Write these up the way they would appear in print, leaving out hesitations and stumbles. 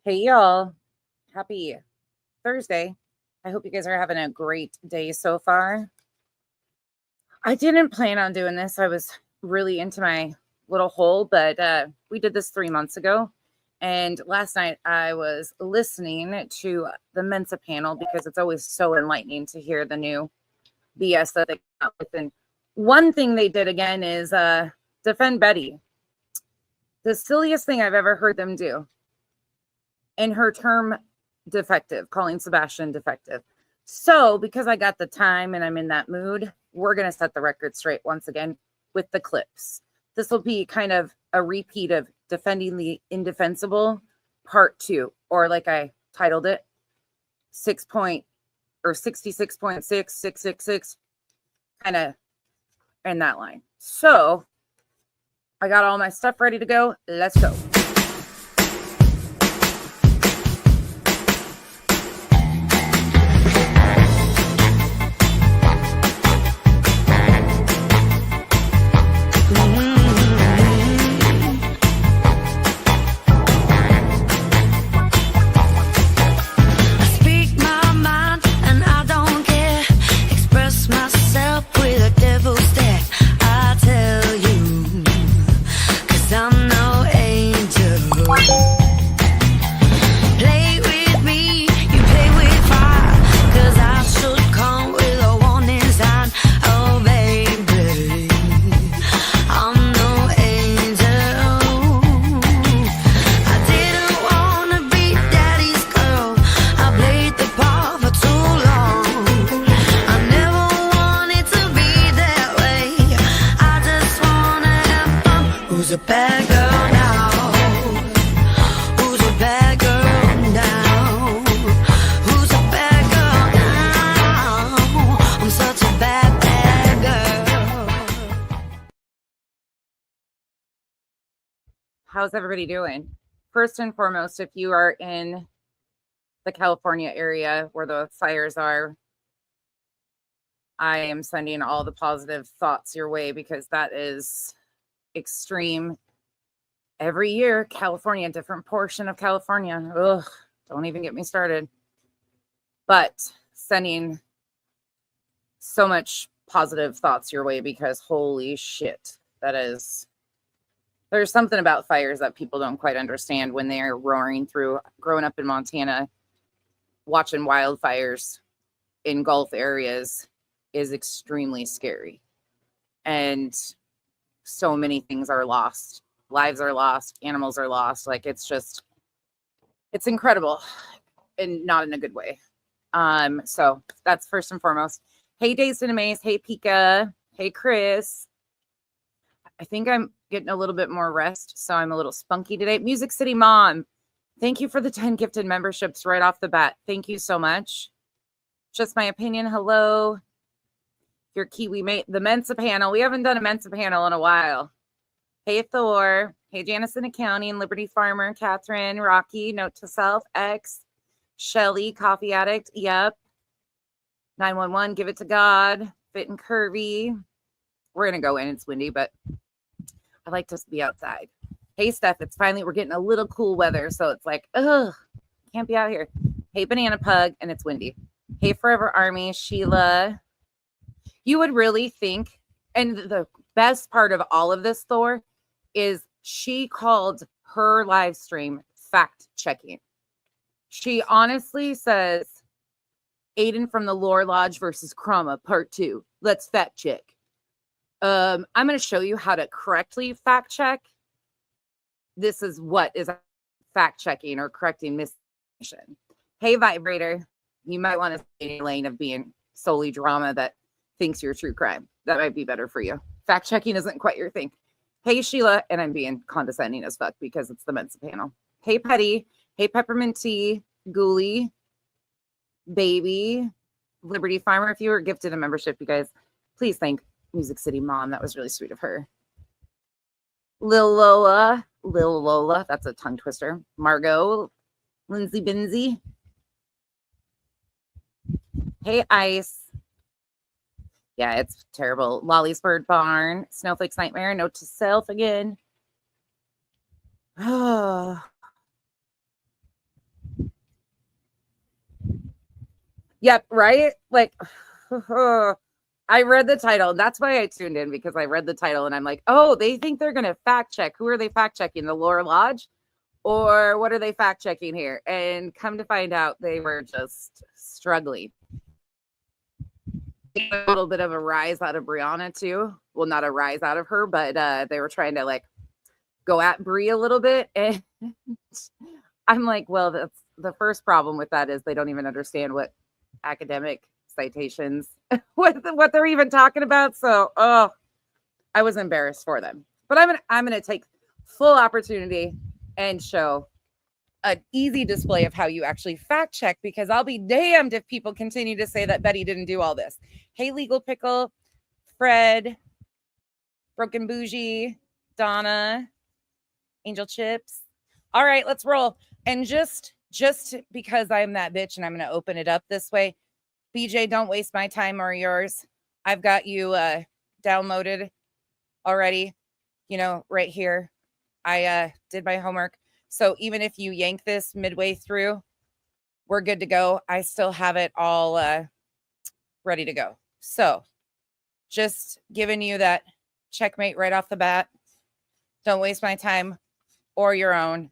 Hey, y'all. Happy Thursday. I hope you guys are having a great day so far. I didn't plan on doing this. I was really into my little hole, but we did this 3 months ago. And last night I was listening to the Mensa panel because it's always so enlightening to hear the new BS that they come out with. And one thing they did again is defend Betty. The silliest thing I've ever heard them do. In her term, defective, calling Sebastian defective. So because I got the time and I'm in that mood, we're going to set the record straight once again with the clips. This will be kind of a repeat of Defending the Indefensible part 2, or like I titled it, 66.666, kind of in that line. So I got all my stuff ready to go. Let's go. How's everybody doing? First and foremost, if you are in the California area where the fires are, I am sending all the positive thoughts your way because that is extreme. Every year, California, different portion of California. Ugh, don't even get me started. But sending so much positive thoughts your way because holy shit, there's something about fires that people don't quite understand when they're roaring through. Growing up in Montana, watching wildfires in Gulf areas is extremely scary. And so many things are lost. Lives are lost. Animals are lost. Like, it's incredible and not in a good way. So that's first and foremost. Hey, Days in Amaze. Hey, Pika. Hey, Chris. I think I'm getting a little bit more rest, so I'm a little spunky today. Music City Mom, thank you for the 10 gifted memberships right off the bat. Thank you so much. Just my opinion. Hello. Your Kiwi mate, the Mensa panel. We haven't done a Mensa panel in a while. Hey, Thor. Hey, Janice in Accounting, Liberty Farmer, Catherine, Rocky, Note to Self, X, Shelly, Coffee Addict. Yep. 911, Give It to God, Fit and Curvy. We're going to go in. It's windy, but I like to be outside. Hey, Steph, we're getting a little cool weather, so it's like, ugh, can't be out here. Hey, Banana Pug, and it's windy. Hey, Forever Army, Sheila. You would really think, and the best part of all of this, Thor, is she called her live stream fact-checking. She honestly says, Aiden from the Lore Lodge versus Krama, part 2. Let's fact-check. I'm going to show you how to correctly fact check. This is what is fact checking or correcting misinformation. Hey, Vibrator, you might want to stay in a lane of being solely drama that thinks you're true crime. That might be better for you. Fact checking isn't quite your thing. Hey, Sheila, and I'm being condescending as fuck because it's the Mensa panel. Hey, Petty. Hey, Peppermint Tea, Ghoulie, Baby, Liberty Farmer. If you were gifted a membership, you guys, please thank Music City Mom. That was really sweet of her. Lil Lola, that's a tongue twister. Margot, Lindsay Binsey. Hey, Ice. Yeah, it's terrible. Lolly's Bird Barn, Snowflake's Nightmare, Note to Self again. Oh. Yep, right? Like, I read the title. That's why I tuned in, because I read the title and I'm like, oh, they think they're going to fact check. Who are they fact checking? The Lore Lodge? Or what are they fact checking here? And come to find out, they were just struggling. A little bit of a rise out of Brianna, too. Well, not a rise out of her, but they were trying to like go at Brie a little bit. And I'm like, well, that's the first problem with that is they don't even understand what academic citations, what they're even talking about. So, oh, I was embarrassed for them. But I'm gonna take full opportunity and show an easy display of how you actually fact check, because I'll be damned if people continue to say that Betty didn't do all this. Hey, Legal Pickle, Fred, Broken Bougie, Donna, Angel Chips. All right, let's roll. And just because I'm that bitch and I'm going to open it up this way, BJ, don't waste my time or yours. I've got you downloaded already, right here. I did my homework. So even if you yank this midway through, we're good to go. I still have it all ready to go. So just giving you that checkmate right off the bat. Don't waste my time or your own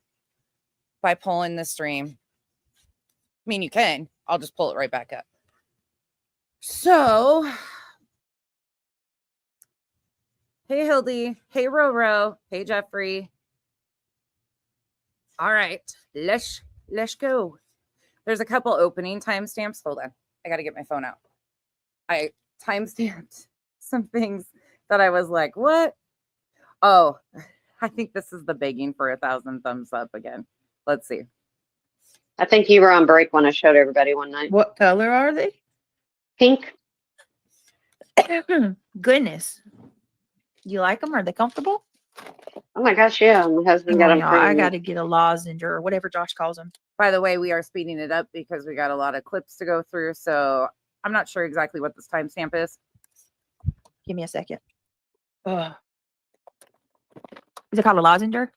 by pulling the stream. I mean, you can. I'll just pull it right back up. So, hey, Hildy. Hey, Roro. Hey, Jeffrey. All right, let's go. There's a couple opening timestamps. Hold on. I got to get my phone out. I timestamped some things that I was like, what? Oh, I think this is the begging for 1,000 thumbs up again. Let's see. I think you were on break when I showed everybody one night. What color are they? Pink. Goodness. You like them? Are they comfortable? Oh my gosh, yeah. My husband got them from... I got to get a lozenge or whatever Josh calls them. By the way, we are speeding it up because we got a lot of clips to go through. So I'm not sure exactly what this timestamp is. Give me a second. Ugh. Is it called a lozenge?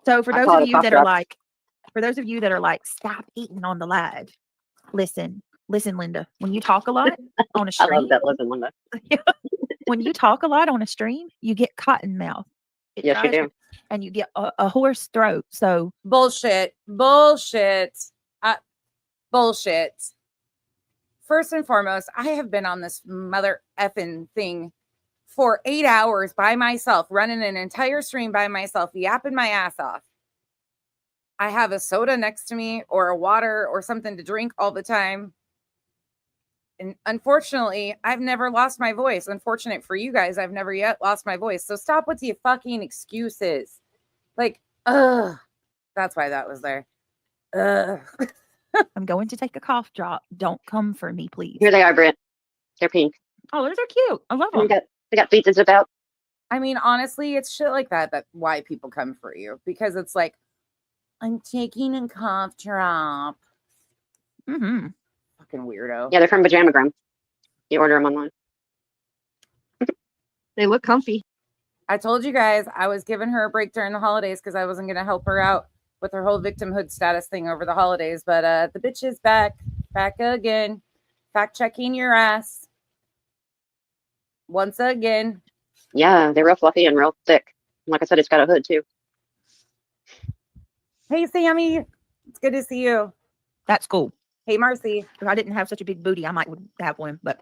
So for those of you that are like, stop eating on the live. Listen, Linda. When you talk a lot on a stream, I love that. Listen, Linda. When you talk a lot on a stream, you get cotton mouth. Yes, you do. And you get a hoarse throat. So bullshit. First and foremost, I have been on this mother effing thing for 8 hours by myself, running an entire stream by myself, yapping my ass off. I have a soda next to me or a water or something to drink all the time. And unfortunately, I've never lost my voice. Unfortunate for you guys, I've never yet lost my voice. So stop with the fucking excuses. Like, that's why that was there. I'm going to take a cough drop. Don't come for me, please. Here they are, Brent. They're pink. Oh, those are cute. I love them. They got feet to zip out. I mean, honestly, it's shit like that why people come for you. Because it's like, I'm taking a cough drop. Mm-hmm. Fucking weirdo. Yeah, they're from Pajamagram. You order them online. They look comfy. I told you guys I was giving her a break during the holidays because I wasn't going to help her out with her whole victimhood status thing over the holidays. But the bitch is back again. Fact checking your ass. Once again. Yeah, they're real fluffy and real thick. Like I said, it's got a hood too. Hey, Sammy. It's good to see you. That's cool. Hey, Marcy. If I didn't have such a big booty, I might would have one. But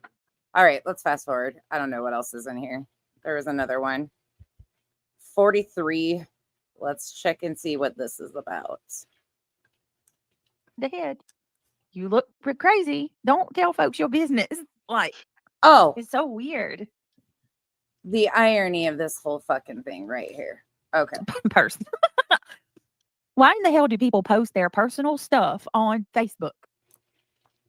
all right, let's fast forward. I don't know what else is in here. There was another one. 43. Let's check and see what this is about. The head. You look crazy. Don't tell folks your business. Like, oh, it's so weird. The irony of this whole fucking thing right here. Okay. Person. Why in the hell do people post their personal stuff on Facebook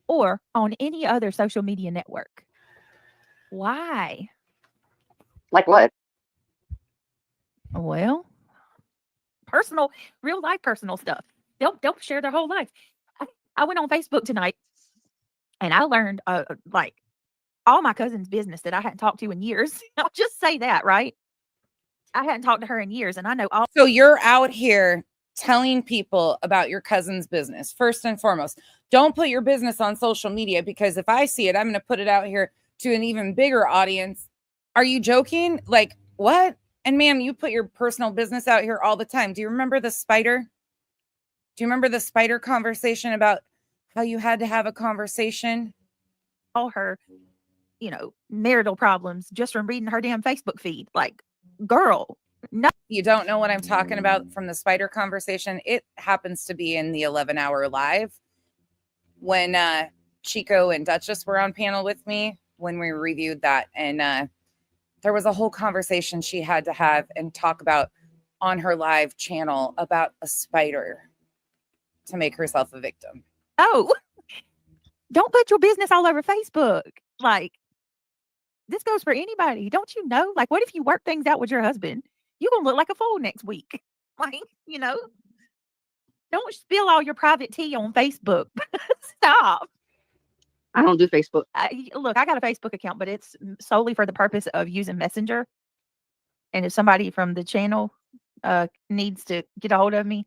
or on any other social media network? Why? Like what? Well, real life personal stuff. They'll share their whole life. I went on Facebook tonight and I learned like all my cousin's business that I hadn't talked to in years. I'll just say that, right? I hadn't talked to her in years and I know all. So you're out here telling people about your cousin's business. First and foremost, Don't put your business on social media, because if I see it, I'm going to put it out here to an even bigger audience. Are you joking? Like, what? And ma'am, you put your personal business out here all the time. Do you remember the spider? Do you remember the spider conversation about how you had to have a conversation? All her, marital problems just from reading her damn Facebook feed. Like, girl, no. You don't know what I'm talking about from the spider conversation. It happens to be in the 11-hour live when Chico and Duchess were on panel with me when we reviewed that. And there was a whole conversation she had to have and talk about on her live channel about a spider to make herself a victim. Oh, don't put your business all over Facebook. Like, this goes for anybody. Don't you know? Like, what if you work things out with your husband? You're going to look like a fool next week. Like, don't spill all your private tea on Facebook. Stop. I don't do Facebook. Look, I got a Facebook account, but it's solely for the purpose of using Messenger. And if somebody from the channel needs to get a hold of me.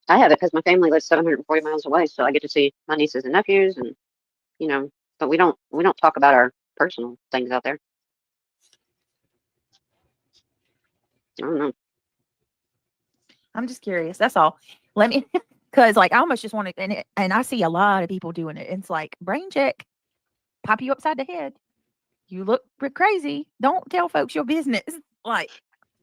I have it because my family lives 740 miles away, so I get to see my nieces and nephews, and but we don't talk about our personal things out there. I don't know. I'm just curious. That's all. Let me, because like I almost just want to, and I see a lot of people doing it. It's like brain check, pop you upside the head. You look crazy. Don't tell folks your business. Like,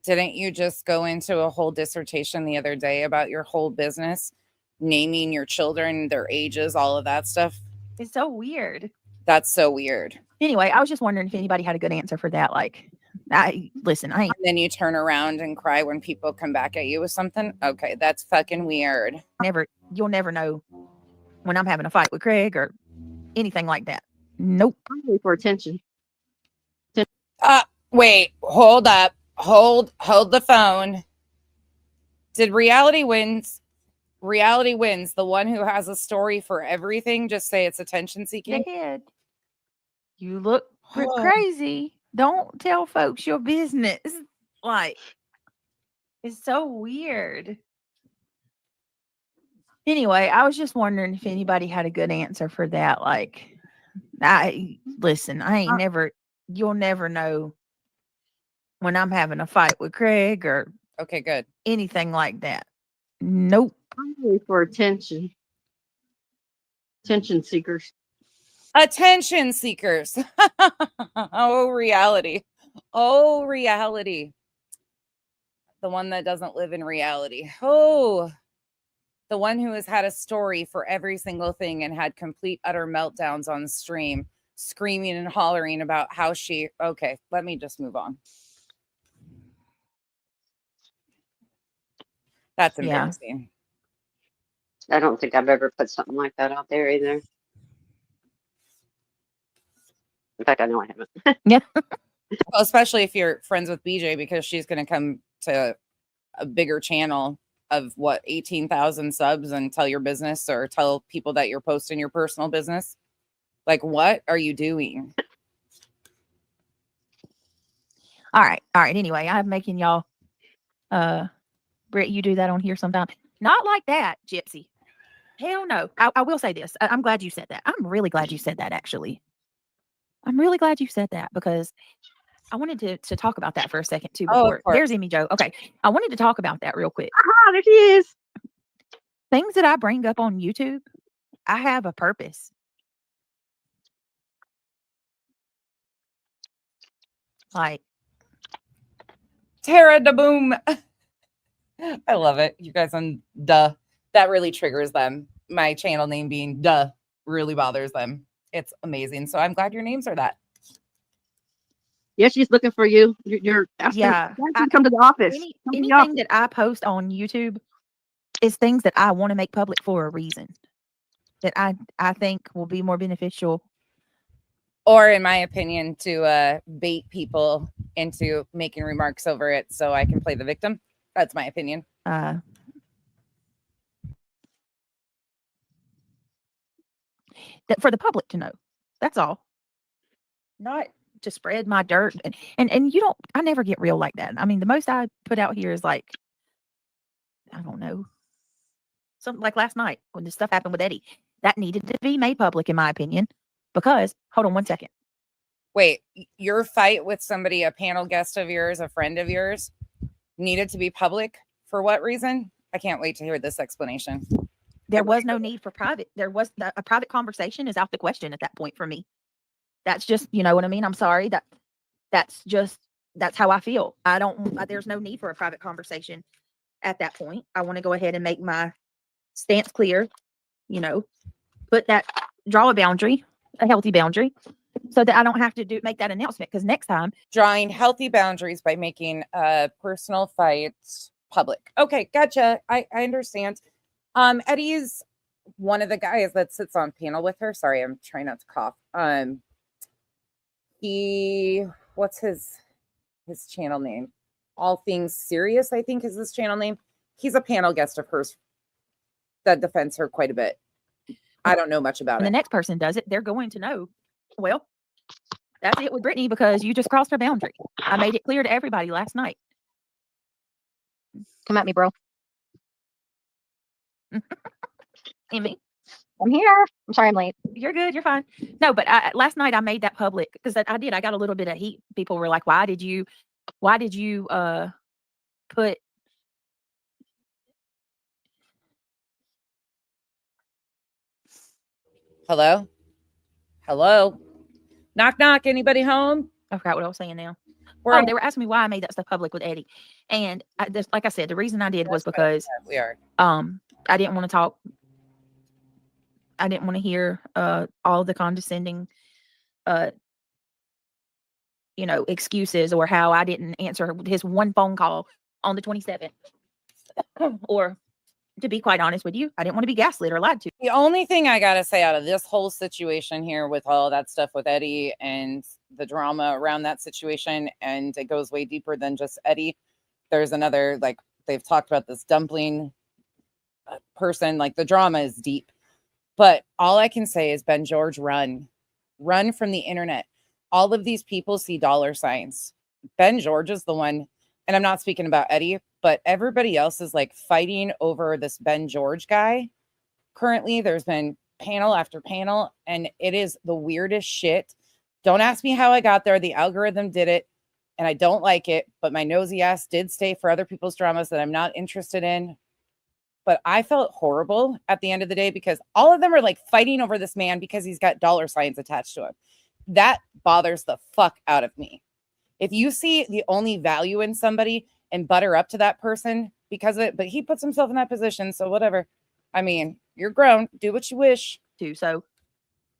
didn't you just go into a whole dissertation the other day about your whole business, naming your children, their ages, all of that stuff? It's so weird. That's so weird. Anyway, I was just wondering if anybody had a good answer for that. Like, I ain't. And then you turn around and cry when people come back at you with something. Okay, that's fucking weird. You'll never know when I'm having a fight with Craig or anything like that. Nope. Probably for attention. Wait, hold up. Hold the phone. Did reality wins? Reality wins. The one who has a story for everything. Just say it's attention seeking. Head. You look crazy. Don't tell folks your business. Like, it's so weird. Anyway, I was just wondering if anybody had a good answer for that. Like, you'll never know when I'm having a fight with Craig or okay, good. Anything like that. Nope. Probably for attention. Attention seekers. Attention seekers. Oh, reality. Oh, reality. The one that doesn't live in reality. Oh, the one who has had a story for every single thing and had complete utter meltdowns on stream, screaming and hollering about how she, okay, let me just move on. That's embarrassing. I don't think I've ever put something like that out there either. In fact, I know I haven't. Yeah. Well, especially if you're friends with BJ, because she's going to come to a bigger channel of 18,000 subs and tell your business or tell people that you're posting your personal business. Like, what are you doing? All right. Anyway, I'm making y'all, Britt, you do that on here sometime. Not like that, Gypsy. Hell no. I will say this. I'm glad you said that. I'm really glad you said that, actually. I'm really glad you said that because I wanted to talk about that for a second too. Before there's Emmy Joe. Okay. I wanted to talk about that real quick. There she is. Things that I bring up on YouTube, I have a purpose. Like Tara da boom. I love it. You guys on duh. That really triggers them. My channel name being duh really bothers them. It's amazing. So I'm glad your names are that. Yeah, she's looking for you. You're asking, yeah. Come to the office. Anything that I post on YouTube is things that I want to make public for a reason that I think will be more beneficial. Or in my opinion, to bait people into making remarks over it so I can play the victim. That's my opinion. That for the public to know. That's all. Not to spread my dirt. And you don't, I never get real like that. I mean, the most I put out here is like, I don't know, Some like last night when this stuff happened with Eddie, that needed to be made public, in my opinion. Because hold on one second. Wait, your fight with somebody, a panel guest of yours, a friend of yours, needed to be public for what reason? I can't wait to hear this explanation. There was no need for private. A private conversation is out the question at that point for me. That's just, you know what I mean? I'm sorry. That's how I feel. There's no need for a private conversation at that point. I want to go ahead and make my stance clear, draw a boundary, a healthy boundary, so that I don't have to make that announcement. Because next time, drawing healthy boundaries by making personal fights public. Okay, gotcha. I understand. Eddie's one of the guys that sits on panel with her. Sorry, I'm trying not to cough. What's his channel name? All Things Serious, I think is his channel name. He's a panel guest of hers that defends her quite a bit. I don't know much about it. The next person does it, they're going to know. Well, that's it with Brittany, because you just crossed her boundary. I made it clear to everybody last night. Come at me, bro. Amy, I'm here. I'm sorry I'm late. you're good. You're fine. No, but last night I made that public because I did. I got a little bit of heat. People were like, why did you put Hello? Knock, knock. Anybody home? I forgot what I was saying now. We're They were asking me why I made that stuff public with Eddie. And like I said, the reason I did was That's because we are. I didn't want to talk. I didn't want to hear all the condescending excuses, or how I didn't answer his one phone call on the 27th. Or to be quite honest with you, I didn't want to be gaslit or lied to. The only thing I gotta say out of this whole situation here with all that stuff with Eddie and the drama around that situation, and it goes way deeper than just Eddie. There's another, like, they've talked about this dumpling person, like the drama is deep. But all I can say is, Ben George, run from the internet. All of these people see dollar signs. Ben George is the one, and I'm not speaking about Eddie, but everybody else is like fighting over this Ben George guy. Currently, there's been panel after panel, and it is the weirdest shit. Don't ask me how I got there. The algorithm did it, and I don't like it, but my nosy ass did stay for other people's dramas that I'm not interested in. But I felt horrible at the end of the day because all of them are like fighting over this man because he's got dollar signs attached to him. That bothers the fuck out of me. If you see the only value in somebody and butter up to that person because of it, but he puts himself in that position, so whatever. I mean, you're grown. Do what you wish. So,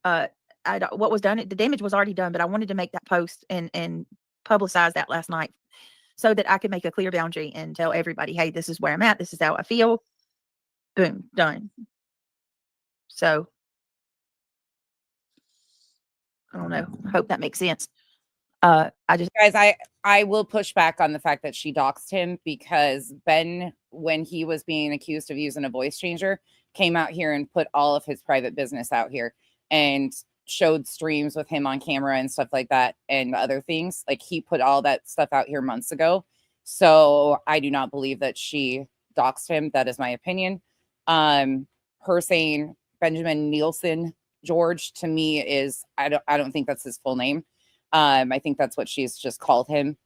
what was done, the damage was already done, but I wanted to make that post and publicize that last night so that I could make a clear boundary and tell everybody, hey, this is where I'm at. This is how I feel. Boom, done. So, I don't know. I hope that makes sense. Guys, I will push back on the fact that she doxed him, because Ben, when he was being accused of using a voice changer, came out here and put all of his private business out here and showed streams with him on camera and stuff like that and other things. Like, he put all that stuff out here months ago. So I do not believe that she doxed him. That is my opinion. Her saying Benjamin Nielsen George, to me, is I don't think that's his full name. I think that's what she's just called him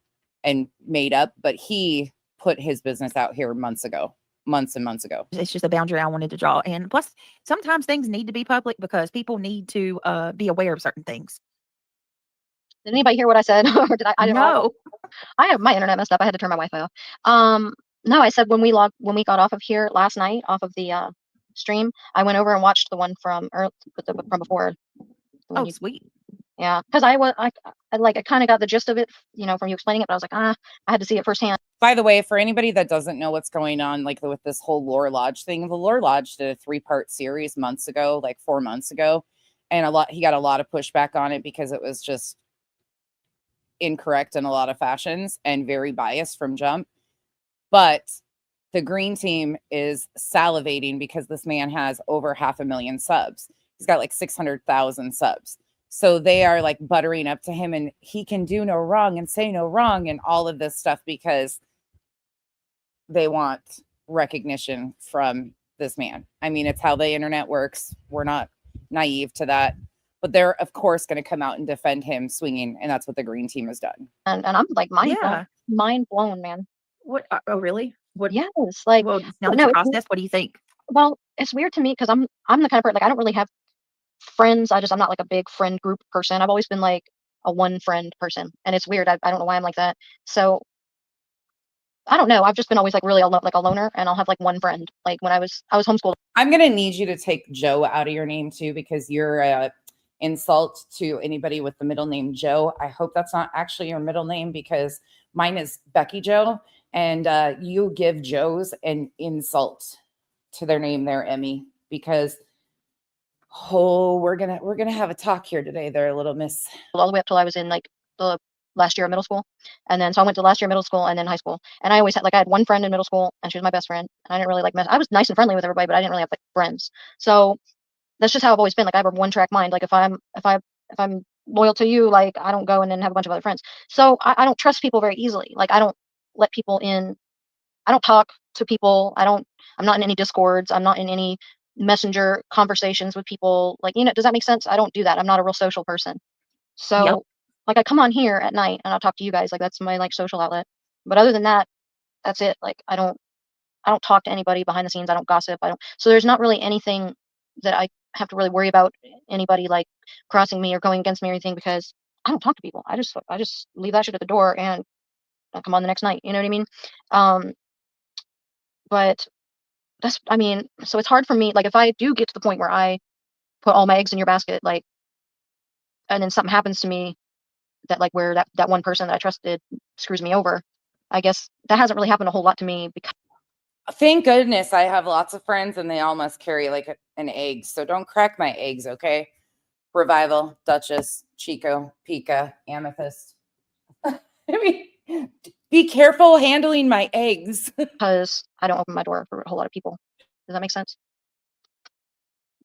and made up, but he put his business out here months and months ago. It's just a boundary I wanted to draw. And plus, sometimes things need to be public because people need to be aware of certain things. Did anybody hear what I said? Or did I didn't No. I have my internet messed up. I had to turn my Wi-Fi off. No, I said when we got off of here last night, off of the stream, I went over and watched the one from before. Oh, sweet. Yeah, because I kind of got the gist of it, from you explaining it, but I was like, I had to see it firsthand. By the way, for anybody that doesn't know what's going on, like with this whole Lore Lodge thing, the Lore Lodge did a 3-part series months ago, like 4 months ago, and he got a lot of pushback on it because it was just incorrect in a lot of fashions and very biased from jump. But the green team is salivating because this man has over 500,000 subs. He's got like 600,000 subs. So they are like buttering up to him, and he can do no wrong and say no wrong and all of this stuff because they want recognition from this man. I mean, it's how the internet works. We're not naive to that. But they're, of course, going to come out and defend him swinging. And that's what the green team has done. And I'm like Yeah. mind blown, man. What? Oh, really? What? Yes, like Well, now that no, you it's process, what do you think? well, it's weird to me because I'm the kind of person, like, I don't really have friends. I'm not like a big friend group person. I've always been like a one friend person, and it's weird. I don't know why I'm like that. So I don't know. I've just been always like really like a loner, and I'll have like one friend. Like when I was homeschooled. I'm going to need you to take Joe out of your name too, because you're a insult to anybody with the middle name Joe. I hope that's not actually your middle name, because mine is Becky Joe, and you give Joes an insult to their name there, Emmy, because we're gonna have a talk here today there, little miss. All the way up till I was in like the last year of middle school, and then so I went to last year of middle school and then high school, and I always had, like, I had one friend in middle school, and she was my best friend, and I didn't really like I was nice and friendly with everybody, but I didn't really have like friends. So that's just how I've always been. Like, I have a one track mind. Like if I'm loyal to you, like I don't go and then have a bunch of other friends. So I don't trust people very easily. Like I don't let people in. I don't talk to people. I'm not in any discords. I'm not in any messenger conversations with people. Like, does that make sense? I don't do that. I'm not a real social person. So Yep. like I come on here at night and I'll talk to you guys. Like that's my like social outlet. But other than that, that's it. Like I don't talk to anybody behind the scenes. I don't gossip. So there's not really anything that I have to really worry about anybody like crossing me or going against me or anything, because I don't talk to people. I just leave that shit at the door and I come on the next night. You know what I mean? But so it's hard for me. Like if I do get to the point where I put all my eggs in your basket, like, and then something happens to me that like where that one person that I trusted screws me over, I guess that hasn't really happened a whole lot to me because Thank goodness I have lots of friends and they all must carry like an egg. So don't crack my eggs, okay? Revival, Duchess, Chico, Pika, Amethyst. I mean, be careful handling my eggs. because I don't open my door for a whole lot of people. Does that make sense?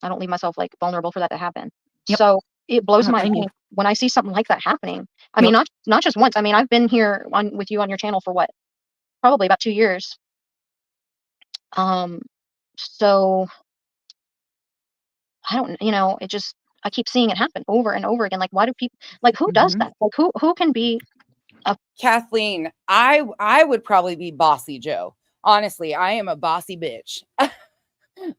I don't leave myself like vulnerable for that to happen. Yep. So it blows my Thank you. mind when I see something like that happening. I mean, not just once. I mean, I've been here with you on your channel for what? Probably about 2 years. So I don't, it just, I keep seeing it happen over and over again. Like, why do people, like, who does that? Like, who can be Kathleen, I would probably be Bossy Joe. Honestly, I am a bossy bitch.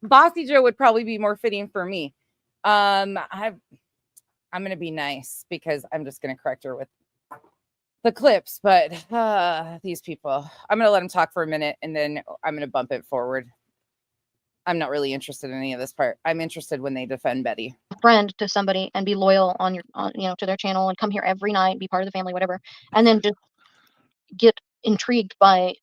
Bossy Joe would probably be more fitting for me. I'm going to be nice because I'm just going to correct her with the clips, but these people, I'm going to let them talk for a minute and then I'm going to bump it forward. I'm not really interested in any of this part. I'm interested when they defend Betty. friend to somebody and be loyal to their channel and come here every night, be part of the family, whatever, and then just get intrigued by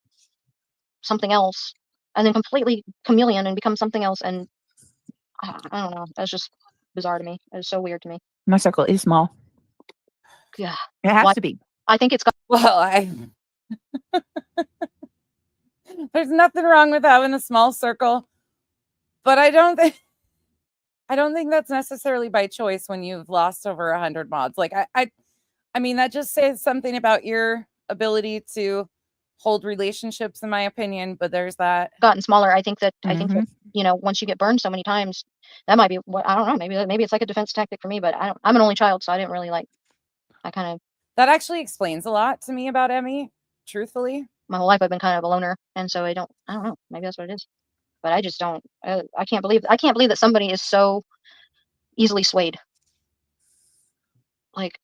something else and then completely chameleon and become something else. And I don't know. That's just bizarre to me. It's so weird to me. My circle is small. Yeah. It has Why- to be. I think it's got Well, there's nothing wrong with having a small circle, but I don't think that's necessarily by choice when you've lost over 100 mods. Like I mean, that just says something about your ability to hold relationships, in my opinion. But there's that. gotten smaller. I think that once you get burned so many times, that might be what, I don't know. Maybe it's like a defense tactic for me. But I'm an only child, so I didn't really like. That actually explains a lot to me about Emmy. Truthfully, my whole life I've been kind of a loner, and so I don't know. Maybe that's what it is. But I just don't. I can't believe that somebody is so easily swayed. Like,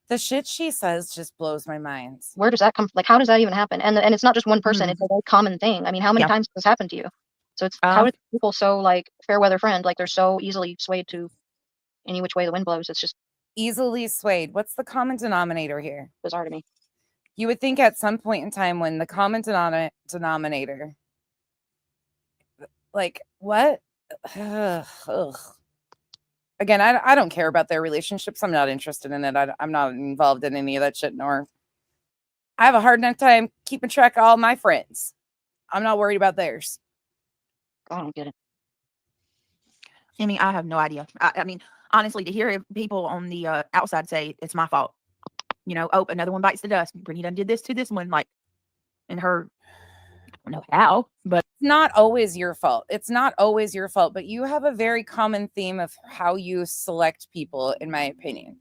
the shit she says just blows my mind. where does that come? Like, how does that even happen? And it's not just one person. It's a very common thing. I mean, how many times has this happened to you? So it's how are people so like fair weather friend? Like they're so easily swayed to any which way the wind blows. It's just easily swayed. What's the common denominator here? bizarre to me. You would think at some point in time when the common denominator, like what? Ugh. Again, I don't care about their relationships. I'm not interested in it. I'm not involved in any of that shit, nor I have a hard enough time keeping track of all my friends. I'm not worried about theirs. I don't get it. I mean, I have no idea. I mean, honestly, to hear people on the outside say it's my fault, oh, another one bites the dust. Brittany done did this to this one, like, and her don't know how, but It's not always your fault. It's not always your fault, but you have a very common theme of how you select people, in my opinion.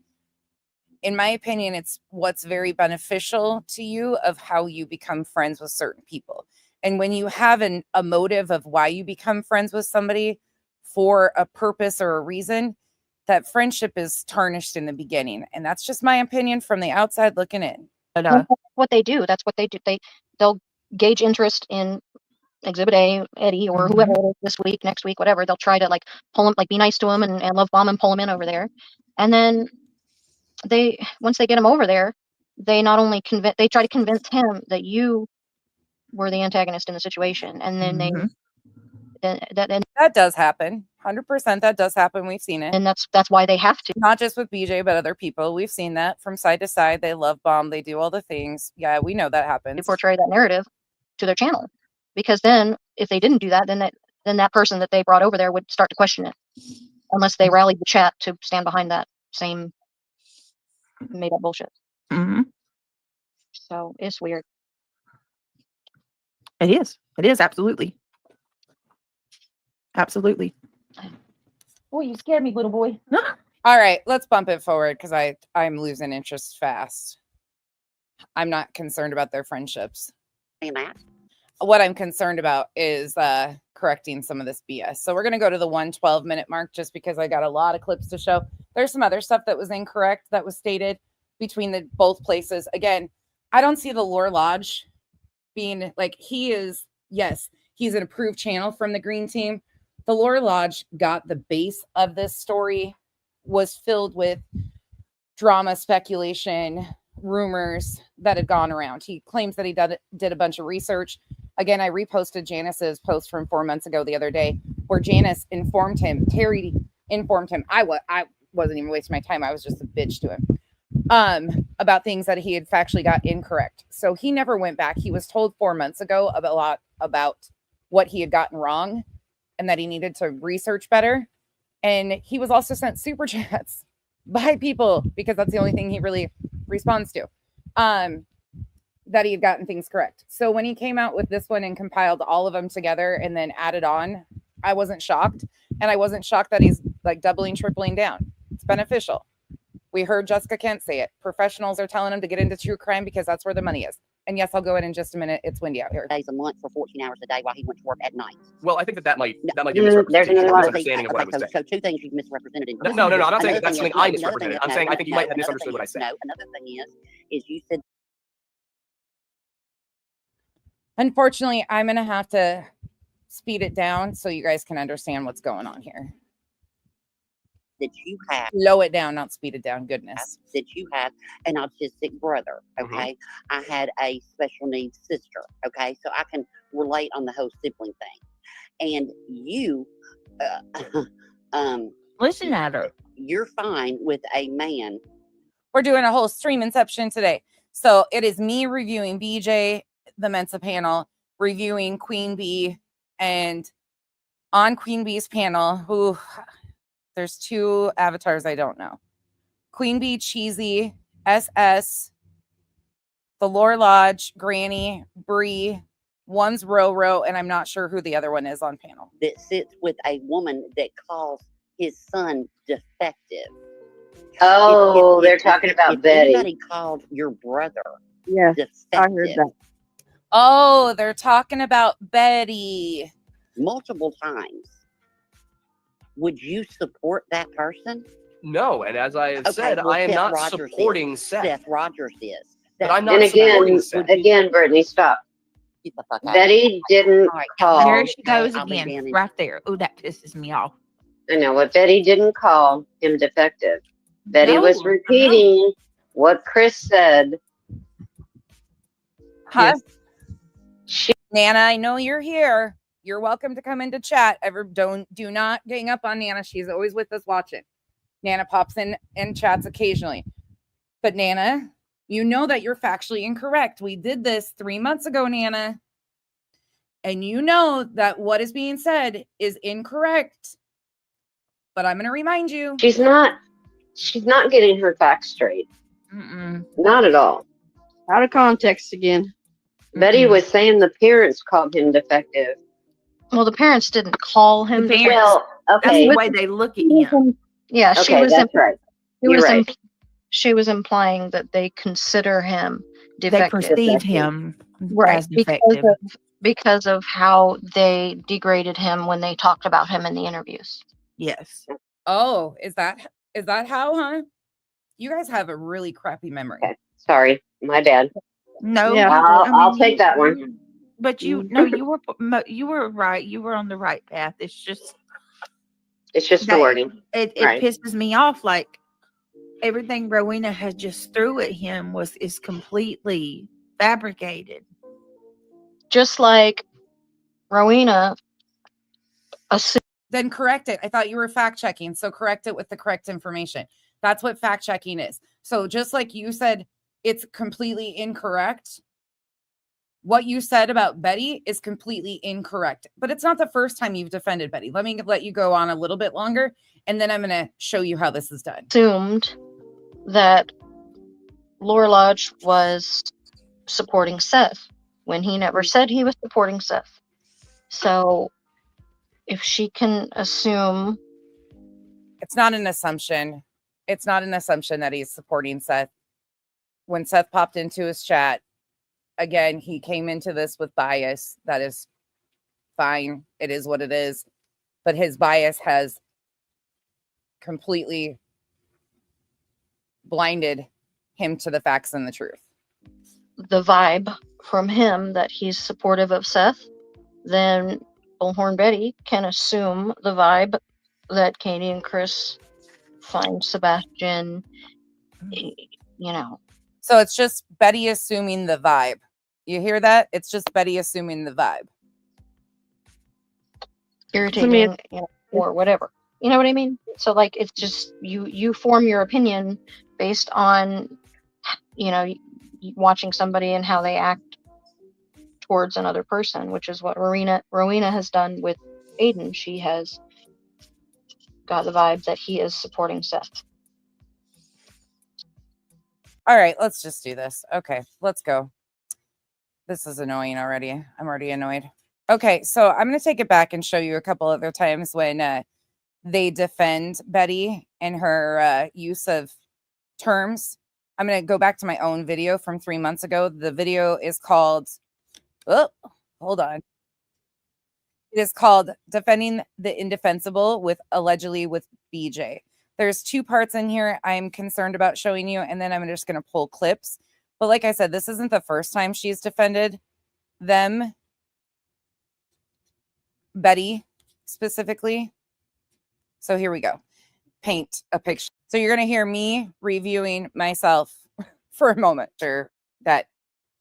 In my opinion, it's what's very beneficial to you of how you become friends with certain people. And when you have a motive of why you become friends with somebody for a purpose or a reason, that friendship is tarnished in the beginning. And that's just my opinion from the outside looking in. but Well, that's what they do. That's what they do. They'll gauge interest in Exhibit A, Eddie, or Mhm. whoever it is this week, next week, whatever. They'll try to like pull him, like be nice to him and love bomb and pull him in over there. And then once they get him over there, they not only they try to convince him that you were the antagonist in the situation. And then Mhm. That does happen. 100% that does happen. We've seen it. and that's why they have to. Not just with BJ, but other people. We've seen that from side to side. They love bomb. They do all the things. Yeah, we know that happens. To portray that narrative to their channel, because then if they didn't do that, then that person that they brought over there would start to question it, unless they rallied the chat to stand behind that same made up bullshit. Mhm. So it's weird. It is. It is absolutely. Absolutely. Boy, you scared me, little boy. All right, let's bump it forward because I'm losing interest fast. I'm not concerned about their friendships. What I'm concerned about is correcting some of this BS. So we're going to go to the 112-minute mark just because I got a lot of clips to show. There's some other stuff that was incorrect that was stated between the both places. Again, I don't see the Lore Lodge being like, he's an approved channel from the Green Team. The Lore Lodge got the base of this story, was filled with drama, speculation, rumors that had gone around. He claims that he did a bunch of research. Again, I reposted Janice's post from 4 months ago the other day where Janice informed him, Terry informed him. I wasn't even wasting my time. I was just a bitch to him about things that he had factually got incorrect. So he never went back. He was told 4 months ago about what he had gotten wrong and that he needed to research better. And he was also sent super chats by people because that's the only thing he really responds to, that he had gotten things correct. So when he came out with this one and compiled all of them together and then added on, I wasn't shocked. And I wasn't shocked that he's like doubling, tripling down. It's beneficial. We heard Jessica Kent say it. Professionals are telling him to get into true crime because that's where the money is. And yes, I'll go in just a minute. It's windy out here. Days a month for 14 hours a day while he went to work at night. Well, I think that might be There's misrepresentation, another misunderstanding of what I was saying. So two things you've misrepresented. No, I'm not saying that's something I misrepresented. I'm saying I think you might have misunderstood what I said. No, another thing is you said. Unfortunately, I'm going to have to speed it down so you guys can understand what's going on here. That you have. Slow it down, not speed it down. Goodness. That you have an autistic brother. Okay. I had a special needs sister. Okay. So I can relate on the whole sibling thing. And you, Listen at her. you're fine with a man. We're doing a whole stream inception today. So it is me reviewing BJ, the Mensa panel, reviewing Queen Bee, and on Queen Bee's panel, there's two avatars I don't know. Queen Bee, Cheesy, SS, the Lore Lodge, Granny, Bree, one's Roro, and I'm not sure who the other one is on panel. That sits with a woman that calls his son defective. Oh, they're talking about Betty. Anybody called your brother Yes, I heard defective that. Oh, they're talking about Betty. multiple times, would you support that person? No, and as I have Okay, said, well, I am Seth not Rogers supporting is. Seth. Seth Rogers is. But I'm not And supporting again, Seth. Brittany, stop. Get the fuck out. Betty didn't All right. call. There she goes I'll be again, damned. right there. Oh, that pisses me off. I know what Betty didn't call him defective. Betty No, was repeating what Chris said. Huh? She Nana, I know you're here. You're welcome to come into chat. Do not gang up on Nana. She's always with us watching. Nana pops in and chats occasionally. But Nana, you know that you're factually incorrect. We did this 3 months ago, Nana. And you know that what is being said is incorrect. But I'm going to remind you. she's not getting her facts straight. Mm-mm. Not at all. Out of context again. Betty was saying the parents called him defective. Well, the parents didn't call him. The defective. parents- Well, That's okay. the way they look at him. Yeah, she Okay, was. that's right. She You're was, right. she was implying that they consider him They defective. perceive Defective. him Right, as defective. because of how they degraded him when they talked about him in the interviews. Yes. Oh, is that how, huh? You guys have a really crappy memory. Okay. Sorry, my bad. No, Yeah. I'll take that one. But you were right. You were on the right path. It's just It's just the that- wording. it Right. pisses me off. Like everything Rowena has just threw at him is completely fabricated. Just like Rowena assumed. Then correct it. I thought you were fact checking. So correct it with the correct information. That's what fact checking is. So just like you said, it's completely incorrect. What you said about Betty is completely incorrect, but it's not the first time you've defended Betty. Let me let you go on a little bit longer, and then I'm going to show you how this is done. Assumed that Laura Lodge was supporting Seth when he never said he was supporting Seth. So if she can assume. It's not an assumption. It's not an assumption that he's supporting Seth. When Seth popped into his chat, again, he came into this with bias. That is fine. It is what it is. But his bias has completely blinded him to the facts and the truth. The vibe from him that he's supportive of Seth, then Bullhorn Betty can assume the vibe that Katie and Chris find Sebastian, So it's just Betty assuming the vibe. You hear that? It's just Betty assuming the vibe. irritating, or whatever. You know what I mean? So like, it's just you form your opinion based on, watching somebody and how they act towards another person, which is what Rowena has done with Aiden. She has got the vibe that he is supporting Seth. All right, let's just do this. Okay, let's go. This is annoying already. I'm already annoyed. Okay, so I'm going to take it back and show you a couple other times when they defend Betty and her use of terms. I'm going to go back to my own video from 3 months ago. The video is called, hold on. It is called Defending the Indefensible with BJ. There's 2 parts in here I'm concerned about showing you, and then I'm just going to pull clips. But like I said, this isn't the first time she's defended them, Betty specifically. So here we go. Paint a picture. So you're going to hear me reviewing myself for a moment sure that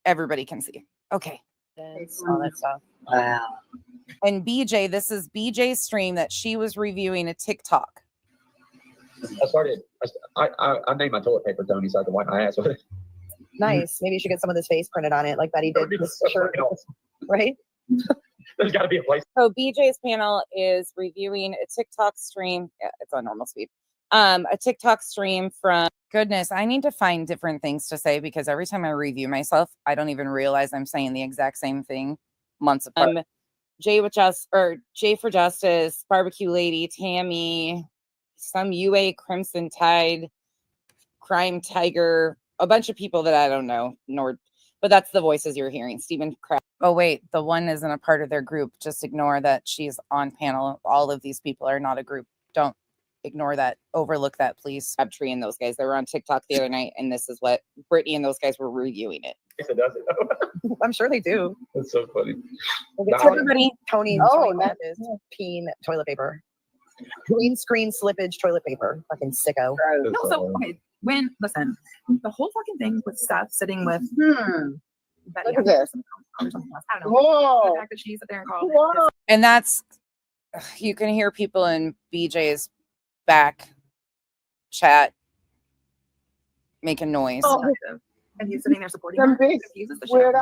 everybody can see. Okay. All that stuff. Wow. And BJ, this is BJ's stream that she was reviewing a TikTok. I named my toilet paper Tony so I can wipe my ass with it. Nice. Maybe you should get some of this face printed on it like Betty did this shirt. Right? There's got to be a place. So BJ's panel is reviewing a TikTok stream. Yeah, it's on normal speed. A TikTok stream from, goodness, I need to find different things to say because every time I review myself, I don't even realize I'm saying the exact same thing months apart. Jay for Justice, Barbecue Lady, Tammy, some UA Crimson Tide, Crime Tiger, a bunch of people that I don't know, but that's the voices you're hearing. Stephen Kraft. Oh, wait, the one isn't a part of their group. Just ignore that she's on panel. All of these people are not a group. Don't ignore that. Overlook that, please. Crabtree and those guys. They were on TikTok the other night, and this is what Brittany and those guys were reviewing it. It does it. I'm sure they do. That's so funny. Everybody. Tony that is peen toilet paper. Green screen slippage toilet paper. Fucking sicko. That's No, so okay. Listen, the whole fucking thing with Steph sitting with Betty. Look at this. I don't know. Whoa. The fact that she's up there and called. And that's, you can hear people in BJ's back chat making noise. And he's sitting there supporting her. Confuses the shit.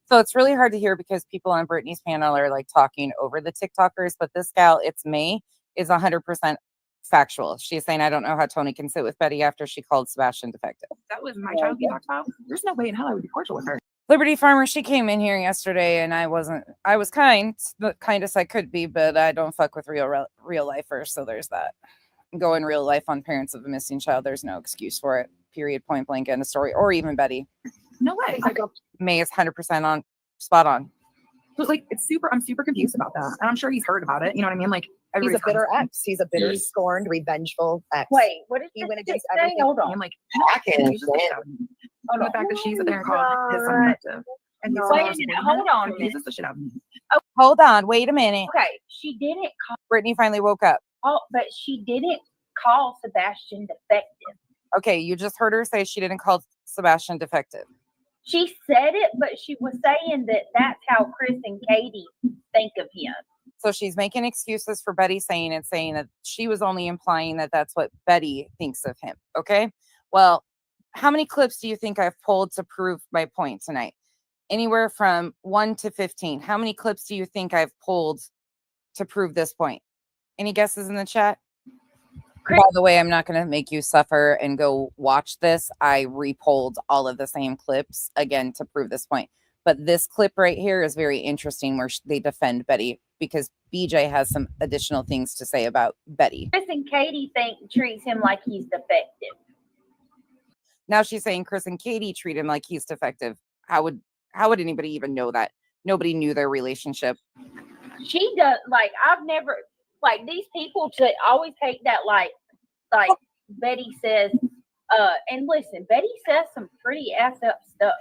So it's really hard to hear because people on Brittany's panel are like talking over the TikTokers, but this gal, it's May, is 100% factual. She's saying, I don't know how Tony can sit with Betty after she called Sebastian defective. That was my child he talked about. There's no way in hell I would be cordial with her. Liberty Farmer, she came in here yesterday and I was kind, the kindest I could be, but I don't fuck with real lifers. So there's that. Go in real life on parents of a missing child. There's no excuse for it. Period. Point blank. End of story. Or even Betty. No way. May is 100% on spot on. So like, I'm super confused about that. And I'm sure he's heard about it. You know what I mean? Like, He's a bitter ex. He's a bitter, scorned, revengeful ex. Wait, what is he this went chick against saying? everything. Hold on. I'm like, I can the fact that she's there and called his son defective. And he's Wait a minute, hold on a minute. Confuses the shit out of me. Hold on. Wait a minute. Okay, she didn't call. Brittany finally woke up. Oh, but she didn't call Sebastian defective. Okay, you just heard her say she didn't call Sebastian defective. She said it, but she was saying that that's how Chris and Katie think of him. So she's making excuses for Betty saying that she was only implying that that's what Betty thinks of him. Okay. Well, how many clips do you think I've pulled to prove my point tonight? Anywhere from 1 to 15. How many clips do you think I've pulled to prove this point? Any guesses in the chat? By the way, I'm not going to make you suffer and go watch this. I repulled all of the same clips again to prove this point. But this clip right here is very interesting where they defend Betty because BJ has some additional things to say about Betty. Chris and Katie treats him like he's defective. Now she's saying Chris and Katie treat him like he's defective. How would anybody even know that? Nobody knew their relationship. She does, like, I've never, like, these people always take that like Betty says, and listen, Betty says some pretty ass up stuff.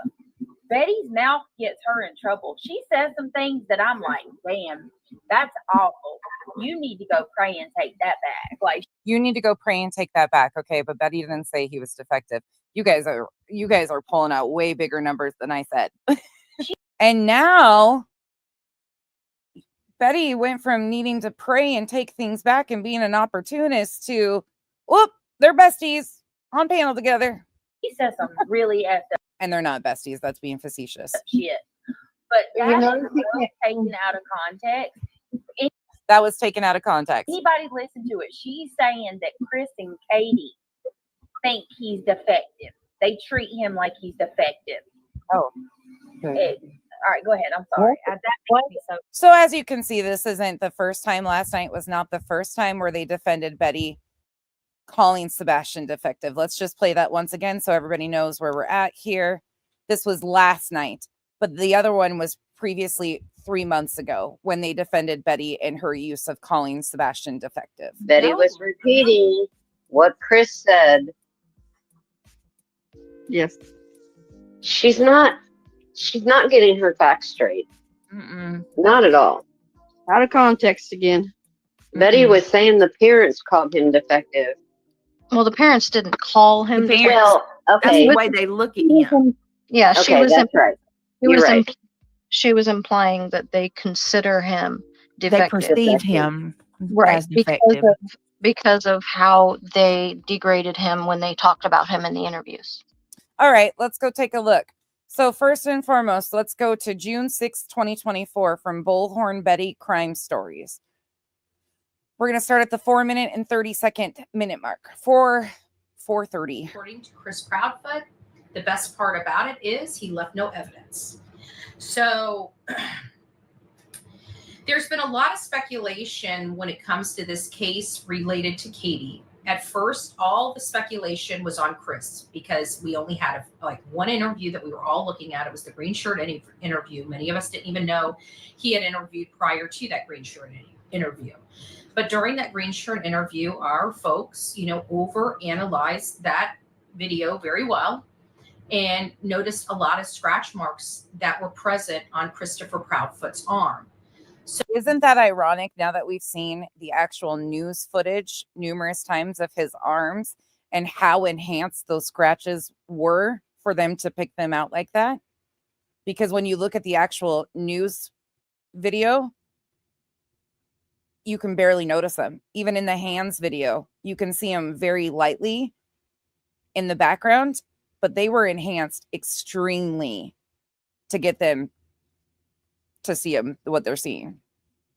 Betty's mouth gets her in trouble. She says some things that I'm like, damn, that's awful. You need to go pray and take that back. Like, you need to go pray and take that back. Okay. But Betty didn't say he was defective. You guys are pulling out way bigger numbers than I said. And now Betty went from needing to pray and take things back and being an opportunist to, whoop, they're besties on panel together. he says some really ass up And they're not besties. That's being facetious. shit. But You that know, is taken out of context. That was taken out of context. Anybody listen to it? She's saying that Chris and Katie think he's defective. They treat him like he's defective. Oh. All right, go ahead. I'm sorry. That makes me so. So as you can see, this isn't the first time. Last night was not the first time where they defended Betty calling Sebastian defective. Let's just play that once again so everybody knows where we're at here. This was last night, but the other one was previously 3 months ago when they defended Betty in her use of calling Sebastian defective. Betty was repeating what Chris said. Yes. She's not getting her facts straight. Not at all. Out of context again. Betty was saying the parents called him defective. Well, the parents didn't call him. The parents- Well, That's okay. the way they look at him. Yeah, she Okay, was. that's right. You're right. She was implying that they consider him They defective. perceive him Right, as defective. because of how they degraded him when they talked about him in the interviews. All right, let's go take a look. So first and foremost, let's go to June 6, 2024 from Bullhorn Betty Crime Stories. We're going to start at the 4-minute and 30-second minute mark. 4:30. According to Chris Proudfoot, the best part about it is he left no evidence. So there's been a lot of speculation when it comes to this case related to Katie. At first, all the speculation was on Chris because we only had one interview that we were all looking at. It was the green shirt interview. Many of us didn't even know he had interviewed prior to that green shirt interview. But during that green shirt interview, our folks, overanalyzed that video very well and noticed a lot of scratch marks that were present on Christopher Proudfoot's arm. So isn't that ironic now that we've seen the actual news footage numerous times of his arms and how enhanced those scratches were for them to pick them out like that? Because when you look at the actual news video, you can barely notice them. Even in the hands video, you can see them very lightly in the background, but they were enhanced extremely to get them to see them, what they're seeing.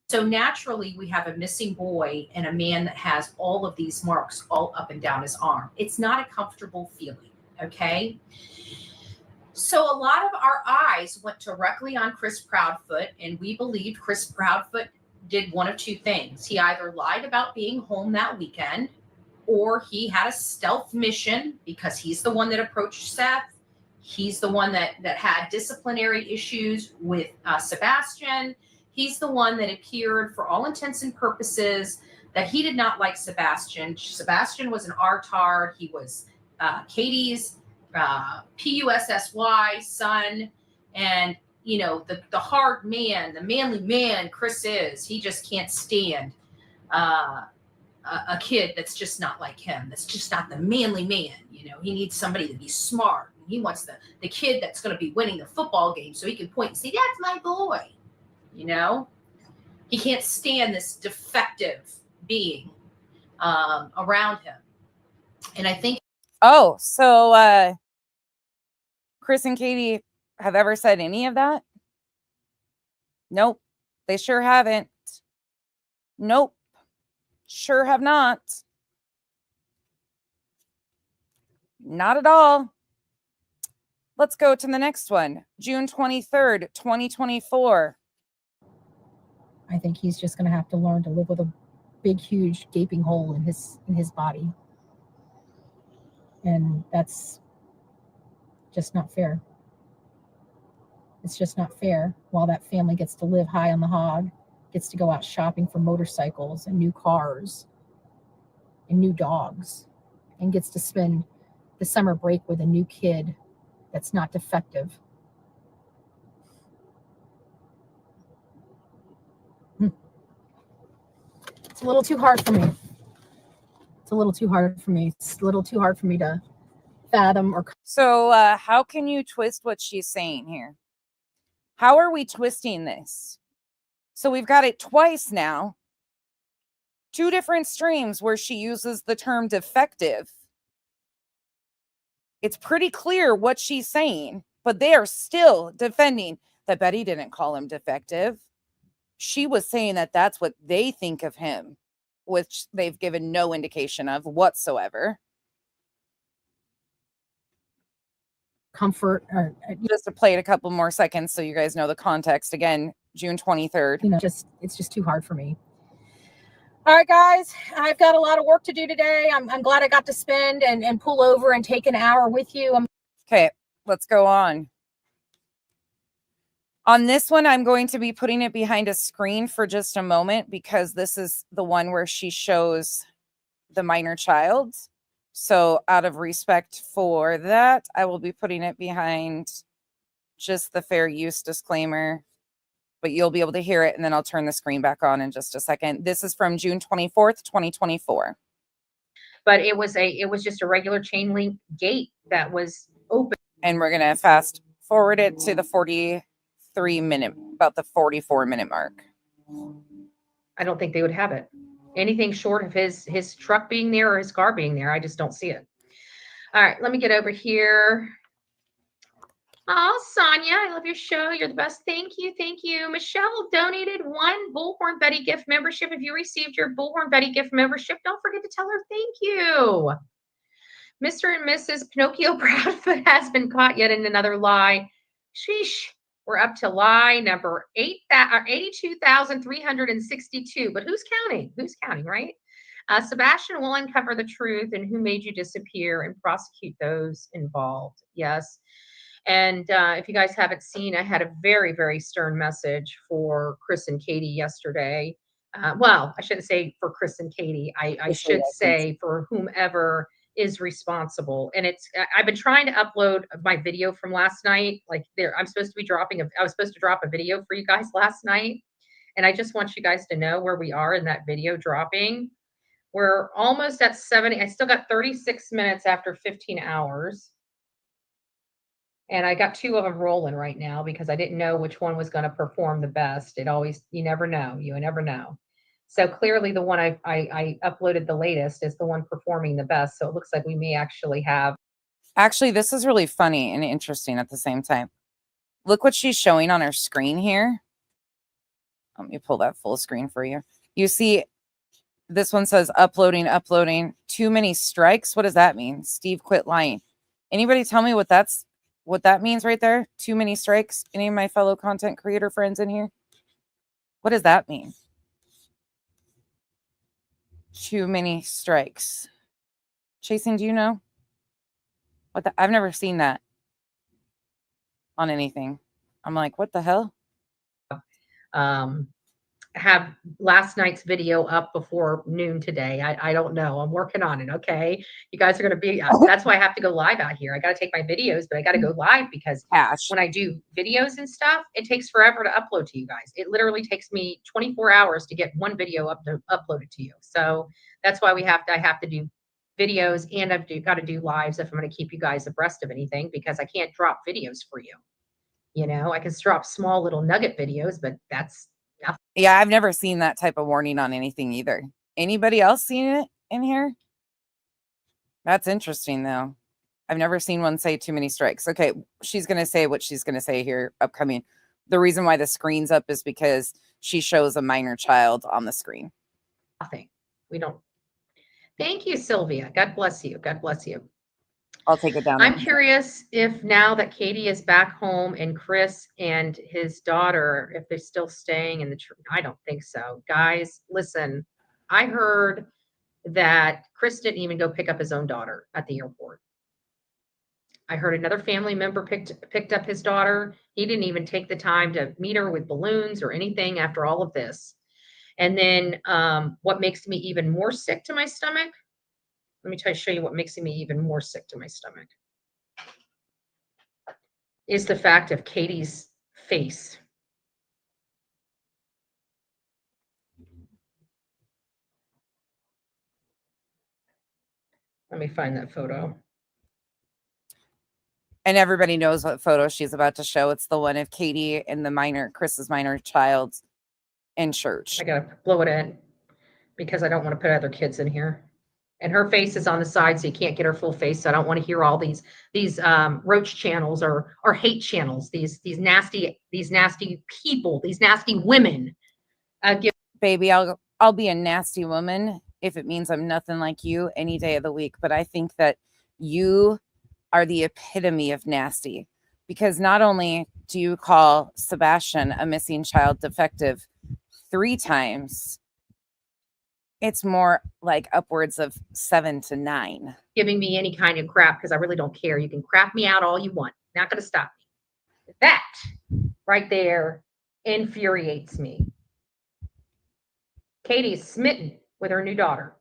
So naturally, we have a missing boy and a man that has all of these marks all up and down his arm. It's not a comfortable feeling, okay? So a lot of our eyes went directly on Chris Proudfoot, and we believed Chris Proudfoot did one of two things. He either lied about being home that weekend, or he had a stealth mission because he's the one that approached Seth. He's the one that had disciplinary issues with Sebastian. He's the one that appeared, for all intents and purposes, that he did not like Sebastian. Sebastian was an artard. He was Katie's PUSSY son, and you know, the hard man, the manly man Chris is. He just can't stand a kid that's just not like him. That's just not the manly man. You know, he needs somebody to be smart. He wants the kid that's going to be winning the football game so he can point and say, that's my boy. You know, he can't stand this defective being around him. And I think. Oh, so Chris and Katie have ever said any of that? Nope. They sure haven't. Nope. Sure have not. Not at all. Let's go to the next one. June 23rd, 2024. I think he's just going to have to learn to live with a big, huge, gaping hole in his body. And that's just not fair. It's just not fair while that family gets to live high on the hog, gets to go out shopping for motorcycles and new cars and new dogs, and gets to spend the summer break with a new kid that's not defective. It's a little too hard for me. It's a little too hard for me. It's a little too hard for me to fathom or. So how can you twist what she's saying here? How are we twisting this? So we've got it twice now. Two different streams where she uses the term defective. It's pretty clear what she's saying, but they are still defending that Betty didn't call him defective. She was saying that that's what they think of him, which they've given no indication of whatsoever. Comfort. Just to play it a couple more seconds so you guys know the context. Again, June 23rd. You know, it's just too hard for me. All right, guys, I've got a lot of work to do today. I'm glad I got to spend and pull over and take an hour with you. Okay, let's go on. On this one, I'm going to be putting it behind a screen for just a moment because this is the one where she shows the minor child. So out of respect for that, I will be putting it behind just the fair use disclaimer, but you'll be able to hear it, and then I'll turn the screen back on in just a second. This is from June 24th, 2024. But it was just a regular chain link gate that was open. And we're going to fast forward it to the 43-minute, about the 44-minute mark. I don't think they would have it. Anything short of his truck being there or his car being there, I just don't see it. All right, let me get over here. Oh, Sonia, I love your show. You're the best. Thank you. Thank you. Michelle donated 1 Bullhorn Betty gift membership. If you received your Bullhorn Betty gift membership, don't forget to tell her thank you. Mr. and Mrs. Pinocchio Proudfoot has been caught yet in another lie. Sheesh. We're up to lie number 82,362. But who's counting? Who's counting, right? Sebastian will uncover the truth and who made you disappear and prosecute those involved. Yes. And if you guys haven't seen, I had a very, very stern message for Chris and Katie yesterday. Well, I shouldn't say for Chris and Katie. I should say for whomever is responsible. And I've been trying to upload my video from last night. Like I was supposed to drop a video for you guys last night. And I just want you guys to know where we are in that video dropping. We're almost at 70. I still got 36 minutes after 15 hours. And I got 2 of them rolling right now because I didn't know which one was going to perform the best. You never know. You never know. So clearly the one I uploaded the latest is the one performing the best. So it looks like we may actually have. Actually, this is really funny and interesting at the same time. Look what she's showing on her screen here. Let me pull that full screen for you. You see, this one says uploading. Too many strikes. What does that mean? Steve quit lying. Anybody tell me what that's what that means right there? Too many strikes. Any of my fellow content creator friends in here? What does that mean? Too many strikes. Chasing, do you know? I've never seen that on anything. I'm like, what the hell? Have last night's video up before noon today. I don't know. I'm working on it. Okay. You guys are going to be, that's why I have to go live out here. I got to take my videos, but I got to go live because when I do videos and stuff, it takes forever to upload to you guys. It literally takes me 24 hours to get one video uploaded to you. So that's why I have to do videos, and I've got to do lives if I'm going to keep you guys abreast of anything, because I can't drop videos for you. You know, I can drop small little nugget videos, but that's nothing. Yeah, I've never seen that type of warning on anything either. Anybody else seen it in here? That's interesting, though. I've never seen one say too many strikes. Okay, she's going to say what she's going to say here upcoming. The reason why the screen's up is because she shows a minor child on the screen. Nothing. We don't. Thank you, Sylvia. God bless you. God bless you. I'll take it down. I'm curious if now that Katie is back home and Chris and his daughter, if they're still staying in the church. I don't think so. Guys, listen, I heard that Chris didn't even go pick up his own daughter at the airport. I heard another family member picked up his daughter. He didn't even take the time to meet her with balloons or anything after all of this. And then what makes me even more sick to my stomach, let me show you what makes me even more sick to my stomach, is the fact of Katie's face. Let me find that photo. And everybody knows what photo she's about to show. It's the one of Katie and Chris's minor child in church. I gotta blow it in because I don't want to put other kids in here. And her face is on the side, so you can't get her full face. So I don't want to hear all these roach channels or hate channels. These nasty people, these nasty women. Baby, I'll be a nasty woman if it means I'm nothing like you any day of the week. But I think that you are the epitome of nasty, because not only do you call Sebastian a missing child defective 3 times, it's more like upwards of 7 to 9. Giving me any kind of crap because I really don't care. You can crap me out all you want. Not going to stop me. That right there infuriates me. Katie's smitten with her new daughter.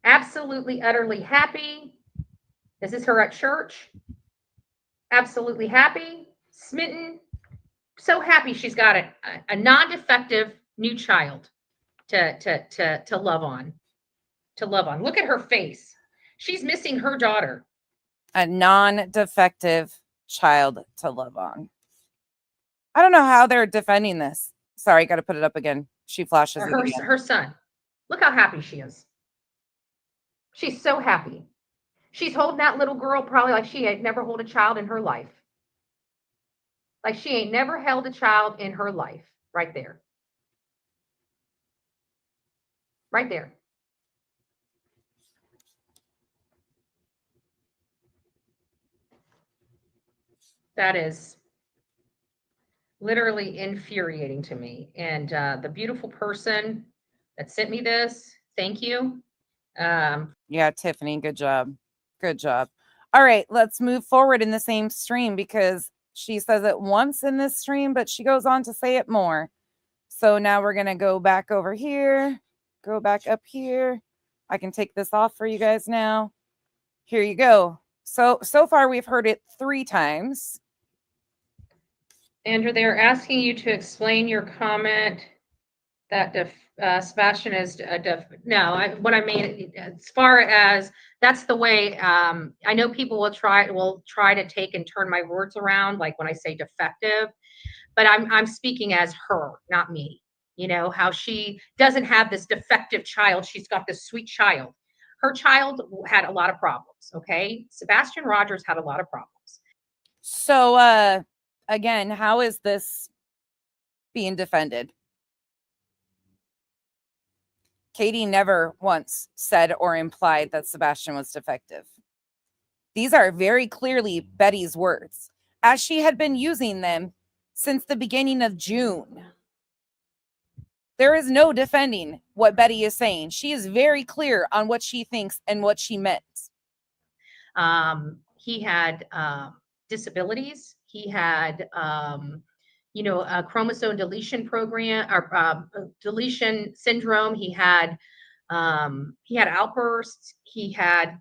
Absolutely, utterly happy. This is her at church. Absolutely happy, smitten, so happy she's got a non-defective new child to love on. Look at her face. She's missing her daughter. A non-defective child to love on. I don't know how they're defending this. Sorry, got to put it up again. She flashes it again. Her son. Look how happy she is. She's so happy. She's holding that little girl probably like she ain't never held a child in her life. Like she ain't never held a child in her life. Right there. Right there. That is literally infuriating to me. And the beautiful person that sent me this, thank you. Yeah, Tiffany, good job. Good job. All right, let's move forward in the same stream, because she says it once in this stream, but she goes on to say it more. So now we're going to go back over here, go back up here. I can take this off for you guys now. Here you go. So far we've heard it 3 times. Andrew, they're asking you to explain your comment that Sebastian is what I mean, as far as that's the way, I know people will try to take and turn my words around, like when I say defective, but I'm speaking as her, not me. You know, how she doesn't have this defective child. She's got this sweet child. Her child had a lot of problems. Okay. Sebastian Rogers had a lot of problems. So, again, how is this being defended? Katie never once said or implied that Sebastian was defective. These are very clearly Betty's words, as she had been using them since the beginning of June. There is no defending what Betty is saying. She is very clear on what she thinks and what she meant. He had disabilities. He had, a chromosome deletion program or deletion syndrome. He had outbursts. He had.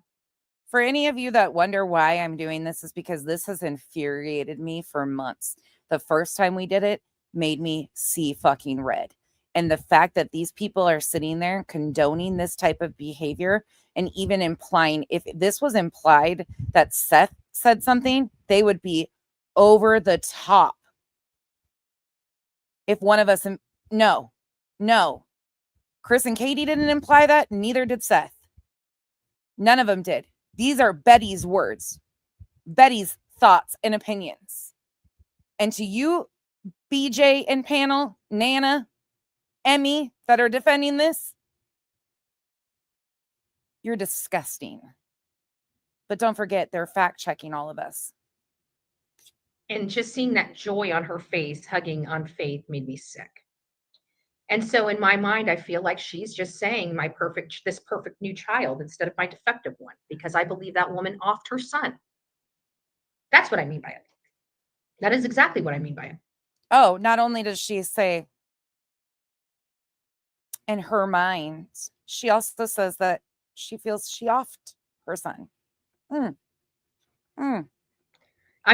For any of you that wonder why I'm doing this, is because this has infuriated me for months. The first time we did it made me see fucking red. And the fact that these people are sitting there condoning this type of behavior and even implying, if this was implied that Seth said something, they would be over the top. If one of us, no, Chris and Katie didn't imply that, neither did Seth. None of them did. These are Betty's words, Betty's thoughts and opinions. And to you, BJ and panel, Nana, Emmy, that are defending this, you're disgusting. But don't forget, they're fact checking all of us. And just seeing that joy on her face, hugging on Faith, made me sick. And so in my mind, I feel like she's just saying this perfect new child instead of my defective one, because I believe that woman offed her son. That's what I mean by it. That is exactly what I mean by it. Oh, not only does she say in her mind, she also says that she feels she offed her son. I'm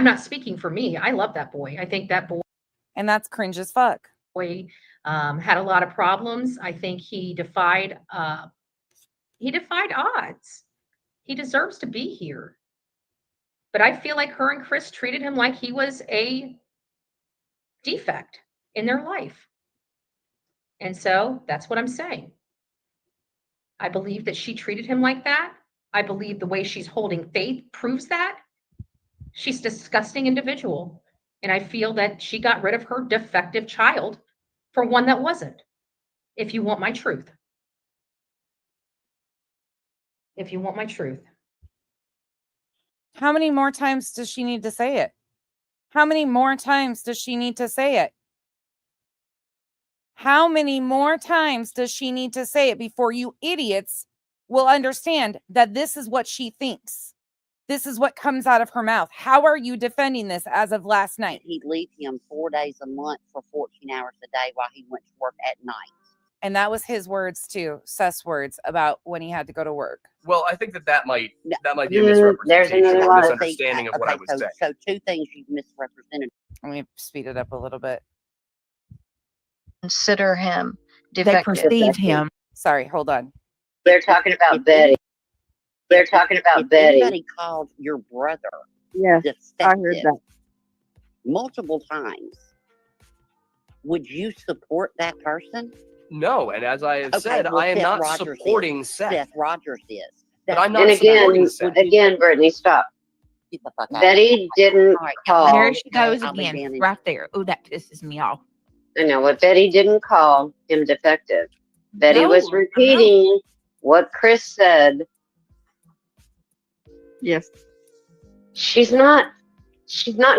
not speaking for me. I love that boy. I think that boy. And that's cringe as fuck. Boy had a lot of problems. I think he defied odds. He deserves to be here. But I feel like her and Chris treated him like he was a defect in their life. And so that's what I'm saying. I believe that she treated him like that. I believe the way she's holding Faith proves that. She's a disgusting individual. And I feel that she got rid of her defective child for one that wasn't. If you want my truth. If you want my truth. How many more times does she need to say it? How many more times does she need to say it? How many more times does she need to say it before you idiots will understand that this is what she thinks? This is what comes out of her mouth. How are you defending this as of last night? He'd leave him 4 days a month for 14 hours a day while he went to work at night. And that was his words too, Seth's words about when he had to go to work. Well, I think that might be a misrepresentation or misunderstanding of what I was saying. So two things you've misrepresented. Let me speed it up a little bit. Consider him They defective. perceive him. Sorry, hold on. They're talking about Betty. They're talking about If Betty. anybody called your brother Yes, I heard defective that. multiple times, would you support that person? No, and as I have Okay, said, well, I am Seth not Rogers supporting is. Seth. Seth Rogers is. But I'm not And supporting Seth. again, Brittany, stop. Get the fuck out. Betty didn't call. There she goes I'll be again, damned. right there. Oh, that pisses me off. I know what Betty didn't call him defective. Betty No, was repeating what Chris said. Yes. She's not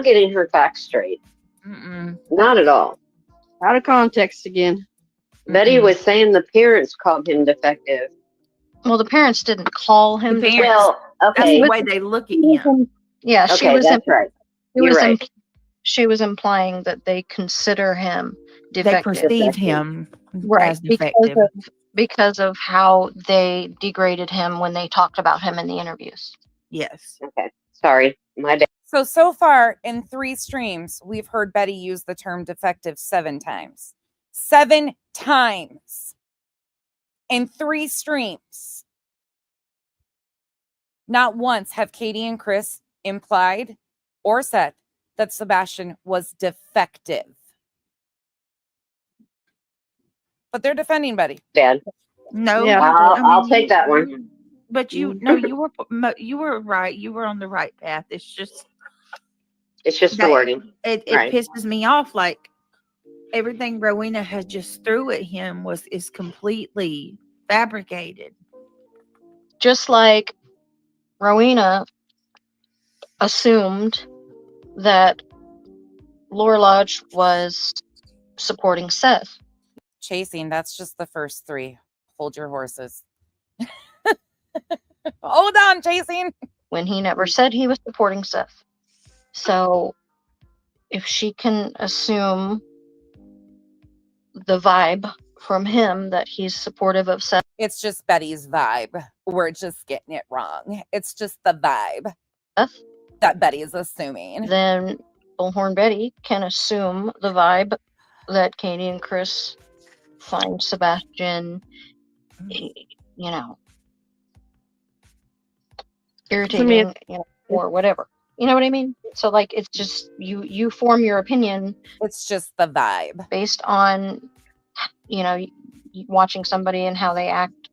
getting her facts straight. Not at all. Out of context again. Betty was saying the parents called him defective. Well, the parents didn't call him. The parents, Well, that's okay. the way they look at him. Yeah, she Okay, was. that's right. You're right. She was implying that they consider him They defective. perceive him Right, as defective. because of how they degraded him when they talked about him in the interviews. Yes. Okay. Sorry. My bad. So far in 3 streams, we've heard Betty use the term defective 7 times. 7 times in 3 streams. Not once have Katie and Chris implied or said that Sebastian was defective. But they're defending Betty. Bad. No, Yeah. I'll take that one. But you were right. You were on the right path. It's just the wording. It Right. pisses me off. Like everything Rowena has just threw at him is completely fabricated. Just like Rowena assumed that Laura Lodge was supporting Seth. Chasing, that's just the first three. Hold your horses. Hold on, Chasing. When he never said he was supporting Seth. So if she can assume the vibe from him that he's supportive of Seth. It's just Betty's vibe. We're just getting it wrong. It's just the vibe that Betty is assuming. Then Bullhorn Betty can assume the vibe that Katie and Chris find Sebastian, irritating, or whatever. You know what I mean? So like, it's just, you form your opinion. It's just the vibe. Based on, watching somebody and how they act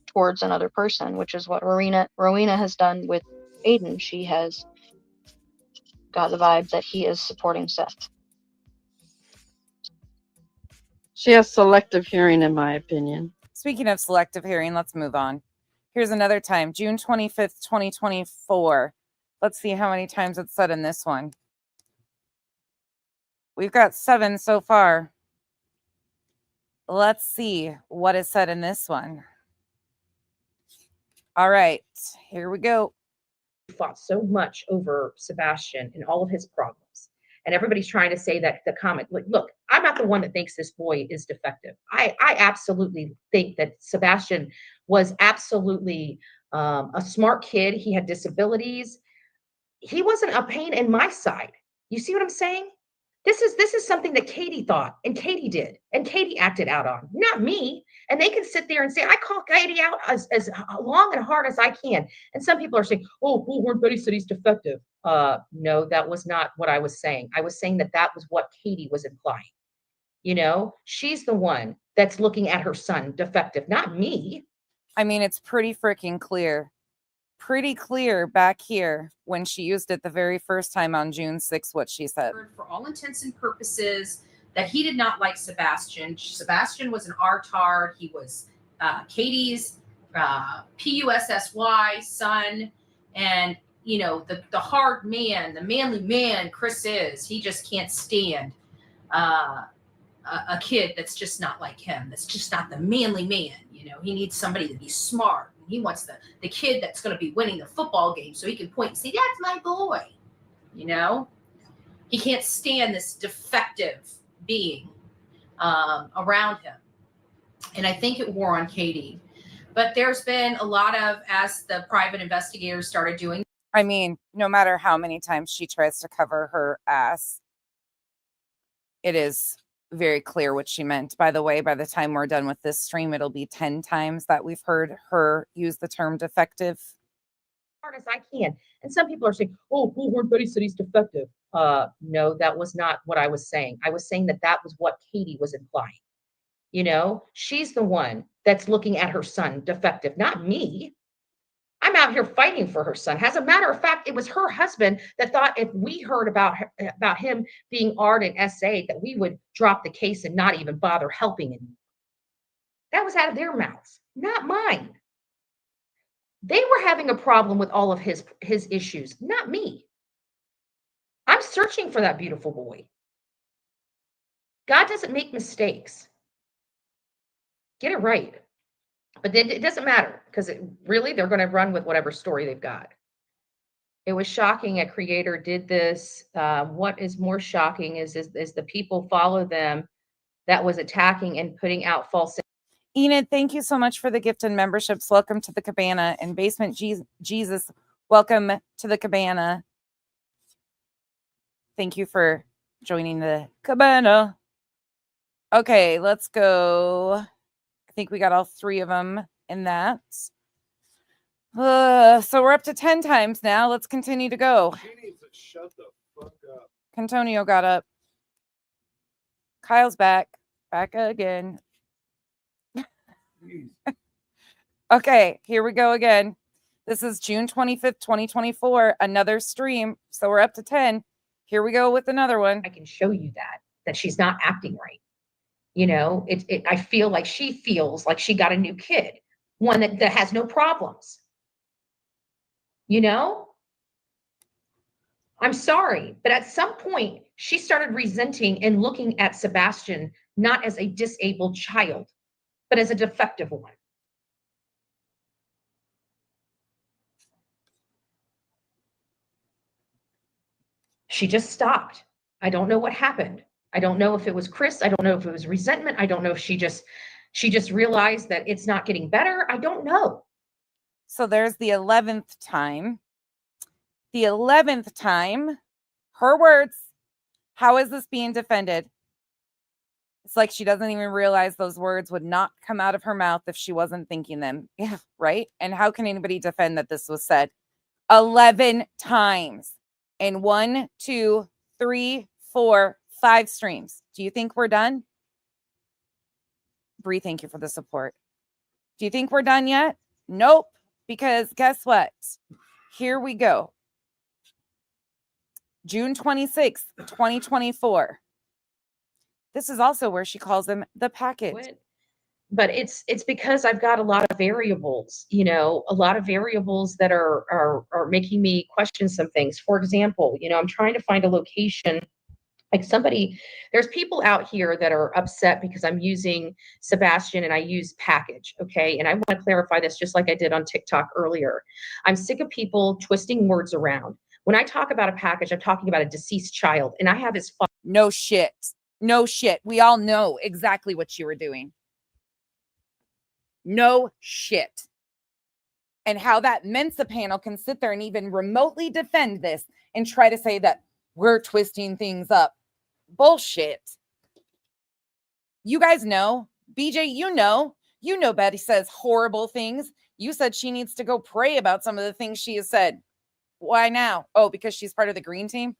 towards another person, which is what Rowena has done with Aiden. She has got the vibe that he is supporting Seth. She has selective hearing, in my opinion. Speaking of selective hearing, let's move on. Here's another time, June 25th, 2024. Let's see how many times it's said in this one. We've got 7 so far. Let's see what is said in this one. All right, here we go. Fought so much over Sebastian and all of his problems. And everybody's trying to say that the comment, look, I'm not the one that thinks this boy is defective. I absolutely think that Sebastian was absolutely a smart kid. He had disabilities. He wasn't a pain in my side. You see what I'm saying? This is something that Katie thought and Katie did and Katie acted out on, not me. And they can sit there and say, I call Katie out as long and hard as I can. And some people are saying, oh, Bullhorn Betty said he's defective. No, that was not what I was saying. I was saying that was what Katie was implying. She's the one that's looking at her son defective, not me. I mean, it's pretty freaking clear. Pretty clear back here when she used it the very first time on June 6th, what she said. For all intents and purposes, that he did not like Sebastian. Sebastian was an artard. He was Katie's PUSSY son. And, the hard man, the manly man Chris is, he just can't stand a kid that's just not like him. That's just not the manly man. He needs somebody to be smart. He wants the kid that's going to be winning the football game so he can point and say, that's my boy. He can't stand this defective being around him. And I think it wore on Katie. But there's been a lot of, as the private investigators started doing. I mean, no matter how many times she tries to cover her ass, it is very clear what she meant. By the way, by the time we're done with this stream, it'll be 10 times that we've heard her use the term defective. Hard as I can. And some people are saying, oh, Bullhorn Betty said he's defective. No, that was not what I was saying. I was saying that was what Katie was implying. She's the one that's looking at her son defective, not me. I'm out here fighting for her son. As a matter of fact, it was her husband that thought if we heard about him being ARD and SA, that we would drop the case and not even bother helping him. That was out of their mouths, not mine. They were having a problem with all of his issues, not me. I'm searching for that beautiful boy. God doesn't make mistakes. Get it right. But then it doesn't matter because they're going to run with whatever story they've got. It was shocking a creator did this. What is more shocking is the people follow them that was attacking and putting out false. Enid, thank you so much for the gift and memberships. Welcome to the cabana. And Basement Jesus, welcome to the cabana. Thank you for joining the cabana. Okay, let's go. I think we got all 3 of them in that. So we're up to 10 times now. Let's continue to go. She needs to shut the fuck up. Cantonio got up. Kyle's back. Back again. Okay, here we go again. This is June 25th, 2024. Another stream. So we're up to 10. Here we go with another one. I can show you that she's not acting right. I feel like she feels like she got a new kid, one that has no problems. I'm sorry, but at some point she started resenting and looking at Sebastian not as a disabled child, but as a defective one. She just stopped. I don't know what happened. I don't know if it was Chris. I don't know if it was resentment. I don't know if she just realized that it's not getting better. I don't know. So there's the 11th time. The 11th time, her words. How is this being defended? It's like she doesn't even realize those words would not come out of her mouth if she wasn't thinking them. Yeah, right? And how can anybody defend that this was said 11 times in 1, 2, 3, 4, 5 streams? Do you think we're done? Bree, thank you for the support. Do you think we're done yet? Nope. Because guess what? Here we go. June 26th, 2024. This is also where she calls them the package. But it's because I've got a lot of variables, a lot of variables that are making me question some things. For example, I'm trying to find a location. Like there's people out here that are upset because I'm using Sebastian and I use package. Okay. And I want to clarify this just like I did on TikTok earlier. I'm sick of people twisting words around. When I talk about a package, I'm talking about a deceased child, and I have his father. No shit. No shit. We all know exactly what you were doing. No shit. And how that Mensa panel can sit there and even remotely defend this and try to say that we're twisting things up. Bullshit. You guys know. BJ, you know Betty says horrible things. You said she needs to go pray about some of the things she has said. Why now? Oh, because she's part of the green team?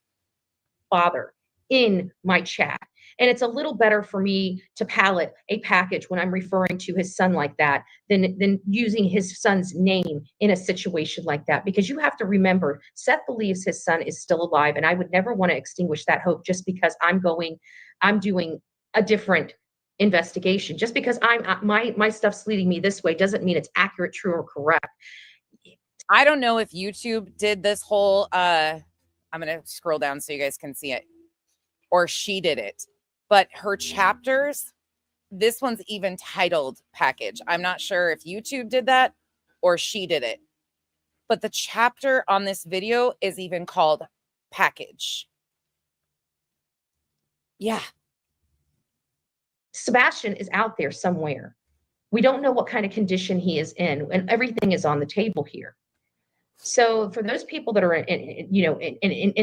Father in my chat. And it's a little better for me to palette a package when I'm referring to his son like that than using his son's name in a situation like that. Because you have to remember, Seth believes his son is still alive, and I would never want to extinguish that hope just because I'm doing a different investigation. Just because my stuff's leading me this way doesn't mean it's accurate, true, or correct. I don't know if YouTube did this whole I'm going to scroll down so you guys can see it, or she did it, but her chapters, this one's even titled package. I'm not sure if YouTube did that or she did it, but the chapter on this video is even called package. Yeah. Sebastian is out there somewhere. We don't know what kind of condition he is in, and everything is on the table here. So for those people that are and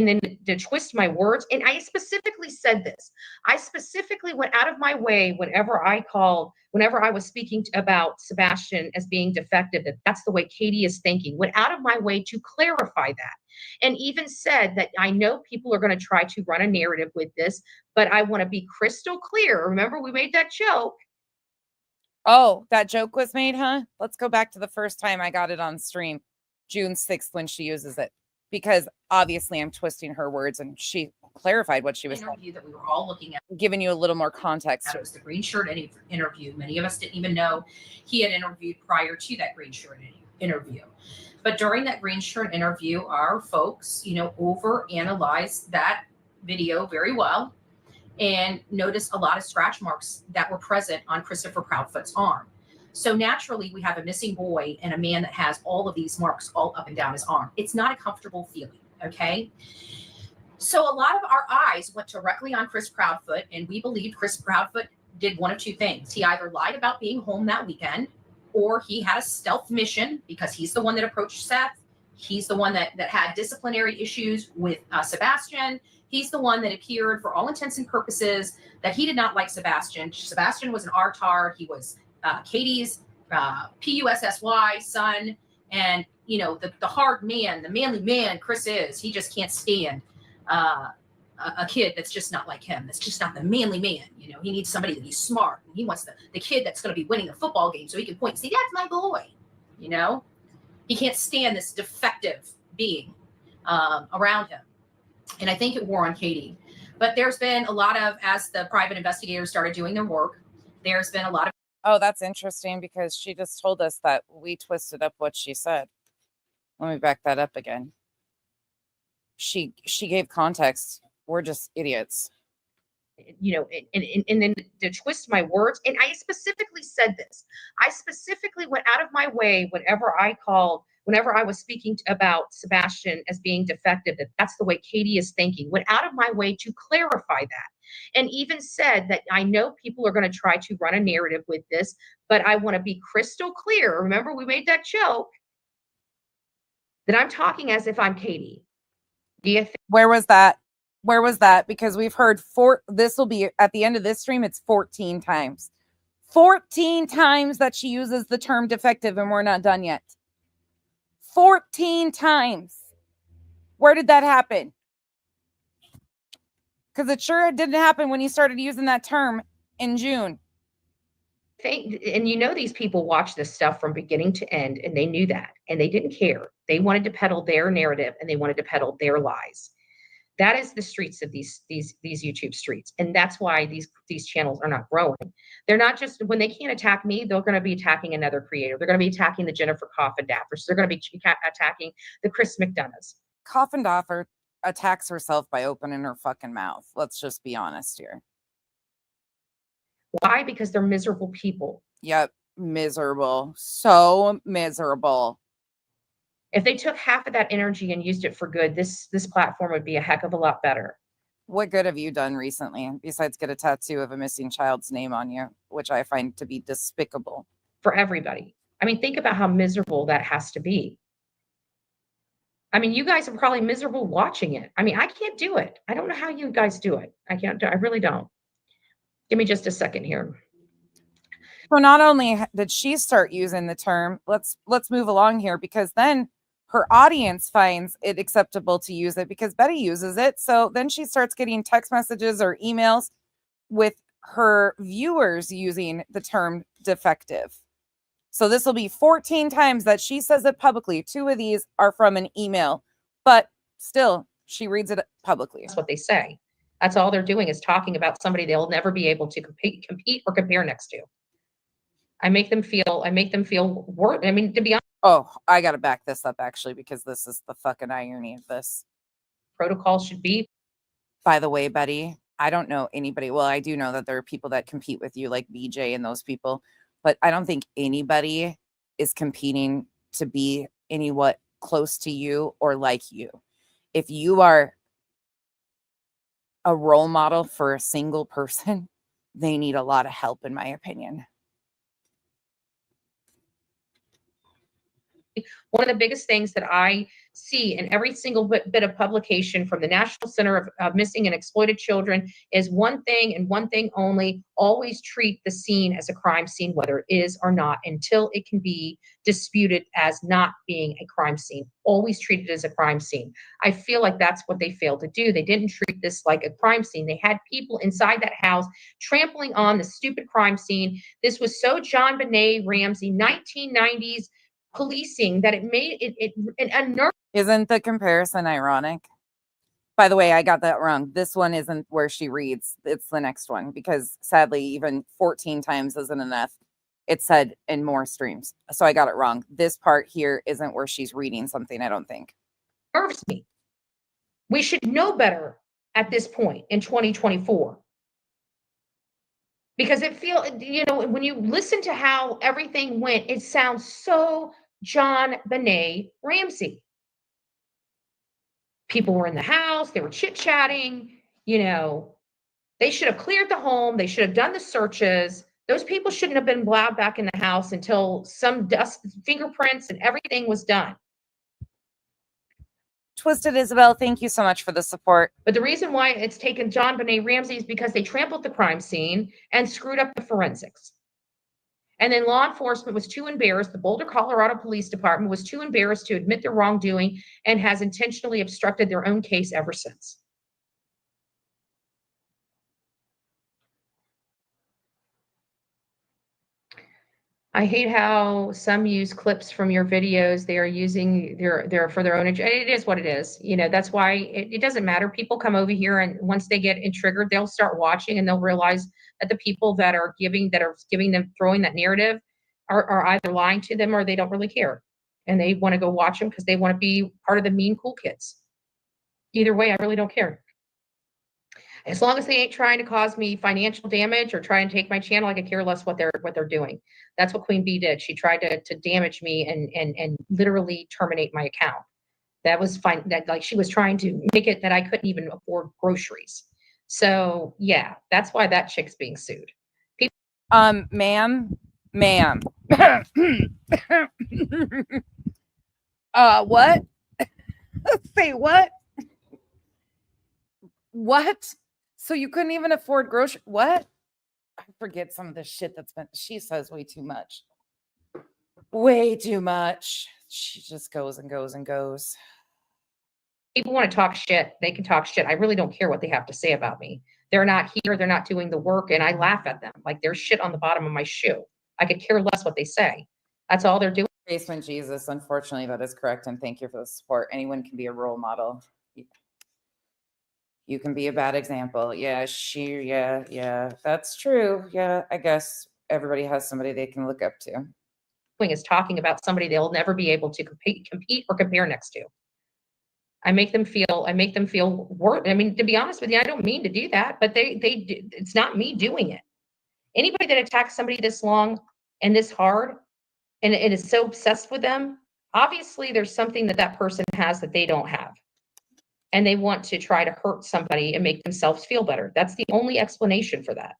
then to twist my words, and I specifically said this, I specifically went out of my way whenever I was speaking about Sebastian as being defective, that's the way Katie is thinking, went out of my way to clarify that. And even said that I know people are going to try to run a narrative with this, but I want to be crystal clear. Remember, we made that joke. Oh, that joke was made, huh? Let's go back to the first time I got it on stream. June 6th when she uses it, because obviously I'm twisting her words and she clarified what she was saying. That we were all looking at, giving you a little more context. That was the green shirt interview. Many of us didn't even know he had interviewed prior to that green shirt interview. But during that green shirt interview, our folks, overanalyzed that video very well and noticed a lot of scratch marks that were present on Christopher Proudfoot's arm. So naturally, we have a missing boy and a man that has all of these marks all up and down his arm. It's not a comfortable feeling, okay? So a lot of our eyes went directly on Chris Proudfoot, and we believed Chris Proudfoot did one of two things. He either lied about being home that weekend, or he had a stealth mission because he's the one that approached Seth. He's the one that had disciplinary issues with Sebastian. He's the one that appeared, for all intents and purposes, that he did not like Sebastian. Sebastian was an RTAR. He was Katie's PUSSY son, and the hard man, the manly man Chris is. He just can't stand a kid that's just not like him. That's just not the manly man. He needs somebody that he's smart. And he wants the kid that's going to be winning the football game so he can point and say, "That's my boy." He can't stand this defective being around him, and I think it wore on Katie. But there's been a lot of, as the private investigators started doing their work, there's been a lot of. Oh, that's interesting because she just told us that we twisted up what she said. Let me back that up again. She gave context. We're just idiots. You know, and then to twist my words. And I specifically said this. I specifically went out of my way whenever I was speaking about Sebastian as being defective, that's the way Katie is thinking, went out of my way to clarify that. And even said that I know people are going to try to run a narrative with this, but I want to be crystal clear. Remember, we made that joke that I'm talking as if I'm Katie. Where was that? Where was that? Because we've heard this will be at the end of this stream, it's 14 times. 14 times that she uses the term defective, and we're not done yet. 14 times. Where did that happen? Because it sure didn't happen when you started using that term in June. And you know, these people watch this stuff from beginning to end, and they knew that, and they didn't care. They wanted to peddle their narrative, and they wanted to peddle their lies. That is the streets of these YouTube streets. And that's why these channels are not growing. They're not just, when they can't attack me, they're going to be attacking another creator. They're going to be attacking the Jennifer Coffin-Daffers. They're going to be attacking the Chris McDonoughs. Coffin-Daffer attacks herself by opening her fucking mouth. Let's just be honest here. Why? Because they're miserable people. Yep. Miserable. So miserable. If they took half of that energy and used it for good, this platform would be a heck of a lot better. What good have you done recently besides get a tattoo of a missing child's name on you, which I find to be despicable? For everybody. I mean, think about how miserable that has to be. I mean, you guys are probably miserable watching it. I mean, I can't do it. I don't know how you guys do it. I can't do it. I really don't. Give me just a second here. So not only did she start using the term, let's move along here, because then her audience finds it acceptable to use it because Betty uses it. So then she starts getting text messages or emails with her viewers using the term defective. So this will be 14 times that she says it publicly. 2 of these are from an email, but still she reads it publicly. That's what they say. That's all they're doing is talking about somebody they'll never be able to compete or compare next to. I make them feel worse. I mean, to be honest. Oh, I got to back this up actually, because this is the fucking irony of this. Protocol should be. By the way, Betty, I don't know anybody. Well, I do know that there are people that compete with you like BJ and those people, but I don't think anybody is competing to be anywhat close to you or like you. If you are a role model for a single person, they need a lot of help, in my opinion. One of the biggest things that I see in every single bit of publication from the National Center of Missing and Exploited Children is one thing and one thing only: always treat the scene as a crime scene, whether it is or not, until it can be disputed as not being a crime scene. Always treat it as a crime scene. I feel like that's what they failed to do. They didn't treat this like a crime scene. They had people inside that house trampling on the stupid crime scene. This was so John Benet Ramsey 1990s policing that it made it unnerving. Isn't the comparison ironic? By the way, I got that wrong. This one isn't where she reads. It's the next one, because sadly, even 14 times isn't enough. It said in more streams. So I got it wrong. This part here isn't where she's reading something, I don't think. Nerves me. We should know better at this point in 2024. Because it feels, you know, when you listen to how everything went, it sounds so John Benet Ramsey. People were in the house, they were chit-chatting, you know, they should have cleared the home, they should have done the searches. Those people shouldn't have been allowed back in the house until some dust, fingerprints, and everything was done. Twisted Isabel, thank you so much for the support. But the reason why it's taken John Benet Ramsey is because they trampled the crime scene and screwed up the forensics. And then law enforcement was too embarrassed. The Boulder, Colorado Police Department was too embarrassed to admit their wrongdoing and has intentionally obstructed their own case ever since. I hate how some use clips from your videos. They are using their for their own. It is what it is. You know, that's why it doesn't matter. People come over here, and once they get triggered, they'll start watching, and they'll realize that the people that are giving them, throwing that narrative are either lying to them or they don't really care. And they want to go watch them because they want to be part of the mean cool kids. Either way, I really don't care. As long as they ain't trying to cause me financial damage or try and take my channel, I could care less what they're doing. That's what Queen Bee did. She tried to damage me and literally terminate my account. That was fine. That, like, she was trying to make it that I couldn't even afford groceries. So yeah, that's why that chick's being sued. Ma'am. What? Say what? What? So you couldn't even afford grocery? What? I forget some of the shit that's been. She says way too much. Way too much. She just goes and goes and goes. People want to talk shit. They can talk shit. I really don't care what they have to say about me. They're not here. They're not doing the work, and I laugh at them like there's shit on the bottom of my shoe. I could care less what they say. That's all they're doing. Basement Jesus, unfortunately, that is correct, and thank you for the support. Anyone can be a role model. You can be a bad example. Yeah, that's true. Yeah, I guess everybody has somebody they can look up to. Is talking about somebody they'll never be able to compete or compare next to. I make them feel worth. I mean, to be honest with you, I don't mean to do that, but it's not me doing it. Anybody that attacks somebody this long and this hard and it is so obsessed with them, obviously there's something that person has that they don't have. And they want to try to hurt somebody and make themselves feel better. That's the only explanation for that.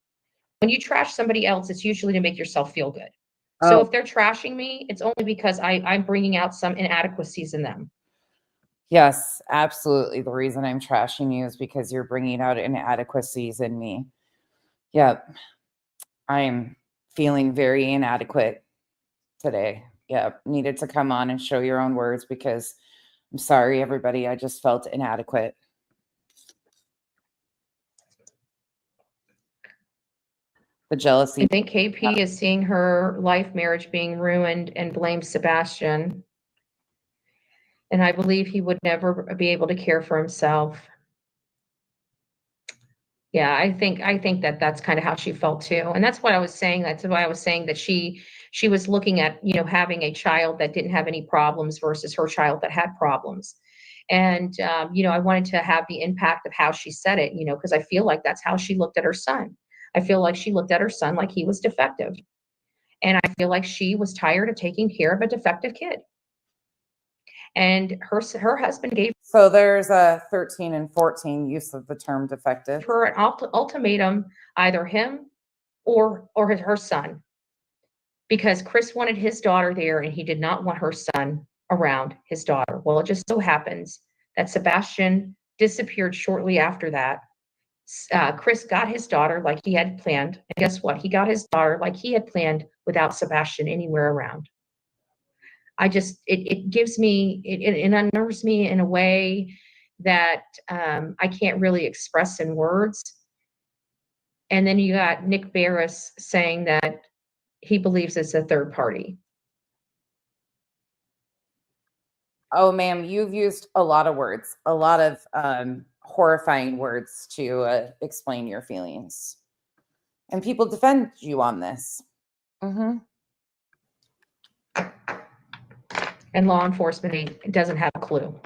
When you trash somebody else, it's usually to make yourself feel good. So if they're trashing me, it's only because I'm bringing out some inadequacies in them. Yes, absolutely. The reason I'm trashing you is because you're bringing out inadequacies in me. Yep. I'm feeling very inadequate today. Yep. Needed to come on and show your own words because I'm sorry, everybody. I just felt inadequate. The jealousy. I think KP is seeing her life marriage being ruined and blames Sebastian. And I believe he would never be able to care for himself. Yeah, I think that's kind of how she felt too. And that's what I was saying. That's why I was saying that she was looking at, having a child that didn't have any problems versus her child that had problems. And, I wanted to have the impact of how she said it, because I feel like that's how she looked at her son. I feel like she looked at her son like he was defective. And I feel like she was tired of taking care of a defective kid. And her husband gave. So there's a 13 and 14 use of the term defective. Her an ultimatum, either him or her son. Because Chris wanted his daughter there and he did not want her son around his daughter. Well, it just so happens that Sebastian disappeared shortly after that. Chris got his daughter like he had planned. And guess what? He got his daughter like he had planned without Sebastian anywhere around. It gives me, it unnerves me in a way that I can't really express in words. And then you got Nick Barris saying that he believes it's a third party. Oh, ma'am, you've used a lot of words, a lot of horrifying words to explain your feelings. And people defend you on this. Mm-hmm. And law enforcement doesn't have a clue.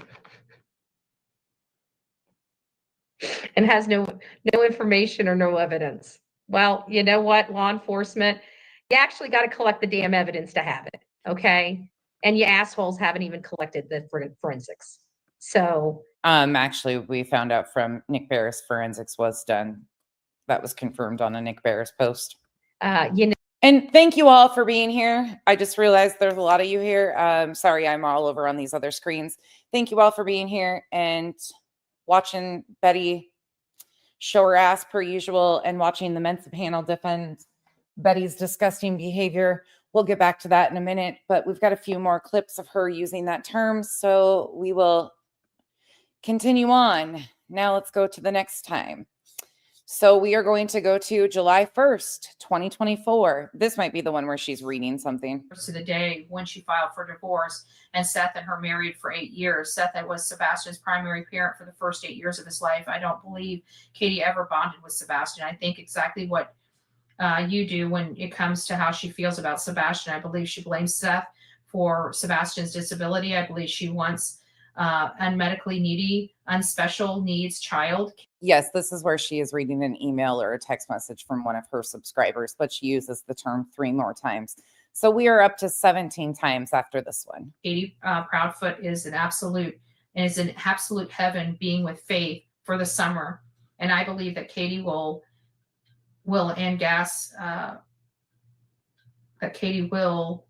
And has no information or no evidence. Well, you know what, law enforcement, you actually got to collect the damn evidence to have it, okay? And you assholes haven't even collected the forensics. So actually, we found out from Nick Barris forensics was done. That was confirmed on a Nick Barris post. And thank you all for being here. I just realized there's a lot of you here. Sorry, I'm all over on these other screens. Thank you all for being here and watching Betty show her ass per usual and watching the Mensa panel defend Betty's disgusting behavior. We'll get back to that in a minute, but we've got a few more clips of her using that term, so we will continue on. Now let's go to the next time. So we are going to go to July 1st, 2024. This might be the one where she's reading something. To the day when she filed for divorce, and Seth and her married for 8 years. Seth was Sebastian's primary parent for the first 8 years of his life. I don't believe Katie ever bonded with Sebastian. I think exactly what you do when it comes to how she feels about Sebastian. I believe she blames Seth for Sebastian's disability. I believe she wants unmedically needy, unspecial needs child. Yes, this is where she is reading an email or a text message from one of her subscribers, but she uses the term 3 more times. So we are up to 17 times after this one. Katie Proudfoot is an absolute heaven being with Faith for the summer. And I believe that Katie will and gas that Katie will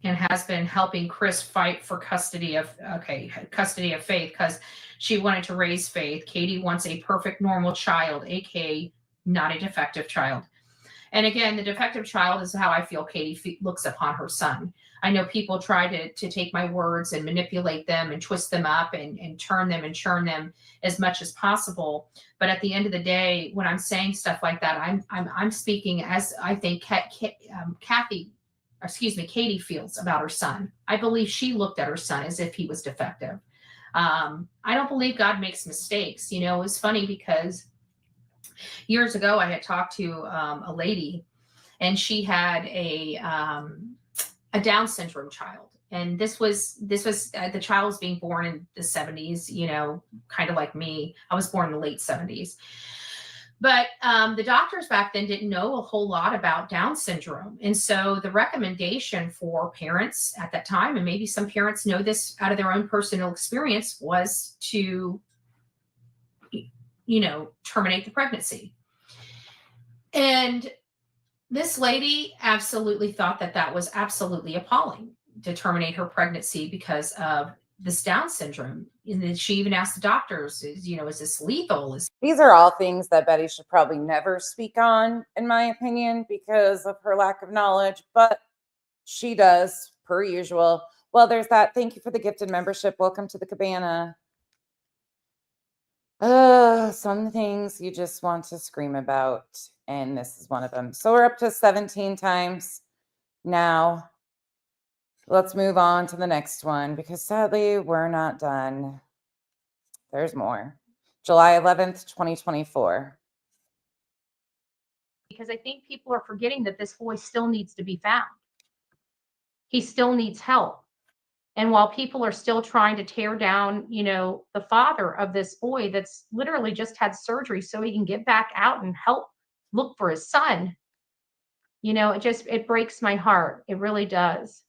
and has been helping Chris fight for custody of Faith, because she wanted to raise Faith. Katie wants a perfect normal child, aka not a defective child. And again, the defective child is how I feel Katie looks upon her son. I know people try to take my words and manipulate them and twist them up and turn them and churn them as much as possible. But at the end of the day, when I'm saying stuff like that, I'm speaking as I think Katie feels about her son. I believe she looked at her son as if he was defective. I don't believe God makes mistakes. You know, it was funny because years ago I had talked to a lady, and she had a Down syndrome child. And this was the child was being born in the 70s, you know, kind of like me. I was born in the late 70s. But the doctors back then didn't know a whole lot about Down syndrome. And so the recommendation for parents at that time, and maybe some parents know this out of their own personal experience, was to, you know, terminate the pregnancy. And this lady absolutely thought that that was absolutely appalling, to terminate her pregnancy because of this Down syndrome. And then she even asked the doctors, is this lethal? These are all things that Betty should probably never speak on, in my opinion, because of her lack of knowledge, but she does, per usual. Well, there's that. Thank you for the gifted membership. Welcome to the cabana. Some things you just want to scream about, and this is one of them. So we're up to 17 times now. Let's move on to the next one, because sadly we're not done. There's more. July 11th, 2024. Because I think people are forgetting that this boy still needs to be found. He still needs help. And while people are still trying to tear down, you know, the father of this boy that's literally just had surgery so he can get back out and help look for his son, you know, it breaks my heart. It really does.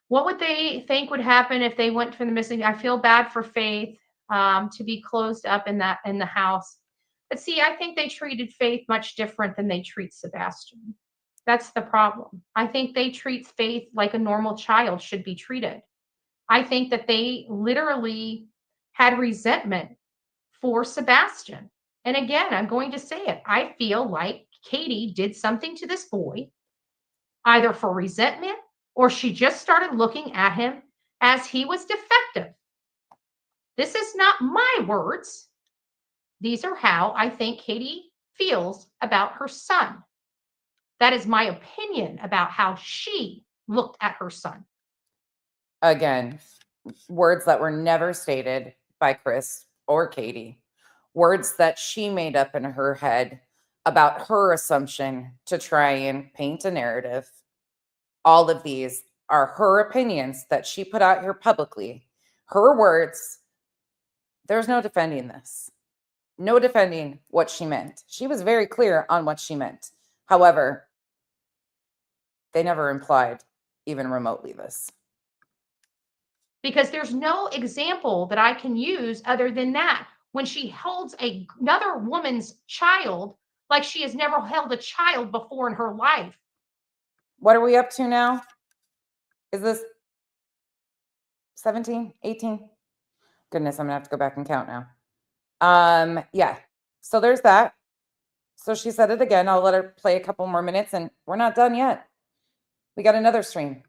What would they think would happen if they went for the missing? I feel bad for Faith to be closed up in the house. But see, I think they treated Faith much different than they treat Sebastian. That's the problem. I think they treat Faith like a normal child should be treated. I think that they literally had resentment for Sebastian. And again, I'm going to say it. I feel like Katie did something to this boy, either for resentment, or she just started looking at him as he was defective. This is not my words. These are how I think Katie feels about her son. That is my opinion about how she looked at her son. Again, words that were never stated by Chris or Katie. Words that she made up in her head about her assumption to try and paint a narrative. All of these are her opinions that she put out here publicly. Her words. There's no defending this. No defending what she meant. She was very clear on what she meant. However, they never implied even remotely this. Because there's no example that I can use other than that. When she holds another woman's child like she has never held a child before in her life. What are we up to now? Is this 17, 18? Goodness, I'm gonna have to go back and count now. Yeah, so there's that. So she said it again. I'll let her play a couple more minutes, and we're not done yet. We got another stream.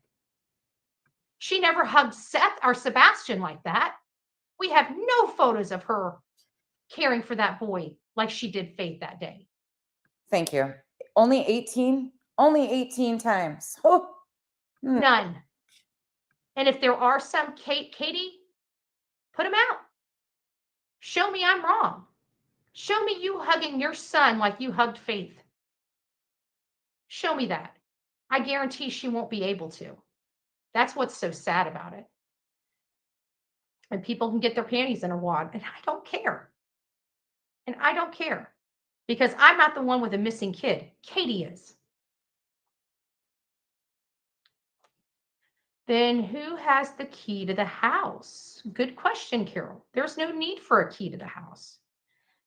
She never hugged Seth or Sebastian like that. We have no photos of her caring for that boy like she did Faith that day. Thank you. Only 18? Only 18 times. Oh. None. And if there are some, Katie, put them out. Show me I'm wrong. Show me you hugging your son like you hugged Faith. Show me that. I guarantee she won't be able to. That's what's so sad about it. And people can get their panties in a wad, and I don't care. And I don't care because I'm not the one with a missing kid. Katie is. Then who has the key to the house? Good question, Carol. There's no need for a key to the house.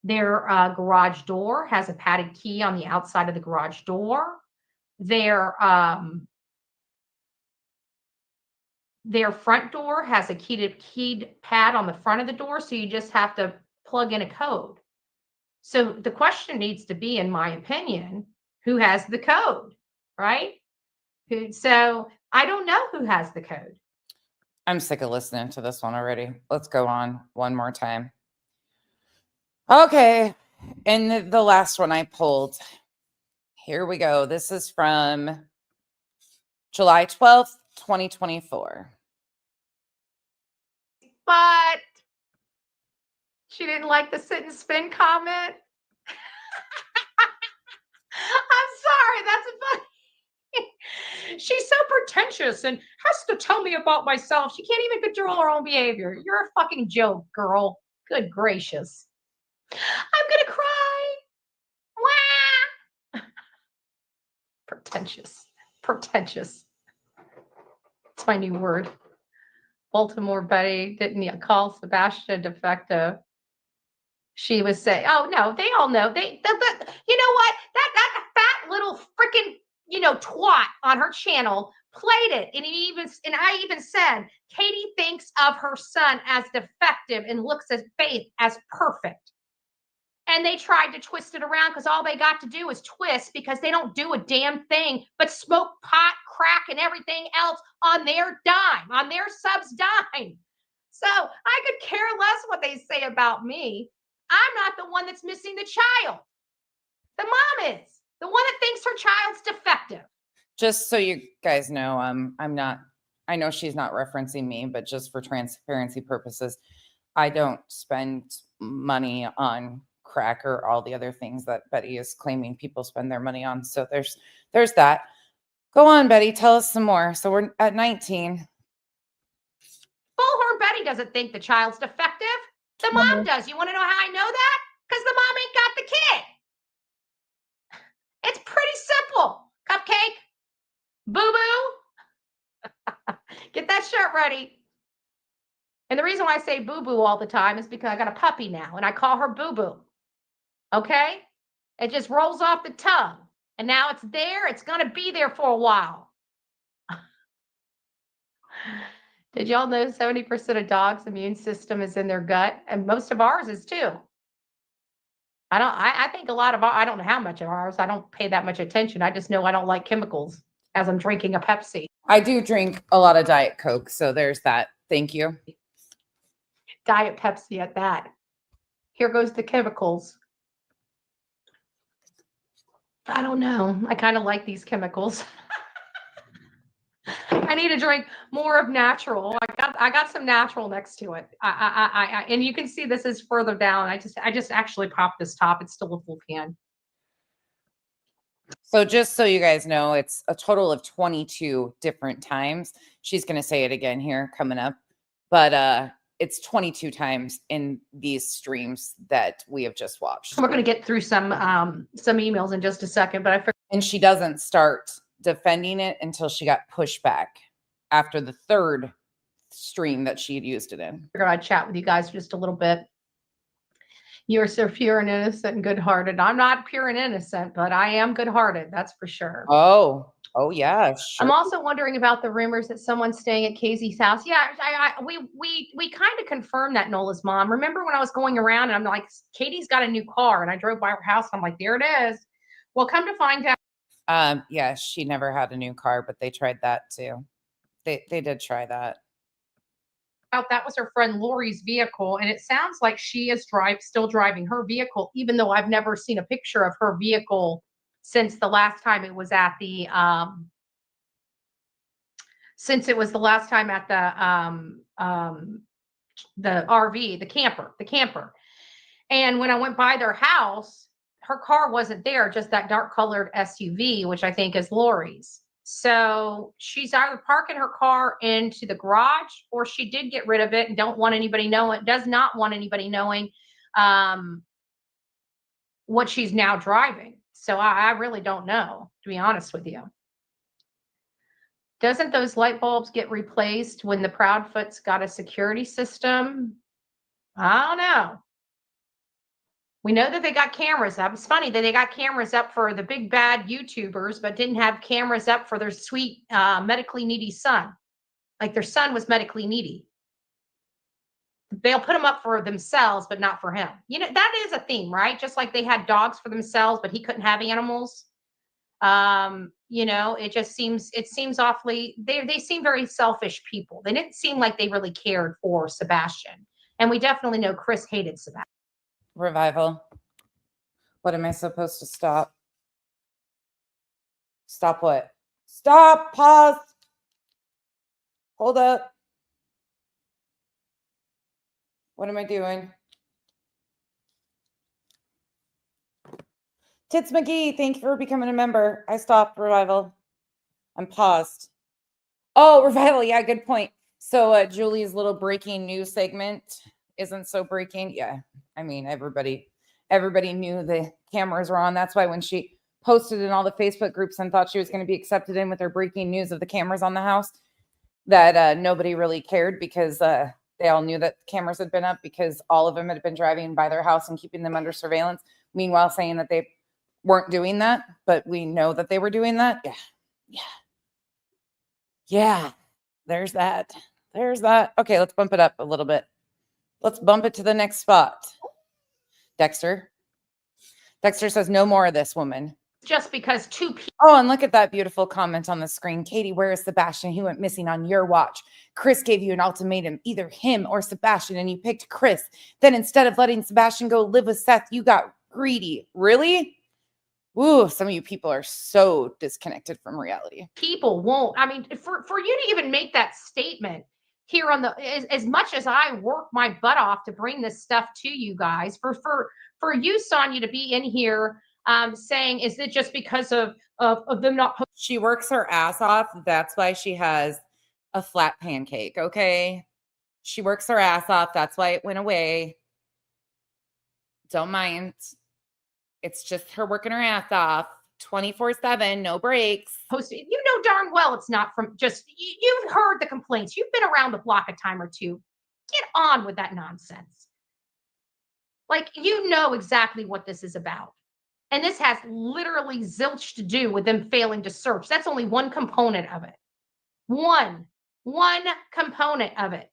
Their garage door has a padded key on the outside of the garage door. Their front door has a keyed pad on the front of the door, so you just have to plug in a code. So the question needs to be, in my opinion, who has the code, right? So I don't know who has the code. I'm sick of listening to this one already. Let's go on one more time. Okay. And the last one I pulled. Here we go. This is from July 12th, 2024. But she didn't like the sit and spin comment. I'm sorry, that's funny. She's so pretentious and has to tell me about myself. She can't even control her own behavior. You're a fucking joke, girl. Good gracious. I'm gonna cry. Wah! Pretentious. Pretentious. It's my new word. Baltimore Betty didn't call Sebastian defective. She was saying, "Oh no, they all know. You know what? That fat little freaking twat on her channel played it, and I even said Katie thinks of her son as defective and looks at Faith as perfect." And they tried to twist it around because all they got to do is twist because they don't do a damn thing but smoke pot, crack, and everything else on their dime, on their subs' dime. So I could care less what they say about me. I'm not the one that's missing the child. The mom is. The one that thinks her child's defective. Just so you guys know, I'm not, I know she's not referencing me, but just for transparency purposes, I don't spend money on crack or all the other things that Betty is claiming people spend their money on. So there's that. Go on, Betty, tell us some more. So we're at 19. Bullhorn Betty doesn't think the child's defective. The mom does. You want to know how I know that? Because the mom ain't got the kid. It's pretty simple. Cupcake. Boo-boo. Get that shirt ready. And the reason why I say boo-boo all the time is because I got a puppy now, and I call her boo-boo. Okay? It just rolls off the tongue. And now it's there. It's going to be there for a while. Did y'all know 70% of dogs' immune system is in their gut? And most of ours is too. I think a lot of I don't know how much of ours. I don't pay that much attention. I just know I don't like chemicals as I'm drinking a Pepsi. I do drink a lot of Diet Coke, so there's that. Thank you. Diet Pepsi at that. Here goes the chemicals. I don't know. I kind of like these chemicals. I need to drink more of natural. I got some natural next to it. I and you can see this is further down. I just actually popped this top. It's still a full can. So just so you guys know, it's a total of 22 different times. She's going to say it again here coming up, but it's 22 times in these streams that we have just watched. We're going to get through some emails in just a second, but I figured. And she doesn't start defending it until she got pushed back after the third stream that she had used it in. I'd chat with you guys just a little bit. You're so pure and innocent and good-hearted. I'm not pure and innocent, but I am good-hearted. That's for sure. Oh yeah. Sure. I'm also wondering about the rumors that someone's staying at Casey's house. Yeah, we kind of confirmed that Nola's mom. Remember when I was going around and I'm like, Katie's got a new car, and I drove by her house and I'm like, there it is. Well, come to find out. Yeah, she never had a new car, but they tried that too. They did try that. That was her friend Lori's vehicle, and it sounds like she is still driving her vehicle, even though I've never seen a picture of her vehicle since the last time it was at the RV, the camper. And when I went by their house, her car wasn't there, just that dark colored SUV, which I think is Lori's. So she's either parking her car into the garage, or she did get rid of it and does not want anybody knowing what she's now driving. So I really don't know, to be honest with you. Doesn't those light bulbs get replaced when the Proudfoot's got a security system? I don't know. We know that they got cameras up. It's funny that they got cameras up for the big bad YouTubers, but didn't have cameras up for their sweet medically needy son. Like their son was medically needy. They'll put them up for themselves, but not for him. You know, that is a theme, right? Just like they had dogs for themselves, but he couldn't have animals. You know, it seems awfully, they seem very selfish people. They didn't seem like they really cared for Sebastian. And we definitely know Chris hated Sebastian. Revival. What am I supposed to stop? Stop what? Stop. Pause. Hold up. What am I doing? Tits McGee, thank you for becoming a member. I stopped Revival. I'm paused. Oh, Revival. Yeah, good point. So Julie's little breaking news segment isn't so breaking. Yeah. I mean, everybody knew the cameras were on. That's why when she posted in all the Facebook groups and thought she was going to be accepted in with her breaking news of the cameras on the house, that nobody really cared, because they all knew that cameras had been up, because all of them had been driving by their house and keeping them under surveillance. Meanwhile, saying that they weren't doing that, but we know that they were doing that. Yeah. There's that. Okay, let's bump it up a little bit. Let's bump it to the next spot. Dexter says no more of this woman. Just because two people. Oh, and look at that beautiful comment on the screen. Katie, where is Sebastian? He went missing on your watch. Chris gave you an ultimatum, either him or Sebastian, and you picked Chris. Then instead of letting Sebastian go live with Seth, you got greedy. Really? Ooh, some of you people are so disconnected from reality. People won't. I mean, for you to even make that statement here on the, as much as I work my butt off to bring this stuff to you guys, for you, Sonia, to be in here saying, is it just because of them not? She works her ass off. That's why she has a flat pancake. Okay. She works her ass off. That's why it went away. Don't mind. It's just her working her ass off 24/7, no breaks. You know darn well it's not from just, you've heard the complaints. You've been around the block a time or two. Get on with that nonsense. Like, you know exactly what this is about. And this has literally zilch to do with them failing to search. That's only one component of it. One component of it.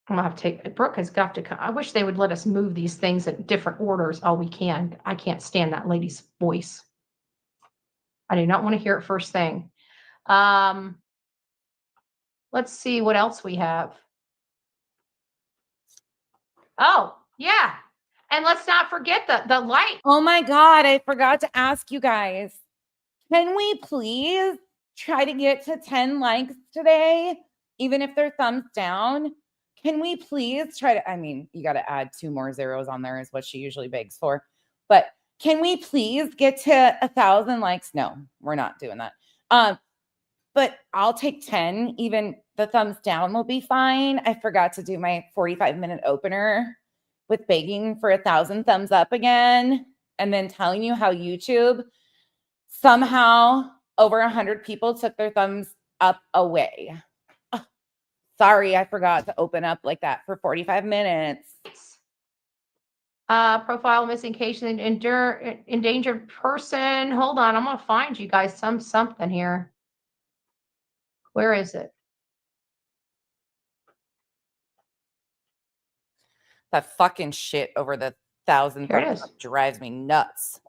I'm gonna have to take, Brooke has got to come. I wish they would let us move these things in different orders. Oh, we can. I can't stand that lady's voice. I do not want to hear it first thing. Let's see what else we have. Oh, yeah. And let's not forget the light. Oh my God, I forgot to ask you guys. Can we please try to get to 10 likes today, even if they're thumbs down? Can we please try to, I mean, you got to add 2 more zeros on there is what she usually begs for. But can we please get to 1,000 likes? No, we're not doing that. But I'll take 10. Even the thumbs down will be fine. I forgot to do my 45-minute opener with begging for 1,000 thumbs up again, and then telling you how YouTube somehow over 100 people took their thumbs up away. Sorry, I forgot to open up like that for 45 minutes. Profile missing case, endangered person. Hold on, I'm gonna find you guys something here. Where is it? That fucking shit over the 1,000 thumbs up drives me nuts.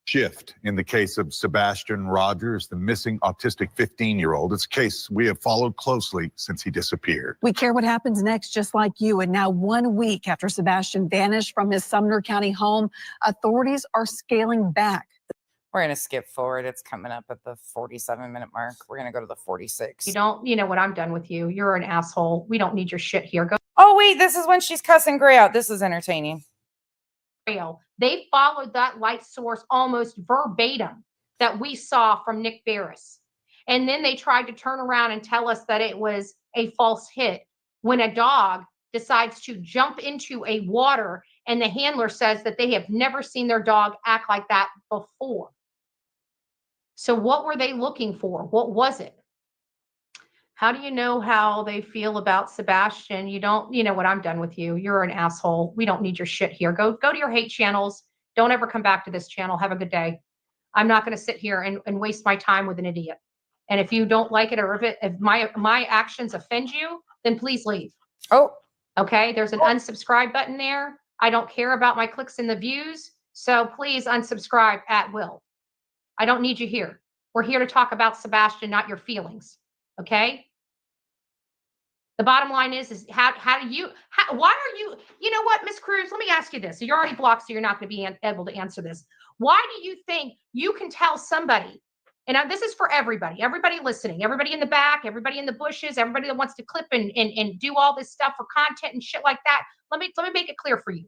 Shift in the case of Sebastian Rogers, the missing autistic 15-year-old. It's a case we have followed closely since he disappeared. We care what happens next, just like you. And now 1 week after Sebastian vanished from his Sumner County home, authorities are scaling back. We're going to skip forward. It's coming up at the 47-minute mark. We're going to go to the 46. You know what? I'm done with you. You're an asshole. We don't need your shit here. Go. Oh, wait, this is when she's cussing Gray out. This is entertaining. trail. They followed that light source almost verbatim that we saw from Nick Barris. And then they tried to turn around and tell us that it was a false hit when a dog decides to jump into a water and the handler says that they have never seen their dog act like that before. So what were they looking for? What was it? How do you know how they feel about Sebastian? You don't, you know what, I'm done with you. You're an asshole. We don't need your shit here. Go to your hate channels. Don't ever come back to this channel. Have a good day. I'm not going to sit here and waste my time with an idiot. And if you don't like it, or if my actions offend you, then please leave. Oh, okay. There's an unsubscribe button there. I don't care about my clicks and the views. So please unsubscribe at will. I don't need you here. We're here to talk about Sebastian, not your feelings. Okay. The bottom line is why are you, you know what, Miss Cruz, let me ask you this. So you're already blocked, so you're not going to be able to answer this. Why do you think you can tell somebody, and this is for everybody listening, everybody in the back, everybody in the bushes, everybody that wants to clip and do all this stuff for content and shit like that. Let me make it clear for you.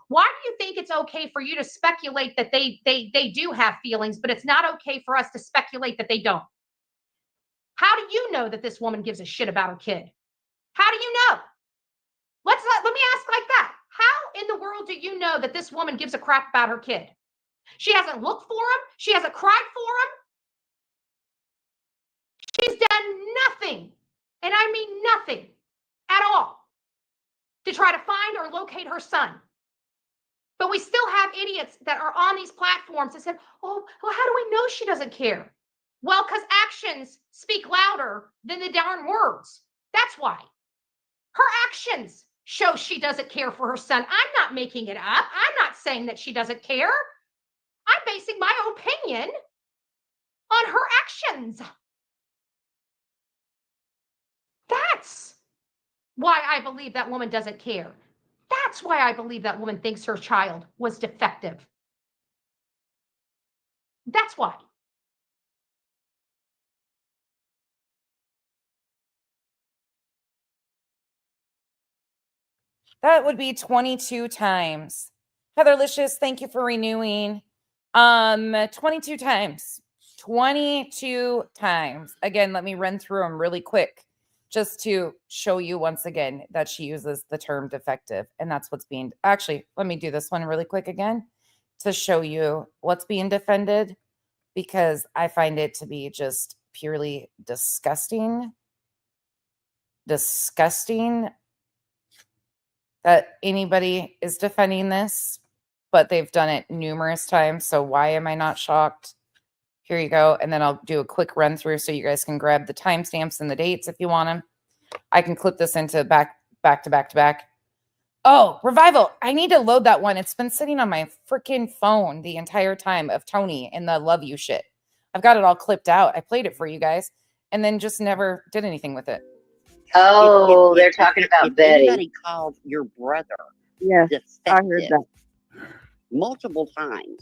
Why do you think it's okay for you to speculate that they do have feelings, but it's not okay for us to speculate that they don't? How do you know that this woman gives a shit about her kid? How do you know? Let me ask like that. How in the world do you know that this woman gives a crap about her kid? She hasn't looked for him. She hasn't cried for him. She's done nothing, and I mean nothing at all, to try to find or locate her son. But we still have idiots that are on these platforms that said, oh, well, how do we know she doesn't care? Well, because actions speak louder than the darn words. That's why. Her actions show she doesn't care for her son. I'm not making it up. I'm not saying that she doesn't care. I'm basing my opinion on her actions. That's why I believe that woman doesn't care. That's why I believe that woman thinks her child was defective. That's why. that would be 22 times. Heatherlicious, thank you for renewing. 22 times. 22 times. Again, let me run through them really quick just to show you once again that she uses the term defective. And that's what's being, actually, let me do this one really quick again to show you what's being defended, because I find it to be just purely disgusting. Disgusting that anybody is defending this, but they've done it numerous times. So why am I not shocked? Here you go. And then I'll do a quick run through so you guys can grab the timestamps and the dates if you want them. I can clip this into back to back. Oh, Revival. I need to load that one. It's been sitting on my freaking phone the entire time of Tony and the love you shit. I've got it all clipped out. I played it for you guys and then just never did anything with it. Oh, they're talking about Betty. Anybody called your brother Yes, I heard that multiple times,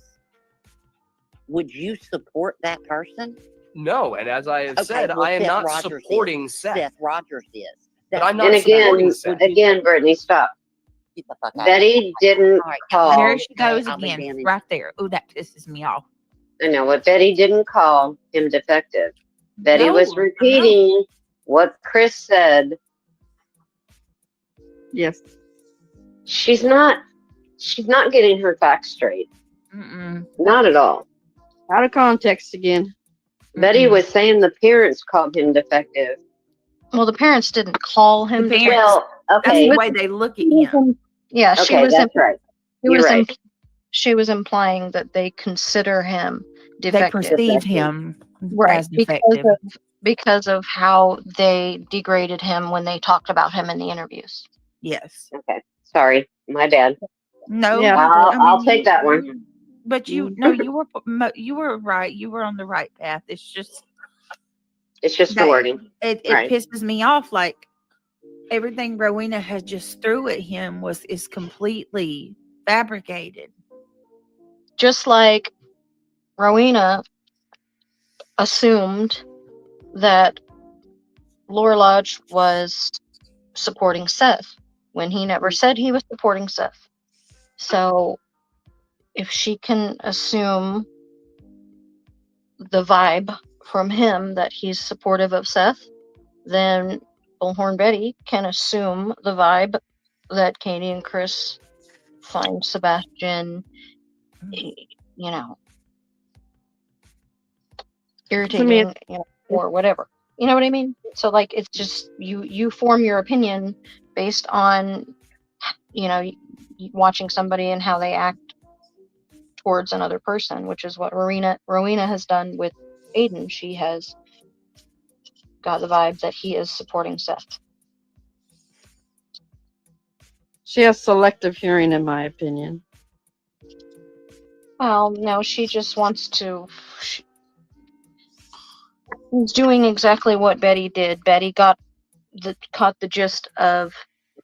would you support that person? No, and as I have Okay, said, well, I am Seth not Rogers supporting is. Seth. Seth Rogers is. But I'm not And supporting Seth. again, Brittany, stop. Get the fuck out. Betty didn't call. There she goes I'll be again, damned. right there. Oh, that pisses me off. I know what Betty didn't call him defective. Betty No, was repeating what Chris said. Yes. She's not getting her facts straight. Not at all. Out of context again. Betty was saying the parents called him defective. Well, the parents didn't call him. The parents, Well, that's okay. the way they look at him. Yeah, she Okay, was. that's right. You're right. She was implying that they consider him They defective. perceive him Right, as defective. because of how they degraded him when they talked about him in the interviews. Yes. Okay. Sorry. My bad. No, Yeah. I'll take that one. But you were right. You were on the right path. It's just the wording. It Right. pisses me off. Like everything Rowena has just threw at him is completely fabricated. Just like Rowena assumed that Laura Lodge was supporting Seth when he never said he was supporting Seth. So if she can assume the vibe from him that he's supportive of Seth, then Bullhorn Betty can assume the vibe that Katie and Chris find Sebastian, irritating, or whatever. You know what I mean? So like, it's just you form your opinion based on watching somebody and how they act towards another person, which is what Rowena has done with Aiden. She has got the vibe that he is supporting Seth. She has selective hearing, in my opinion. Well, no, she just wants to. She's doing exactly what Betty did. Betty caught the gist of,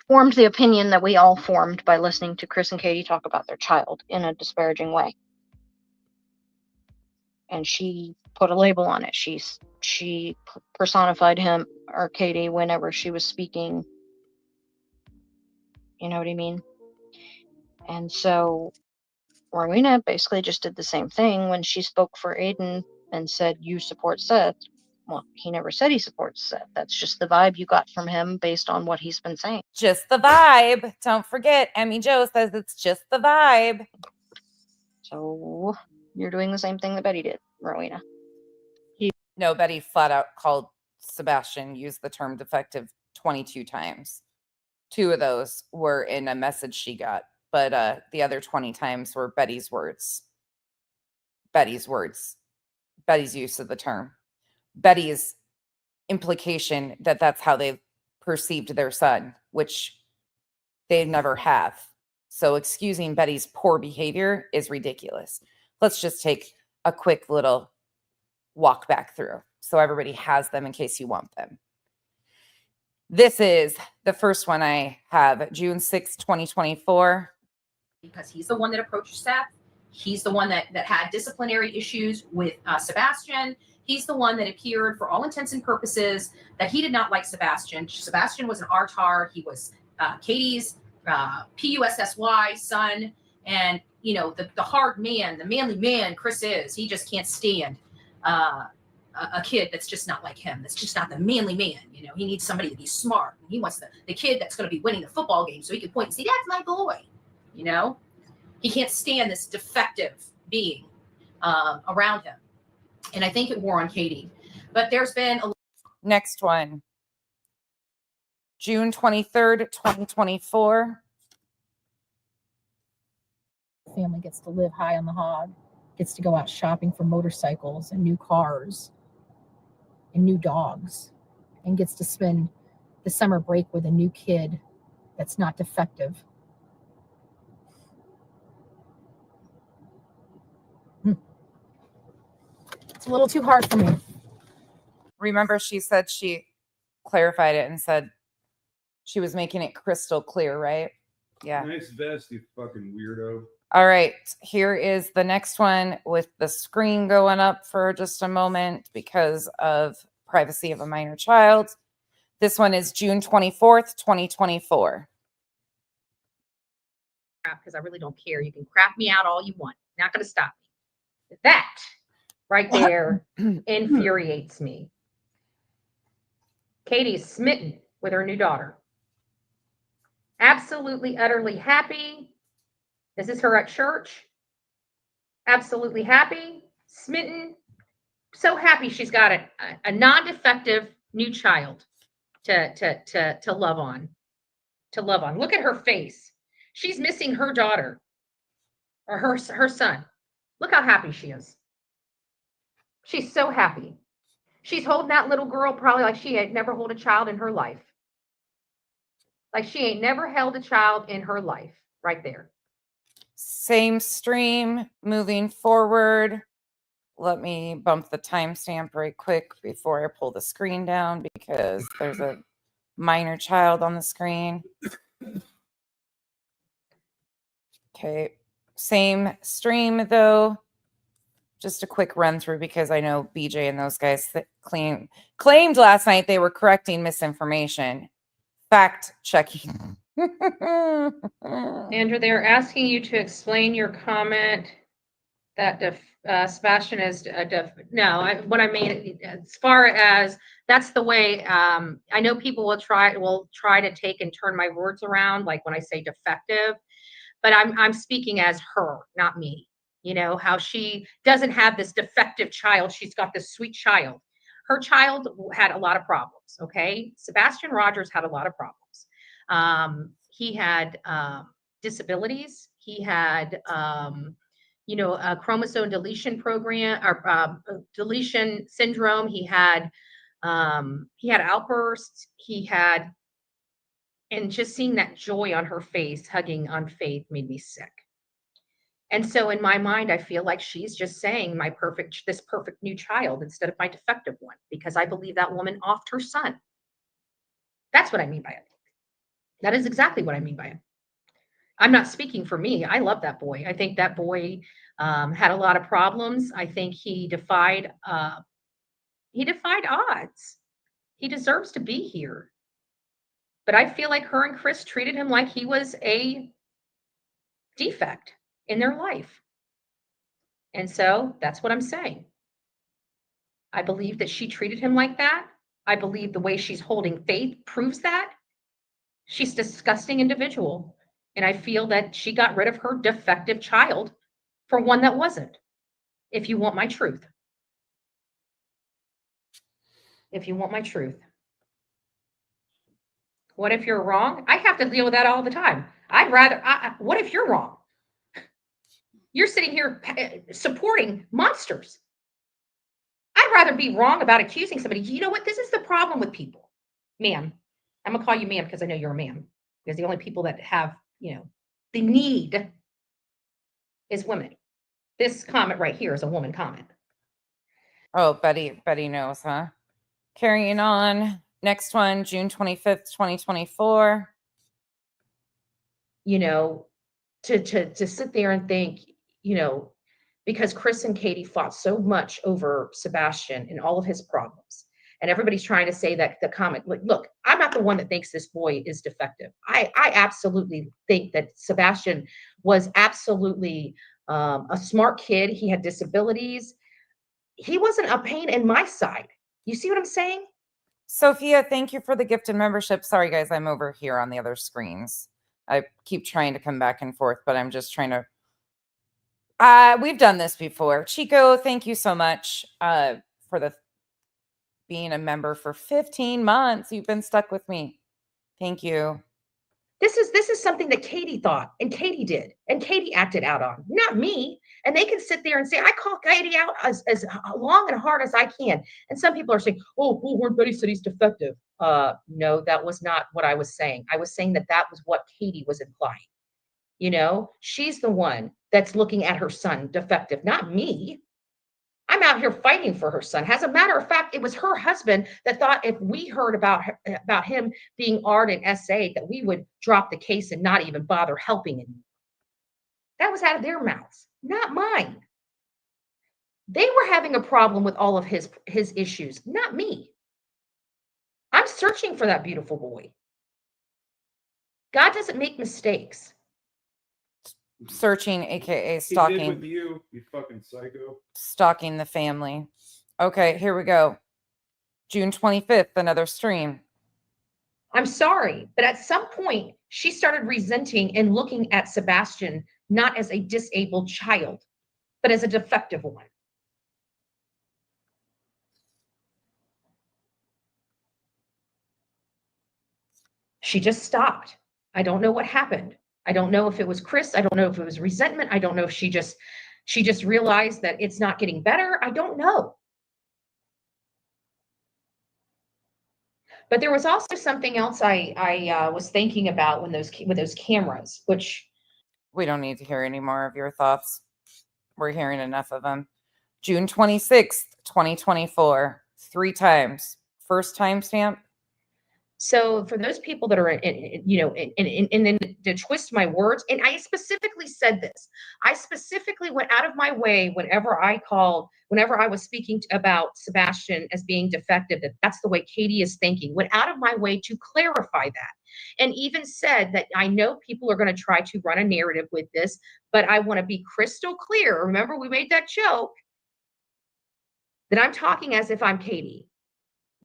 formed the opinion that we all formed by listening to Chris and Katie talk about their child in a disparaging way. And she put a label on it. She personified him or Katie whenever she was speaking. You know what I mean? And so Rowena basically just did the same thing when she spoke for Aiden and said, "You support Seth." Well, he never said he supports Seth. That's just the vibe you got from him based on what he's been saying. Just the vibe. Don't forget, Emmy Jo says it's just the vibe. So you're doing the same thing that Betty did, Rowena. No, Betty flat out called Sebastian, used the term defective 22 times. 2 of those were in a message she got, but the other 20 times were Betty's words. Betty's use of the term. Betty's implication that that's how they perceived their son, which they never have. So excusing Betty's poor behavior is ridiculous. Let's just take a quick little walk back through so everybody has them in case you want them. This is the first one I have, June 6, 2024. Because he's the one that approached Seth. He's the one that had disciplinary issues with Sebastian. He's the one that appeared, for all intents and purposes, that he did not like Sebastian. Sebastian was an RTAR. He was Katie's PUSSY son. And, the hard man, the manly man Chris is, he just can't stand a kid that's just not like him. That's just not the manly man. He needs somebody to be smart. He wants the kid that's going to be winning the football game so he can point and say, "That's my boy." He can't stand this defective being around him. And I think it wore on Katie. But there's been a Next one, June 23rd, 2024. Family gets to live high on the hog, gets to go out shopping for motorcycles and new cars and new dogs, and gets to spend the summer break with a new kid that's not defective. It's a little too hard for me. Remember, she said she clarified it and said she was making it crystal clear, right? Yeah. Nice vest, you fucking weirdo. All right. Here is the next one with the screen going up for just a moment because of privacy of a minor child. This one is June 24th, 2024. Because I really don't care. You can crap me out all you want. Not going to stop me. That right there infuriates me. Katie is smitten with her new daughter. Absolutely, utterly happy. This is her at church. Absolutely happy, smitten, so happy she's got a non-defective new child to love on. To love on. Look at her face. She's missing her daughter or her son. Look how happy she is. She's so happy. She's holding that little girl probably like she had never held a child in her life. Like she ain't never held a child in her life. Right there. Same stream moving forward. Let me bump the timestamp right quick before I pull the screen down because there's a minor child on the screen. Okay, same stream though. Just a quick run through because I know BJ and those guys that claimed last night they were correcting misinformation, fact checking Andrew, they're asking you to explain your comment that Sebastian is no. What I mean, as far as that's the way. I know people will try to take and turn my words around, like when I say defective, but I'm speaking as her, not me. You know how she doesn't have this defective child; she's got this sweet child. Her child had a lot of problems. Okay, Sebastian Rogers had a lot of problems. He had disabilities. He had a chromosome deletion program or deletion syndrome. He had outbursts. And just seeing that joy on her face, hugging on Faith, made me sick. And so in my mind, I feel like she's just saying this perfect new child instead of my defective one, because I believe that woman offed her son. That's what I mean by it. That is exactly what I mean by it. I'm not speaking for me. I love that boy. I think that boy had a lot of problems. I think he defied odds. He deserves to be here. But I feel like her and Chris treated him like he was a defect in their life. And so that's what I'm saying. I believe that she treated him like that. I believe the way she's holding Faith proves that. She's a disgusting individual. And I feel that she got rid of her defective child for one that wasn't. If you want my truth. If you want my truth. What if you're wrong? I have to deal with that all the time. What if you're wrong? You're sitting here supporting monsters. I'd rather be wrong about accusing somebody. You know what? This is the problem with people. Ma'am. I'm going to call you ma'am because I know you're a man. Because the only people that have, the need is women. This comment right here is a woman comment. Oh, Betty knows, huh? Carrying on. Next one, June 25th, 2024. To sit there and think, because Chris and Katie fought so much over Sebastian and all of his problems. And everybody's trying to say that the comment, look, I'm not the one that thinks this boy is defective. I absolutely think that Sebastian was absolutely a smart kid. He had disabilities. He wasn't a pain in my side. You see what I'm saying? Sophia, thank you for the gift and membership. Sorry, guys, I'm over here on the other screens. I keep trying to come back and forth, but I'm just trying to. We've done this before. Chico, thank you so much for being a member for 15 months. You've been stuck with me. Thank you. This is something that Katie thought and Katie did and Katie acted out on, not me. And they can sit there and say, I call Katie out as long and hard as I can. And some people are saying, oh, Betty said he's defective. No, that was not what I was saying. I was saying that was what Katie was implying. She's the one that's looking at her son defective, not me. I'm out here fighting for her son. As a matter of fact, it was her husband that thought if we heard about him being Art and SA, that we would drop the case and not even bother helping him. That was out of their mouths, not mine. They were having a problem with all of his issues, not me. I'm searching for that beautiful boy. God doesn't make mistakes. Searching, aka stalking. He did with you fucking psycho. Stalking the family. Okay, here we go. June 25th, another stream. I'm sorry, but at some point, she started resenting and looking at Sebastian not as a disabled child, but as a defective one. She just stopped. I don't know what happened. I don't know if it was Chris. I don't know if it was resentment. I don't know if she just realized that it's not getting better. I don't know. But there was also something else I was thinking about with those cameras, which we don't need to hear any more of your thoughts. We're hearing enough of them. June 26th, 2024, 3 times. First timestamp. So for those people that are in to twist my words, and I specifically said this, I specifically went out of my way whenever I was speaking about Sebastian as being defective, that's the way Katie is thinking, went out of my way to clarify that. and even said that I know people are going to try to run a narrative with this, but I want to be crystal clear. Remember, we made that joke that I'm talking as if I'm Katie.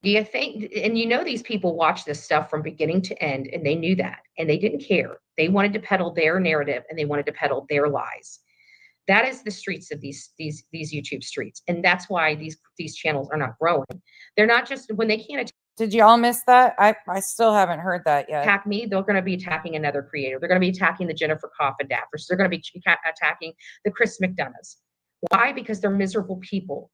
Do you think, and you know, these people watch this stuff from beginning to end, and they knew that, and they didn't care. They wanted to peddle their narrative, and they wanted to peddle their lies. That is the streets of these YouTube streets, and that's why these channels are not growing. They're not just when they can't. Did y'all miss that? I still haven't heard that yet. Attack me, they're going to be attacking another creator. They're going to be attacking the Jennifer Coffin Daffers. They're going to be attacking the Chris McDonoughs. Why? Because they're miserable people.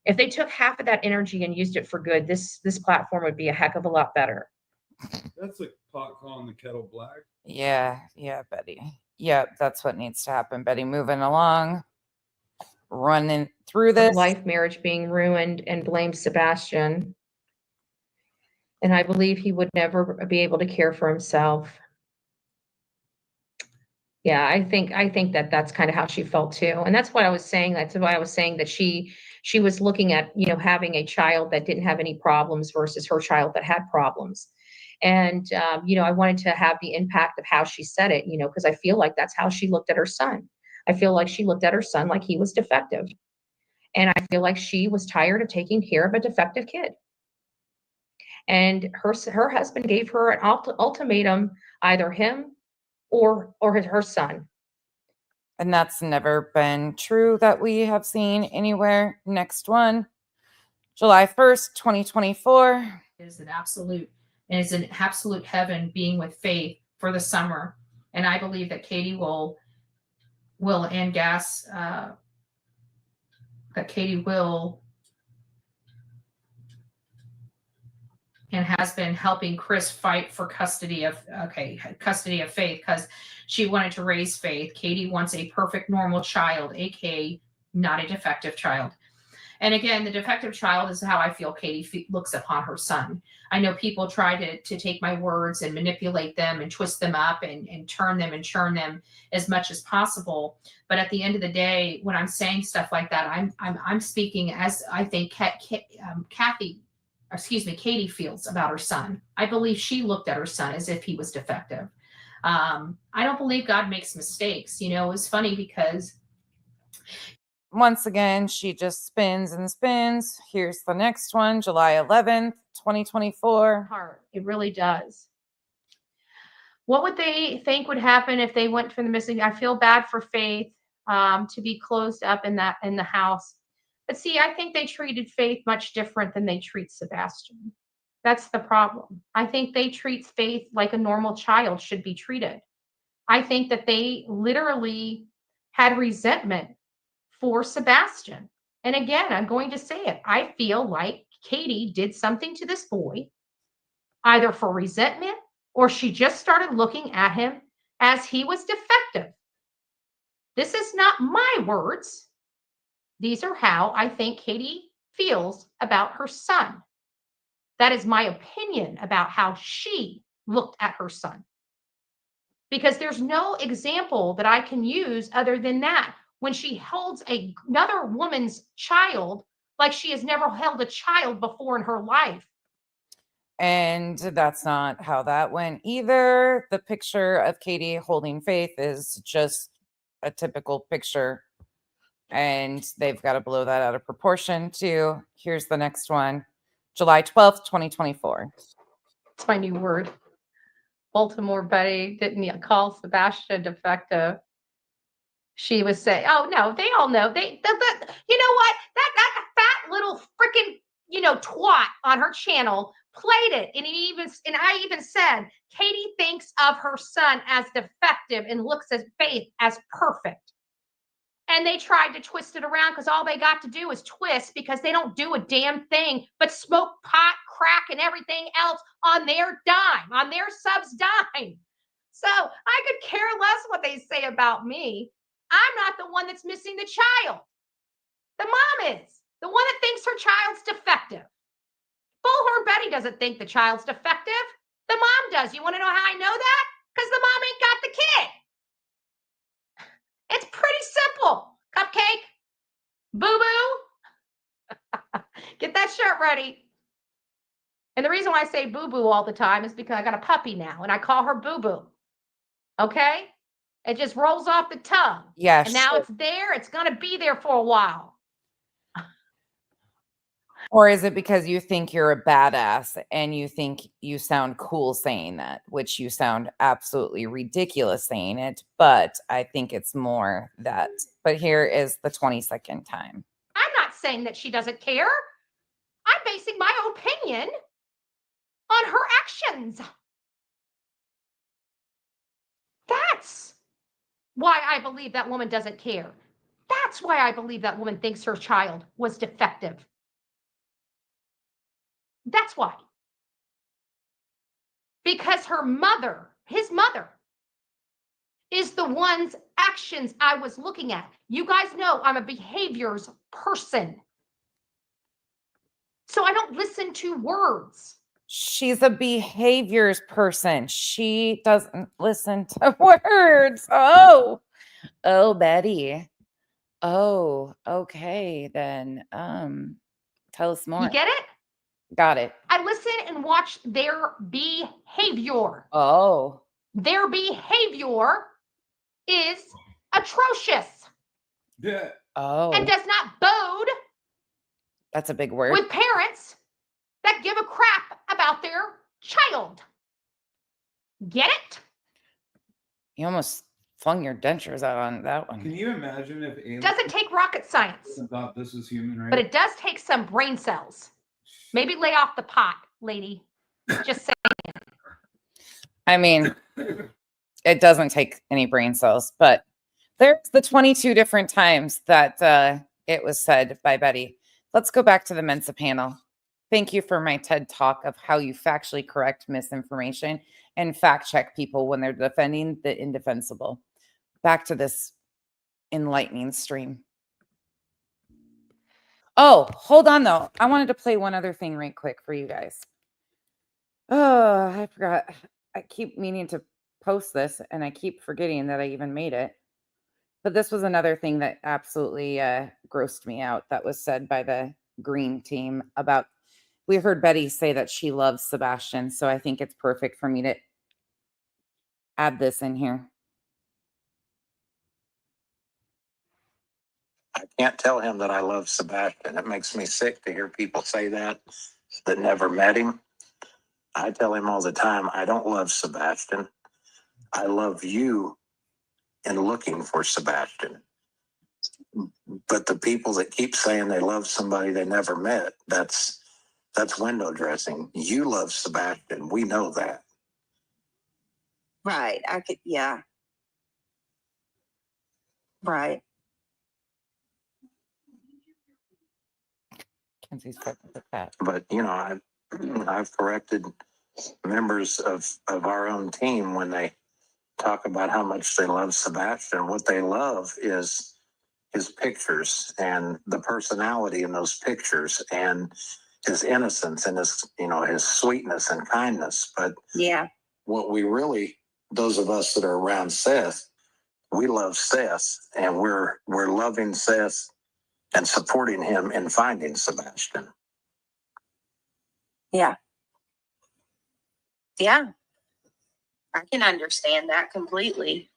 If they took half of that energy and used it for good, this platform would be a heck of a lot better. That's like pot calling the kettle black. Yeah, Betty. Yeah, that's what needs to happen, Betty. Moving along, running through this. Life, marriage being ruined, and blame Sebastian. And I believe he would never be able to care for himself. Yeah, I think that that's kind of how she felt too. And that's what I was saying. That's why I was saying that she was looking at, having a child that didn't have any problems versus her child that had problems. And, I wanted to have the impact of how she said it, because I feel like that's how she looked at her son. I feel like she looked at her son like he was defective. And I feel like she was tired of taking care of a defective kid. And her husband gave her an ultimatum, either him or her son. And that's never been true that we have seen anywhere. Next one, July 1st, 2024. Is an absolute heaven being with Faith for the summer. And I believe that Katie will and Gas, that Katie will and has been helping Chris fight for custody of Faith, because she wanted to raise Faith. Katie wants a perfect normal child, aka not a defective child. And again, the defective child is how I feel Katie looks upon her son. I know people try to take my words and manipulate them and twist them up and turn them and churn them as much as possible. But at the end of the day, when I'm saying stuff like that, I'm speaking as I think Katie feels about her son. I believe she looked at her son as if he was defective. I don't believe God makes mistakes. It was funny because once again, she just spins and spins. Here's the next one, July 11th, 2024. Heart. It really does. What would they think would happen if they went for the missing? I feel bad for Faith to be closed up in the house. But see, I think they treated Faith much different than they treat Sebastian. That's the problem. I think they treat Faith like a normal child should be treated. I think that they literally had resentment for Sebastian. And again, I'm going to say it. I feel like Katie did something to this boy, either for resentment or she just started looking at him as he was defective. This is not my words. These are how I think Katie feels about her son. That is my opinion about how she looked at her son. Because there's no example that I can use other than that. When she holds another woman's child like she has never held a child before in her life. And that's not how that went either. The picture of Katie holding Faith is just a typical picture. And they've got to blow that out of proportion too. Here's the next one. July 12th, 2024. It's my new word. Baltimore Betty didn't call Sebastian defective. She was saying, oh no, they all know. You know what? That fat little freaking, twat on her channel played it. And I even said, Katie thinks of her son as defective and looks at Faith as perfect. And they tried to twist it around because all they got to do is twist, because they don't do a damn thing but smoke pot, crack, and everything else on their dime, on their subs' dime. So I could care less what they say about me. I'm not the one that's missing the child. The mom is. The one that thinks her child's defective. Bullhorn Betty doesn't think the child's defective. The mom does. You want to know how I know that? Because the mom ain't got the kid. It's pretty simple. Cupcake. Boo-boo. Get that shirt ready. And the reason why I say boo-boo all the time is because I got a puppy now and I call her boo-boo. Okay? It just rolls off the tongue. Yes. And now it's there. It's going to be there for a while. Or is it because you think you're a badass and you think you sound cool saying that, which you sound absolutely ridiculous saying it, but I think it's more that. But here is the 22nd time. I'm not saying that she doesn't care. I'm basing my opinion on her actions. That's why I believe that woman doesn't care. That's why I believe that woman thinks her child was defective. That's why. Because her mother, his mother, is the one's actions I was looking at. You guys know I'm a behaviors person. So I don't listen to words. She's a behaviors person. She doesn't listen to words. Oh, Betty. Oh, okay, then tell us more. You get it? Got it. I listen and watch their behavior. Oh. Their behavior is atrocious. Yeah. Oh. And does not bode That's a big word. with parents that give a crap about their child. Get it? You almost flung your dentures out on that one. Can you imagine if aliens Doesn't take rocket science, thought this was human, right? but it does take some brain cells. Maybe lay off the pot, lady. Just saying. I mean, it doesn't take any brain cells, but there's the 22 different times that it was said by Betty. Let's go back to the Mensa panel. Thank you for my TED talk of how you factually correct misinformation and fact check people when they're defending the indefensible. Back to this enlightening stream. Oh, hold on though. I wanted to play one other thing right quick for you guys. Oh, I forgot. I keep meaning to post this and I keep forgetting that I even made it. But this was another thing that absolutely grossed me out that was said by the green team about, we heard Betty say that she loves Sebastian. So I think it's perfect for me to add this in here. I can't tell him that I love Sebastian. It makes me sick to hear people say that never met him. I tell him all the time, I don't love Sebastian. I love you in looking for Sebastian. But the people that keep saying they love somebody they never met, that's window dressing. You love Sebastian. We know that. Right. Yeah. Right. Kenzie's fucking with that. But I've corrected members of our own team when they talk about how much they love Sebastian. What they love is his pictures and the personality in those pictures and his innocence and his sweetness and kindness. But yeah, what we really, those of us that are around Seth, we love Seth, and we're loving Seth and supporting him in finding Sebastian. Yeah. Yeah. I can understand that completely.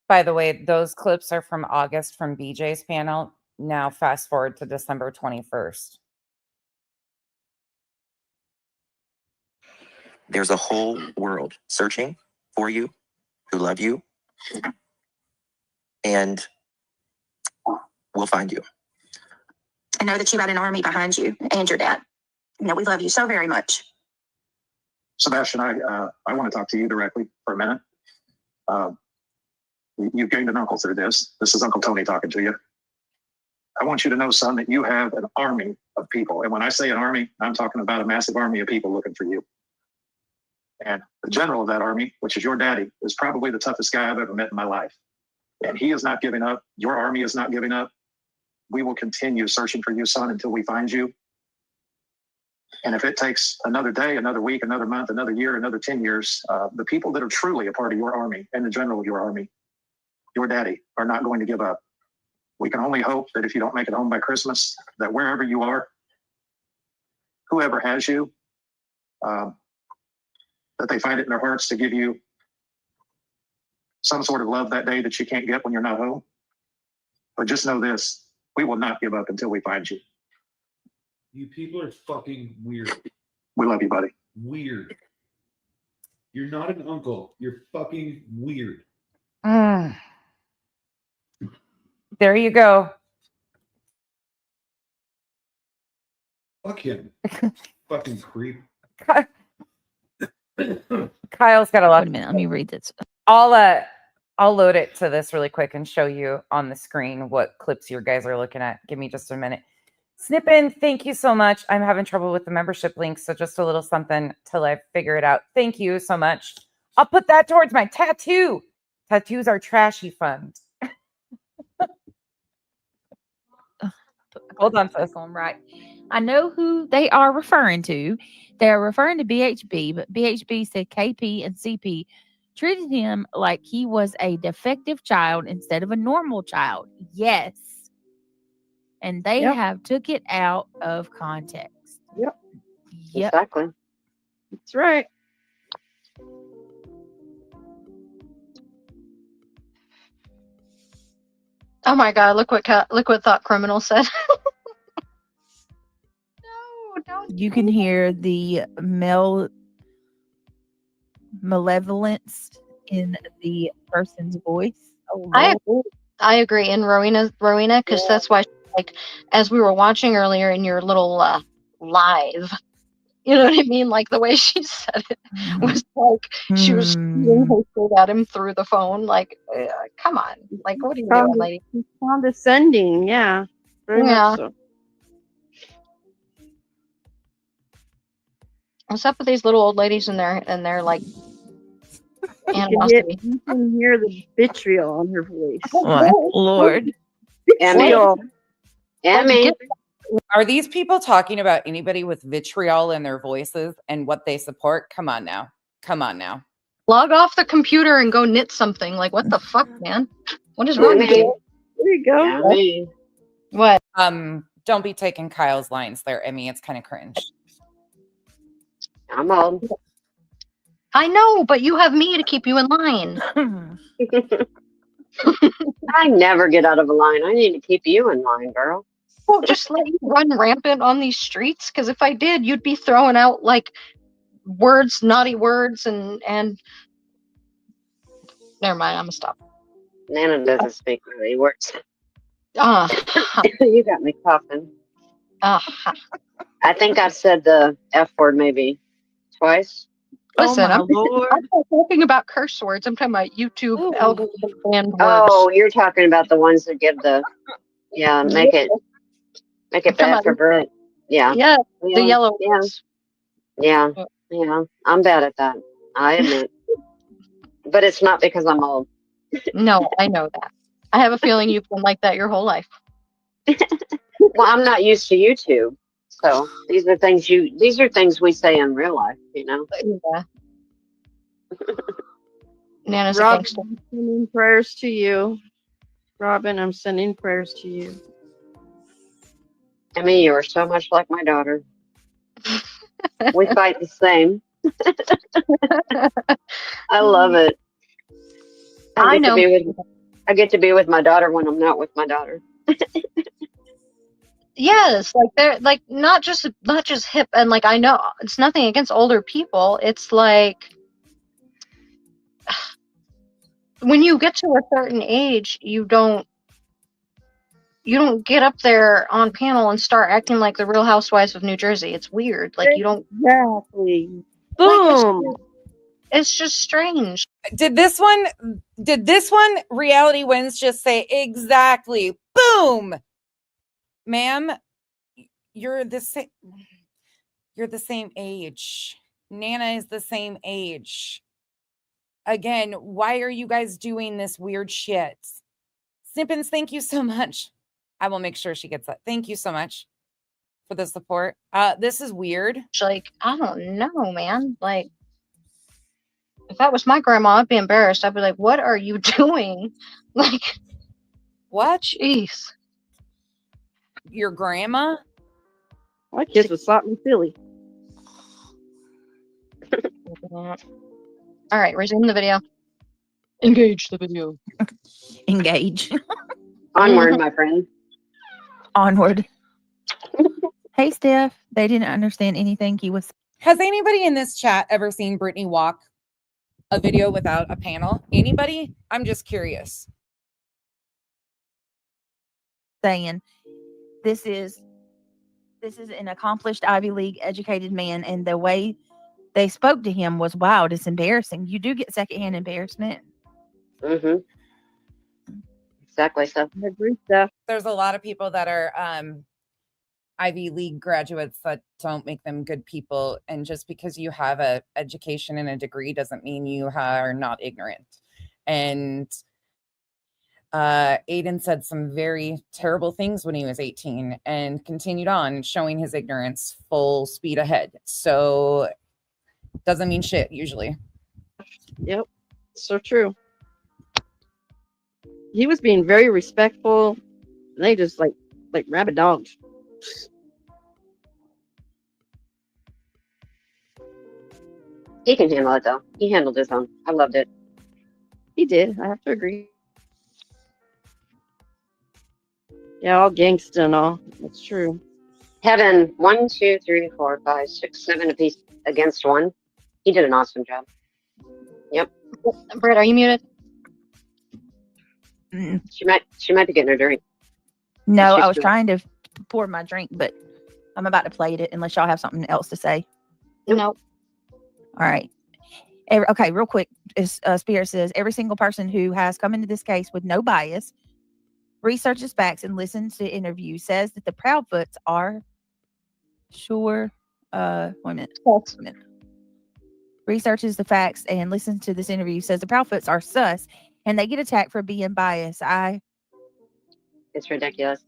By the way, those clips are from August from BJ's panel. Now fast forward to December 21st. There's a whole world searching for you, who love you, and we'll find you. I know that you got an army behind you and your dad. We love you so very much. Sebastian, I want to talk to you directly for a minute. You've gained an uncle through this. This is Uncle Tony talking to you. I want you to know, son, that you have an army of people. And when I say an army, I'm talking about a massive army of people looking for you. And the general of that army, which is your daddy, is probably the toughest guy I've ever met in my life. And he is not giving up. Your army is not giving up. We will continue searching for you, son, until we find you. And if it takes another day, another week, another month, another year, another 10 years, the people that are truly a part of your army and the general of your army, your daddy, are not going to give up. We can only hope that if you don't make it home by Christmas, that wherever you are, whoever has you, that they find it in their hearts to give you some sort of love that day that you can't get when you're not home. But just know this, we will not give up until we find you. You people are fucking weird. We love you, buddy. Weird. You're not an uncle. You're fucking weird. There you go. Fuck him. Fucking creep. Kyle's got a lot. Wait a minute, let me read this. I'll load it to this really quick and show you on the screen what clips you guys are looking at. Give me just a minute. Snippin, thank you so much. I'm having trouble with the membership link, so just a little something till I figure it out. Thank you so much. I'll put that towards my tattoo. Tattoos are trashy fun. Hold on, sis. Right. I know who they are referring to. They're referring to BHB, but BHB said KP and CP treated him like he was a defective child instead of a normal child. Yes. And they have took it out of context. Yep. Exactly. That's right. Oh my God! Look what Thought Criminal said. You can hear the malevolence in the person's voice. Oh, I agree. And Rowena, because that's why, like, as we were watching earlier in your little live, you know what I mean? Like the way she said it was like she was shooting her shit at him through the phone. Like, come on, like, what are you doing, lady? Condescending, yeah. Very much so. What's up with these little old ladies and their like animosity? You can hear the vitriol on her voice. Oh my Lord. Vitriol. Are these people talking about anybody with vitriol in their voices and what they support? Come on now. Come on now. Log off the computer and go knit something. Like, what the fuck, man? What is wrong with you? There you go. What? Don't be taking Kyle's lines there, Emmy. It's kind of cringe. I'm old. I know, but you have me to keep you in line. I never get out of a line. I need to keep you in line, girl. Well, just let you run rampant on these streets, because if I did, you'd be throwing out like words, naughty words, and never mind. I'm gonna stop. Nana doesn't speak naughty words. You got me coughing. I think I've said the F word maybe twice. Listen, I'm not talking about curse words. I'm talking about YouTube algorithm banned words. Oh, you're talking about the ones that give the make it bad for Brit. Yeah, the yellow ones. Yeah, I'm bad at that. I admit, but it's not because I'm old. No, I know that. I have a feeling you've been like that your whole life. Well, I'm not used to YouTube. So these are things we say in real life, you know. Yeah. Nana's Rob, a I'm sending prayers to you. Robin, I'm sending prayers to you. I mean, you are so much like my daughter. We fight the same. I love it. I get to be with my daughter when I'm not with my daughter. Yes, like they're like not just hip, and like I know it's nothing against older people. It's like when you get to a certain age, you don't get up there on panel and start acting like the Real Housewives of New Jersey. It's weird. Like you don't exactly. Boom. It's just strange. Did this one Reality Wins just say exactly? Boom. Ma'am, you're the same age. Nana is the same age. Again, why are you guys doing this weird shit? Snippins, thank you so much. I will make sure she gets that. Thank you so much for the support. This is weird. Like, I don't know, man. Like, if that was my grandma, I'd be embarrassed. I'd be like, what are you doing? Like, what? Jeez. Your grandma? My kids would slap me silly. All right, resume the video. Engage the video. Engage. Onward, my friend. Onward. Hey, Steph. They didn't understand anything he was. Has anybody in this chat ever seen Brittany walk a video without a panel? Anybody? I'm just curious. Saying this is an accomplished Ivy League educated man, and the way they spoke to him was wild. It's embarrassing. You do get secondhand embarrassment. Mm-hmm. Exactly. So I agree, Steph. There's a lot of people that are Ivy League graduates that don't make them good people. And just because you have a education and a degree doesn't mean you are not ignorant. And Aiden said some very terrible things when he was 18 and continued on showing his ignorance full speed ahead. So doesn't mean shit usually. Yep. So true. He was being very respectful. And they just like rabid dogs. he can handle it though. He handled his own. I loved it. He did. I have to agree. Yeah, all gangsta and all. That's true. Having 1, 2, 3, 4, 5, 6, 7 apiece against one, he did an awesome job. Yep. Britt, are you muted? She might be getting her drink. No, She's I was good. trying to pour my drink, but I'm about to plate it unless y'all have something else to say. Nope. All right. Okay, real quick. Spirit says, every single person who has come into this case with no bias, researches facts, and listens to interviews says that the Proudfoots are sure. Wait a minute. Researches the facts and listens to this interview says the Proudfoots are sus and they get attacked for being biased. It's ridiculous.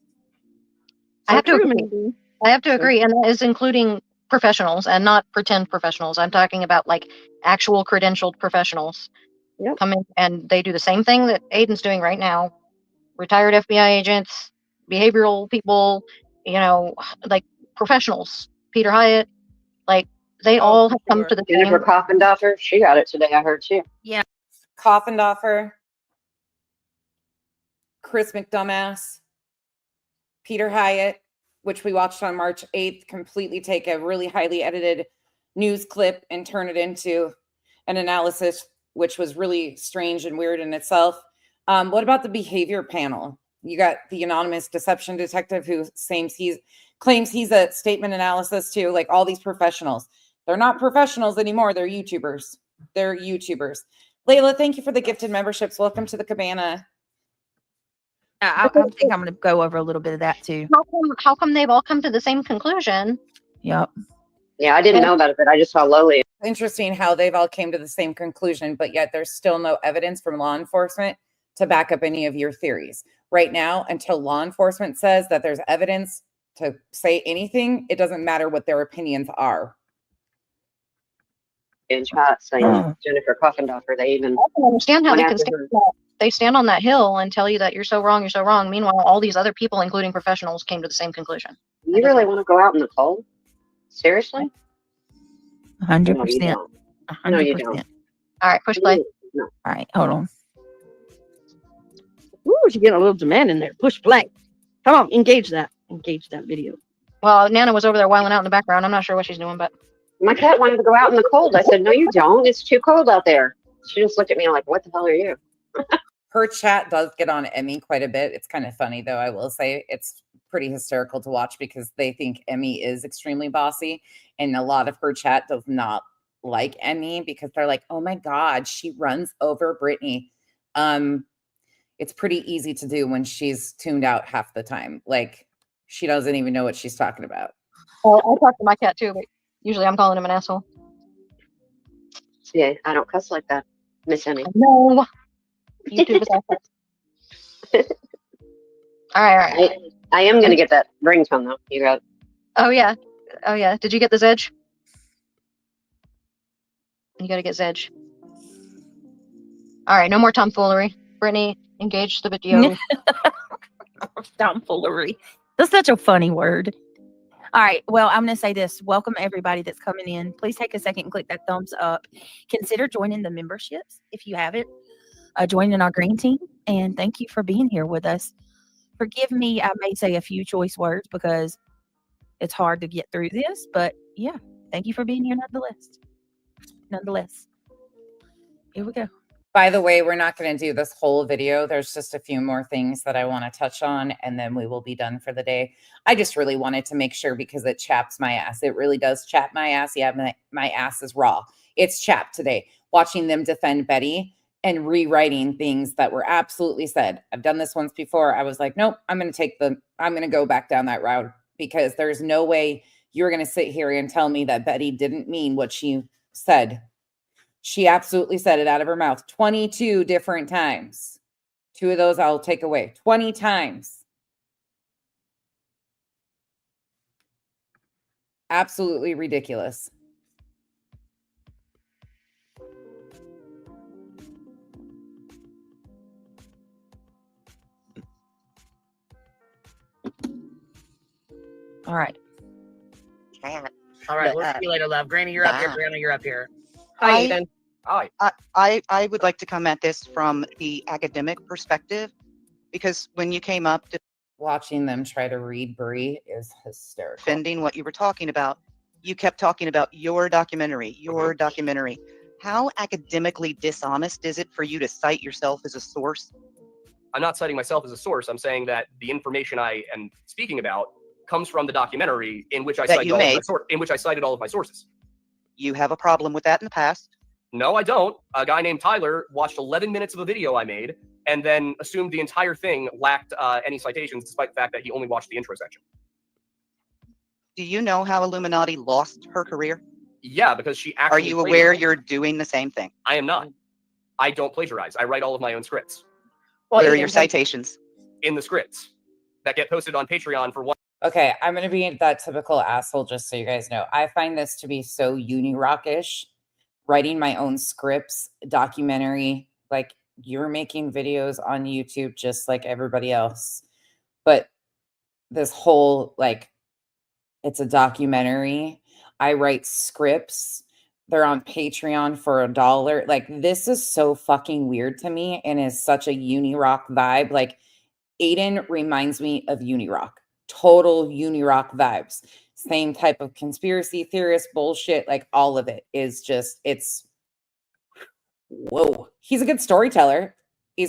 I have to agree. I have to agree, and that is including professionals and not pretend professionals. I'm talking about like actual credentialed professionals coming, and they do the same thing that Aiden's doing right now. Retired FBI agents, behavioral people, like professionals. Peter Hyatt, like they all have come to the Jennifer same. Coffendorfer, she got it today. I heard too. Yeah. Coffendorfer, Chris McDumbass, Peter Hyatt, which we watched on March 8th, completely take a really highly edited news clip and turn it into an analysis, which was really strange and weird in itself. What about the behavior panel? You got the anonymous deception detective who claims he's a statement analysis too, like all these professionals. They're not professionals anymore. They're YouTubers. Layla, thank you for the gifted memberships. Welcome to the cabana. I think I'm going to go over a little bit of that too. How come they've all come to the same conclusion? Yep. Yeah, I didn't know about it, but I just saw Loli. Interesting how they've all came to the same conclusion, but yet there's still no evidence from law enforcement to back up any of your theories. Right now, until law enforcement says that there's evidence to say anything, it doesn't matter what their opinions are. In chat saying Jennifer Coffendorfer, they even I don't understand how went they can after stand. her. They stand on that hill and tell you that you're so wrong, you're so wrong. Meanwhile, all these other people, including professionals, came to the same conclusion. You really want to go out in the cold? Seriously? 100%. No, you don't. All right, push play. No. All right, hold on. Ooh, she getting a little demand in there. Push play. Come on, engage that. Engage that video. Well, Nana was over there whiling out in the background. I'm not sure what she's doing, but My cat wanted to go out in the cold. I said, no, you don't. It's too cold out there. She just looked at me like, what the hell are you? Her chat does get on Emmy quite a bit. It's kind of funny, though. I will say it's pretty hysterical to watch because they think Emmy is extremely bossy. And a lot of her chat does not like Emmy because they're like, oh my God, she runs over Brittany. It's pretty easy to do when she's tuned out half the time. Like she doesn't even know what she's talking about. well, I talk to my cat too, but usually I'm calling him an asshole. Yeah, I don't cuss like that, Miss Emmy. No. YouTube is awful. All right. I am going to get that ringtone, though. You got. Oh, yeah. Did you get the Zedge? You got to get Zedge. All right. No more tomfoolery. Brittany, engage the video. Tomfoolery. That's such a funny word. All right. Well, I'm going to say this. Welcome everybody that's coming in. Please take a second and click that thumbs up. Consider joining the memberships if you haven't. Joining our green team. And thank you for being here with us. Forgive me, I may say a few choice words because it's hard to get through this. But yeah, thank you for being here nonetheless. Here we go. By the way, we're not going to do this whole video. There's just a few more things that I want to touch on, and then we will be done for the day. I just really wanted to make sure because it chaps my ass. It really does chap my ass. Yeah, my ass is raw. It's chapped today. Watching them defend Betty and rewriting things that were absolutely said. I've done this once before. I was like, nope, I'm going to go back down that route because there's no way you're going to sit here and tell me that Betty didn't mean what she said. She absolutely said it out of her mouth 22 different times. 2 of those I'll take away. 20 times. Absolutely ridiculous. All right. All right, we'll see you later, love. Granny, you're up here. Grandma, you're up here. Hi, Eden. Hi. I would like to come at this from the academic perspective because when you came up watching them try to read Brie is hysterical. Defending what you were talking about, you kept talking about your documentary. How academically dishonest is it for you to cite yourself as a source? I'm not citing myself as a source. I'm saying that the information I am speaking about comes from the documentary in which I cited all of my sources. You have a problem with that in the past? No, I don't. A guy named Tyler watched 11 minutes of a video I made and then assumed the entire thing lacked any citations, despite the fact that he only watched the intro section. Do you know how Illuminati lost her career? Yeah, because she actually. Are you aware you're doing the same thing? I am not. I don't plagiarize. I write all of my own scripts. Where are your citations? In the scripts that get posted on Patreon for one. Okay, I'm going to be that typical asshole just so you guys know. I find this to be so uni-rock-ish. Writing my own scripts, documentary, like you're making videos on YouTube just like everybody else. But this whole, like, it's a documentary. I write scripts. They're on Patreon for $1. Like, this is so fucking weird to me and is such a uni-rock vibe. Like, Aiden reminds me of uni-rock. Total uni-rock vibes. Same type of conspiracy theorist bullshit. Like, all of it is just, it's, whoa. He's a good storyteller. He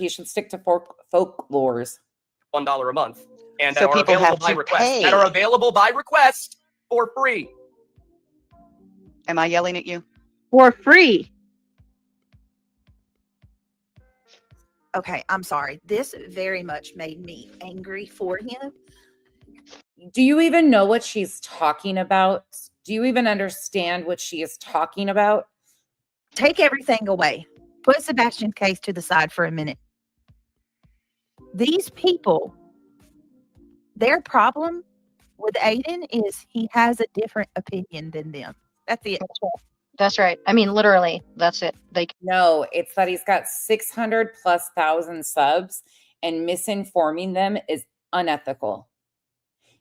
should stick to folklores. $1 a month. And So that are people available have by to request. pay. That are available by request for free. Am I yelling at you? For free. Okay, I'm sorry. This very much made me angry for him. Do you even know what she's talking about? Do you even understand what she is talking about? Take everything away. Put Sebastian's case to the side for a minute. These people, their problem with Aiden is he has a different opinion than them. That's it. That's right. I mean, literally, that's it. No, it's that he's got 600,000+ subs and misinforming them is unethical.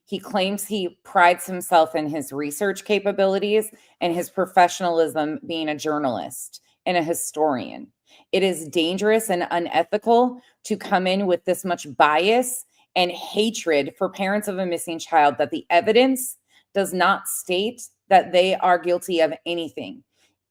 He claims he prides himself in his research capabilities and his professionalism being a journalist and a historian. It is dangerous and unethical to come in with this much bias and hatred for parents of a missing child that the evidence does not state that they are guilty of anything.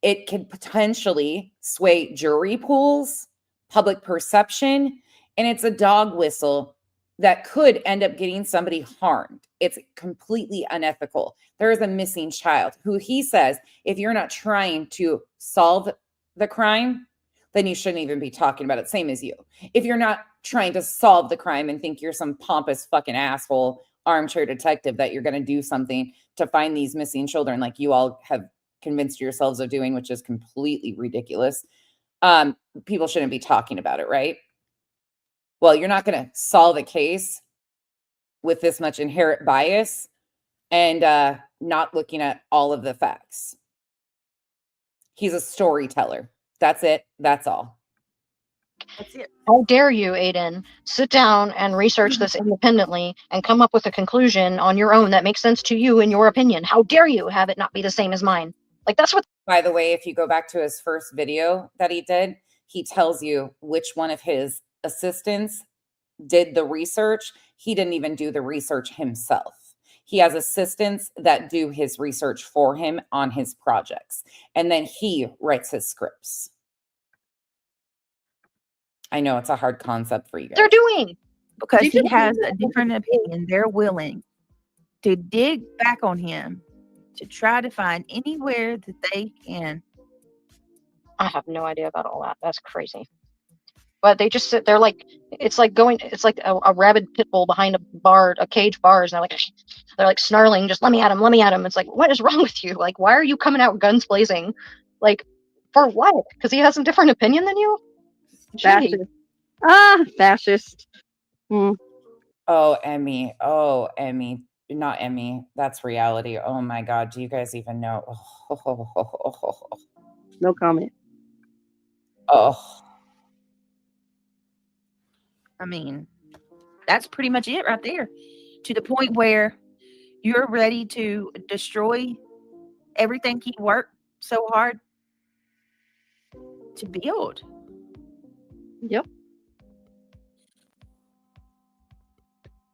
It could potentially sway jury pools, public perception, and it's a dog whistle that could end up getting somebody harmed. It's completely unethical. There is a missing child who he says, if you're not trying to solve the crime, then you shouldn't even be talking about it. Same as you. If you're not trying to solve the crime and think you're some pompous fucking asshole armchair detective that you're going to do something to find these missing children like you all have convinced yourselves of doing, which is completely ridiculous. People shouldn't be talking about it, right? Well, you're not going to solve a case with this much inherent bias and not looking at all of the facts. He's a storyteller. That's it. That's all. That's it. how dare you, Aiden, sit down and research this independently and come up with a conclusion on your own that makes sense to you in your opinion. How dare you have it not be the same as mine? Like, that's what. By the way, if you go back to his first video that he did, he tells you which one of his assistants did the research. He didn't even do the research himself. He has assistants that do his research for him on his projects, and then he writes his scripts. I know it's a hard concept for you guys. They're doing. Because he has a different opinion. They're willing to dig back on him to try to find anywhere that they can. I have no idea about all that. That's crazy. But they just sit there like, it's like a rabid pit bull behind a cage bars, and they're like snarling, just let me at him. It's like, what is wrong with you? Like, why are you coming out guns blazing? Like, for what? Because he has a different opinion than you? Fascist. Fascist. Oh, Emmy. Oh, Emmy. Not Emmy. That's reality. Oh my God. Do you guys even know? No comment. Oh. I mean, that's pretty much it right there. To the point where you're ready to destroy everything he worked so hard to build. Yep.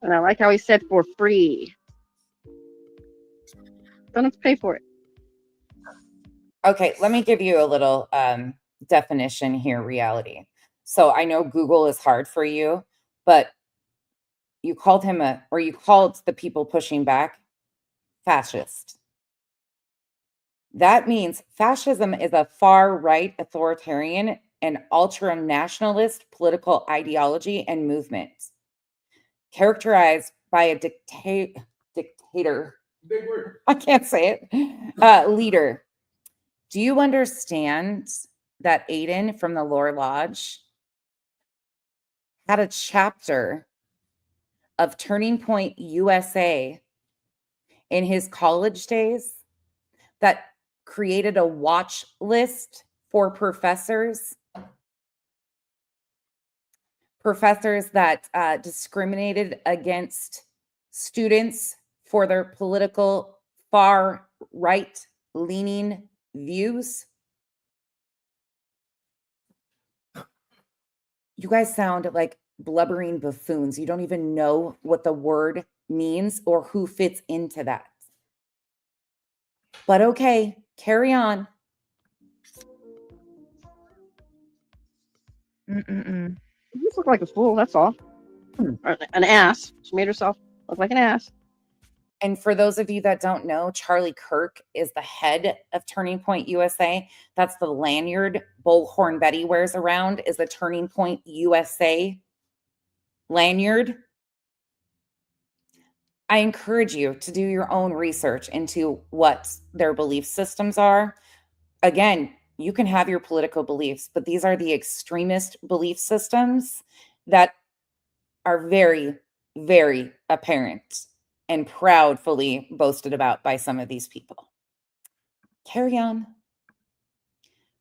And I like how he said for free. Don't have to pay for it. Okay, let me give you a little definition here, reality. So I know Google is hard for you, but you called him you called the people pushing back fascist. That means fascism is a far-right authoritarian and ultra-nationalist political ideology and movement characterized by a dictator. Big word. I can't say it. Leader. Do you understand that Aiden from the Lore Lodge had a chapter of Turning Point USA in his college days that created a watch list for professors that discriminated against students for their political far right leaning views? You guys sound like blubbering buffoons. You don't even know what the word means or who fits into that. But okay, carry on. Mm-mm-mm. You just look like a fool, that's all. Or an ass. She made herself look like an ass. And for those of you that don't know, Charlie Kirk is the head of Turning Point USA. That's the lanyard Bullhorn Betty wears around, is the Turning Point USA lanyard. I encourage you to do your own research into what their belief systems are. Again, you can have your political beliefs, but these are the extremist belief systems that are very, very apparent and proudly boasted about by some of these people. Carry on.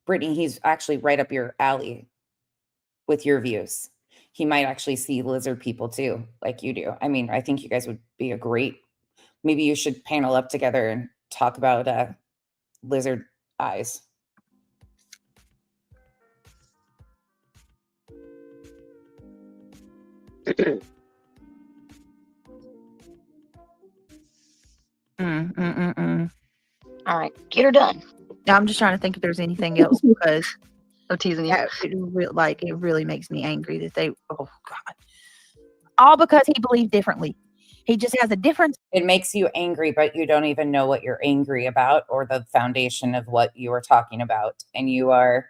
Brittany, he's actually right up your alley with your views. He might actually see lizard people too, like you do. I mean, I think you guys would be a great, maybe you should panel up together and talk about lizard eyes. All right, get her done. I'm just trying to think if there's anything else because I'm teasing you. It really makes me angry that they. Oh God! All because he believed differently. He just has a difference. It makes you angry, but you don't even know what you're angry about or the foundation of what you are talking about. And you are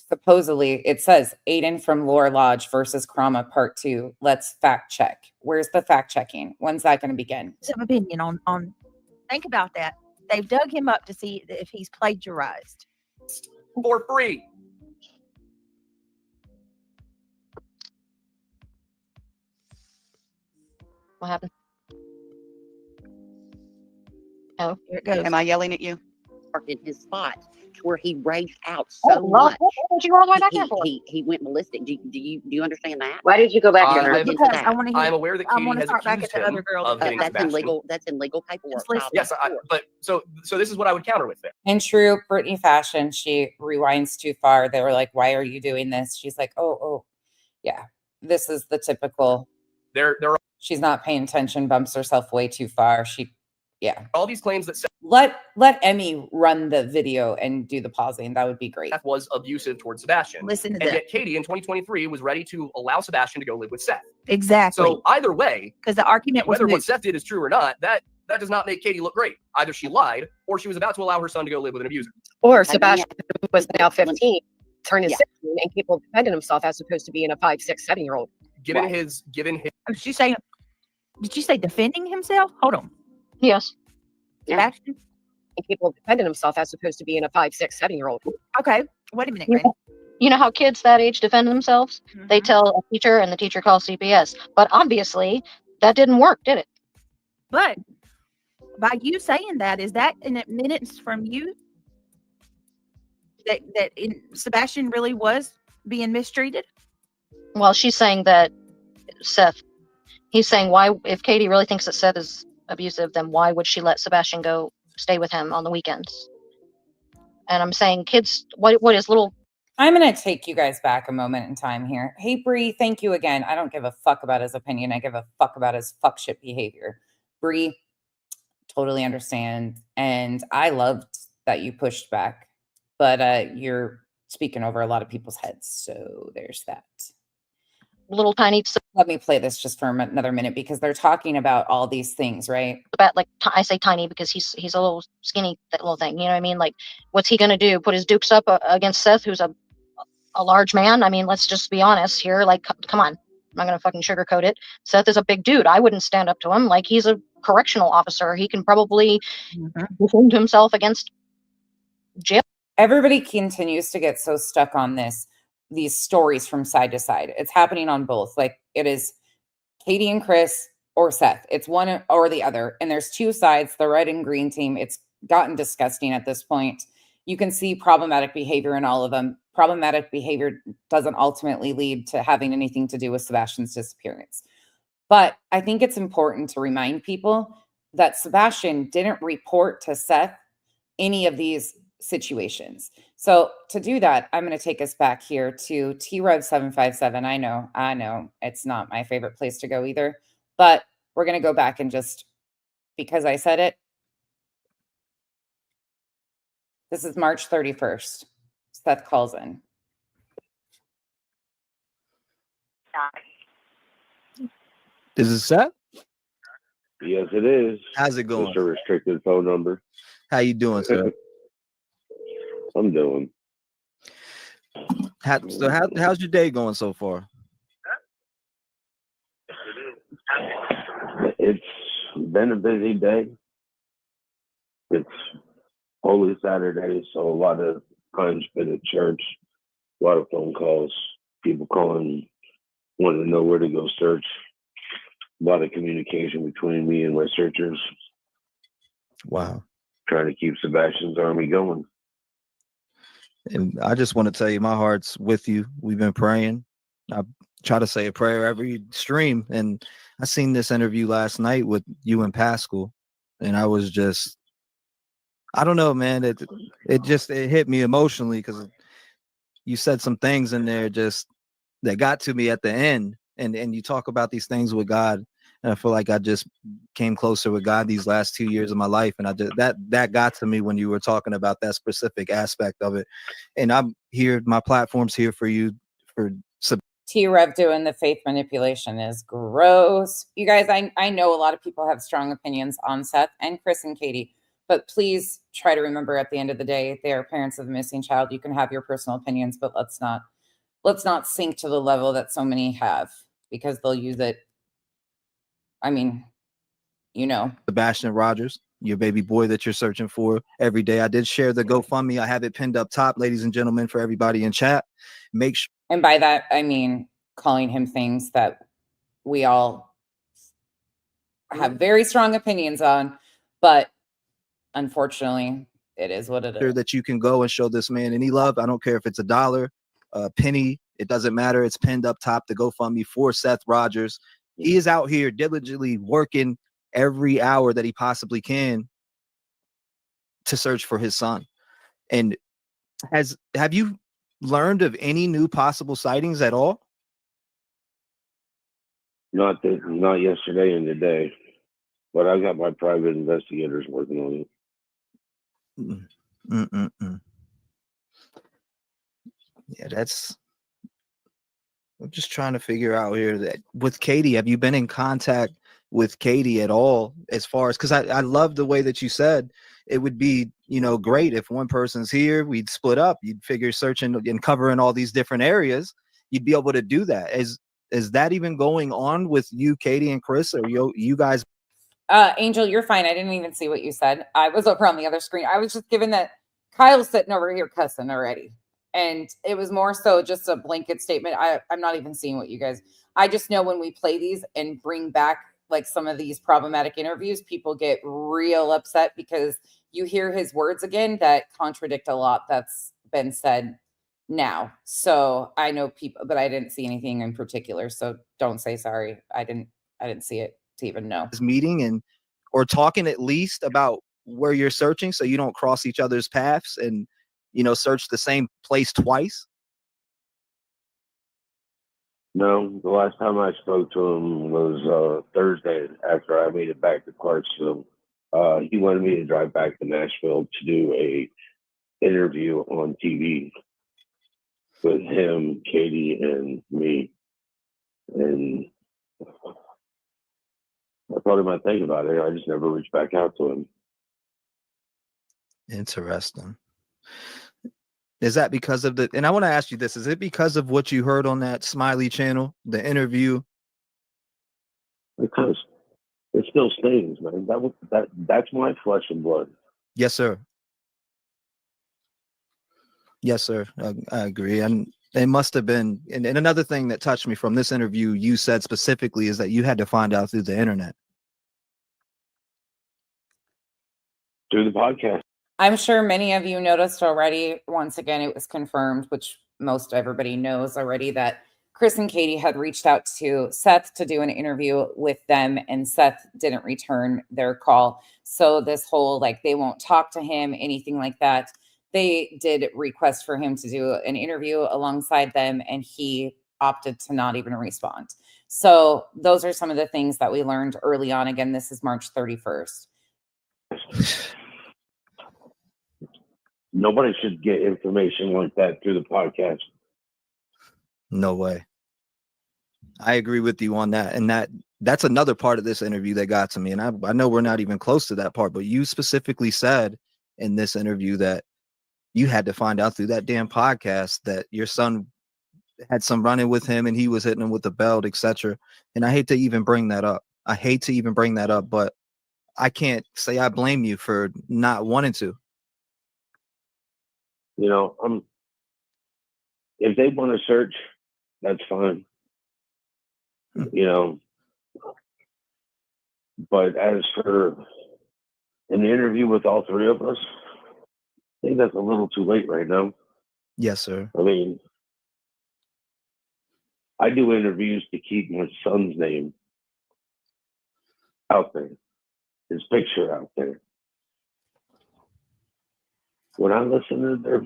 supposedly, it says Aiden from Lore Lodge versus Krama Part 2. Let's fact check. Where's the fact checking? When's that going to begin? Some opinion on. Think about that. They've dug him up to see if he's plagiarized. For free. What happened? Oh, here it goes. Am I yelling at you? parked in his spot to where he raged out Oh, so well, much. what you all the way back there for? He went ballistic. Do you understand that? Why did you go back Can there? I look into Because I that? want to I'm hear. aware that I Katie want to has start back at accused the other him girl. of hitting That's in Sebastian. legal. That's in legal paperwork. Just listen. Yes, but so this is what I would counter with there. In true Britney fashion, she rewinds too far. They were like, "Why are you doing this?" She's like, "Oh, yeah. This is the typical." There are She's not paying attention. Bumps herself way too far. Yeah. all these claims that Let Emmy run the video and do the pausing. That would be great. Seth was abusive towards Sebastian. Listen to and that. yet Katie in 2023 was ready to allow Sebastian to go live with Seth. Exactly. So either way, because the argument was whether what moot. Seth did is true or not, that does not make Katie look great. Either she lied or she was about to allow her son to go live with an abuser. Or Sebastian, who was now 15, turned his Yeah. 16 and capable of defending himself as opposed to being a 5, 6, 7-year-old. Given Right. his Did she say? Did you say defending himself? Hold on. Yes. Sebastian. And capable of defending himself as opposed to being a 5, 6, 7-year-old. Okay. Wait a minute, You Granny. you know how kids that age defend themselves? They tell a teacher and the teacher calls CPS. But obviously that didn't work, did it? But by you saying that, is that an admittance from you that Sebastian really was being mistreated? Well, she's saying that he's saying, why, if Katie really thinks that Seth is abusive, then why would she let Sebastian go stay with him on the weekends? And I'm saying, kids, what is little. I'm going to take you guys back a moment in time here. Hey, Bree, thank you again. I don't give a fuck about his opinion. I give a fuck about his fuck shit behavior. Bree, totally understand. And I loved that you pushed back, but you're speaking over a lot of people's heads. So there's that. Little tiny. Let me play this just for another minute because they're talking about all these things, right? About like I say tiny because he's a little skinny, that little thing. You know what I mean? Like, what's he gonna do? Put his dukes up against Seth, who's a large man? I mean, let's just be honest here. Like, come on, I'm not gonna fucking sugarcoat it. Seth is a big dude. I wouldn't stand up to him. Like, he's a correctional officer. He can probably defend himself against jail. Everybody continues to get so stuck on these stories from side to side. It's happening on both. Like, it is Katie and Chris or Seth. It's one or the other. And there's two sides, the red and green team. It's gotten disgusting at this point. You can see problematic behavior in all of them. Problematic behavior doesn't ultimately lead to having anything to do with Sebastian's disappearance. But I think it's important to remind people that Sebastian didn't report to Seth any of these situations. So to do that, I'm going to take us back here to TRev757. I know it's not my favorite place to go either, but we're going to go back and just, because I said it, this is March 31st. Seth calls in. Is it Seth? Yes, it is. How's it going? Just a restricted phone number. How you doing, sir? I'm doing. How's your day going so far? It's been a busy day. It's Holy Saturday, so a lot of time spent at church, a lot of phone calls, people calling, wanting to know where to go search. A lot of communication between me and my searchers. Wow. Trying to keep Sebastian's army going. And I just want to tell you, my heart's with you. We've been praying. I try to say a prayer every stream. And I seen this interview last night with you and Pascal. And I was just, I don't know, man. It hit me emotionally because you said some things in there just that got to me at the end. And you talk about these things with God. And I feel like I just came closer with God these last 2 years of my life. And I just, that got to me when you were talking about that specific aspect of it. And I'm here, my platform's here for you. T-Rev doing the faith manipulation is gross. You guys, I know a lot of people have strong opinions on Seth and Chris and Katie, but please try to remember at the end of the day, they are parents of a missing child. You can have your personal opinions, but let's not sink to the level that so many have, because they'll use it. I mean, you know. Sebastian Rogers, your baby boy that you're searching for every day. I did share the GoFundMe. I have it pinned up top, ladies and gentlemen, for everybody in chat. Make sure. And by that, I mean calling him things that we all have very strong opinions on, but unfortunately, It is what it Sure is. that you can go and show this man any love. I don't care if it's a dollar, a penny, it doesn't matter. It's pinned up top, the GoFundMe for Seth Rogers. He is out here diligently working every hour that he possibly can to search for his son. And have you learned of any new possible sightings at all? Not yesterday and today, but I got my private investigators working on it. Yeah, I'm just trying to figure out here that with Katie, have you been in contact with Katie at all as far as, because I love the way that you said it would be, great if one person's here, we'd split up, you'd figure searching and covering all these different areas, you'd be able to do that. Is that even going on with you, Katie and Chris, or you guys? Angel, you're fine. I didn't even see what you said. I was over on the other screen. I was just given that Kyle's sitting over here cussing already. And it was more so just a blanket statement. I'm not even seeing what you guys, I just know when we play these and bring back like some of these problematic interviews, people get real upset because you hear his words again that contradict a lot that's been said now. So I know people, but I didn't see anything in particular. So don't say sorry. I didn't see it to even know. Meeting or talking at least about where you're searching so you don't cross each other's paths and search the same place twice? No, the last time I spoke to him was Thursday after I made it back to Clarksville. He wanted me to drive back to Nashville to do a interview on TV with him, Katie, and me. And I thought he might think about it. I just never reached back out to him. Interesting. Is that because of and I want to ask you this, is it because of what you heard on that Smiley channel, the interview? Because it still stings, man. That's my flesh and blood. Yes, sir. Yes, sir. I agree. And it must have been, and another thing that touched me from this interview, you said specifically, is that you had to find out through the internet. Through the podcast. I'm sure many of you noticed already. Once again, it was confirmed, which most everybody knows already, that Chris and Katie had reached out to Seth to do an interview with them, and Seth didn't return their call. So this whole, like, they won't talk to him, anything like that. They did request for him to do an interview alongside them, and he opted to not even respond. So those are some of the things that we learned early on. Again, this is March 31st. Nobody should get information like that through the podcast. No way. I agree with you on that. And that's another part of this interview that got to me. And I know we're not even close to that part, but you specifically said in this interview that you had to find out through that damn podcast that your son had some running with him and he was hitting him with the belt, etc. And I hate to even bring that up. But I can't say I blame you for not wanting to. If they want to search, that's fine. But as for an interview with all three of us, I think that's a little too late right now. Yes, sir. I mean, I do interviews to keep my son's name out there, his picture out there. When I listen to their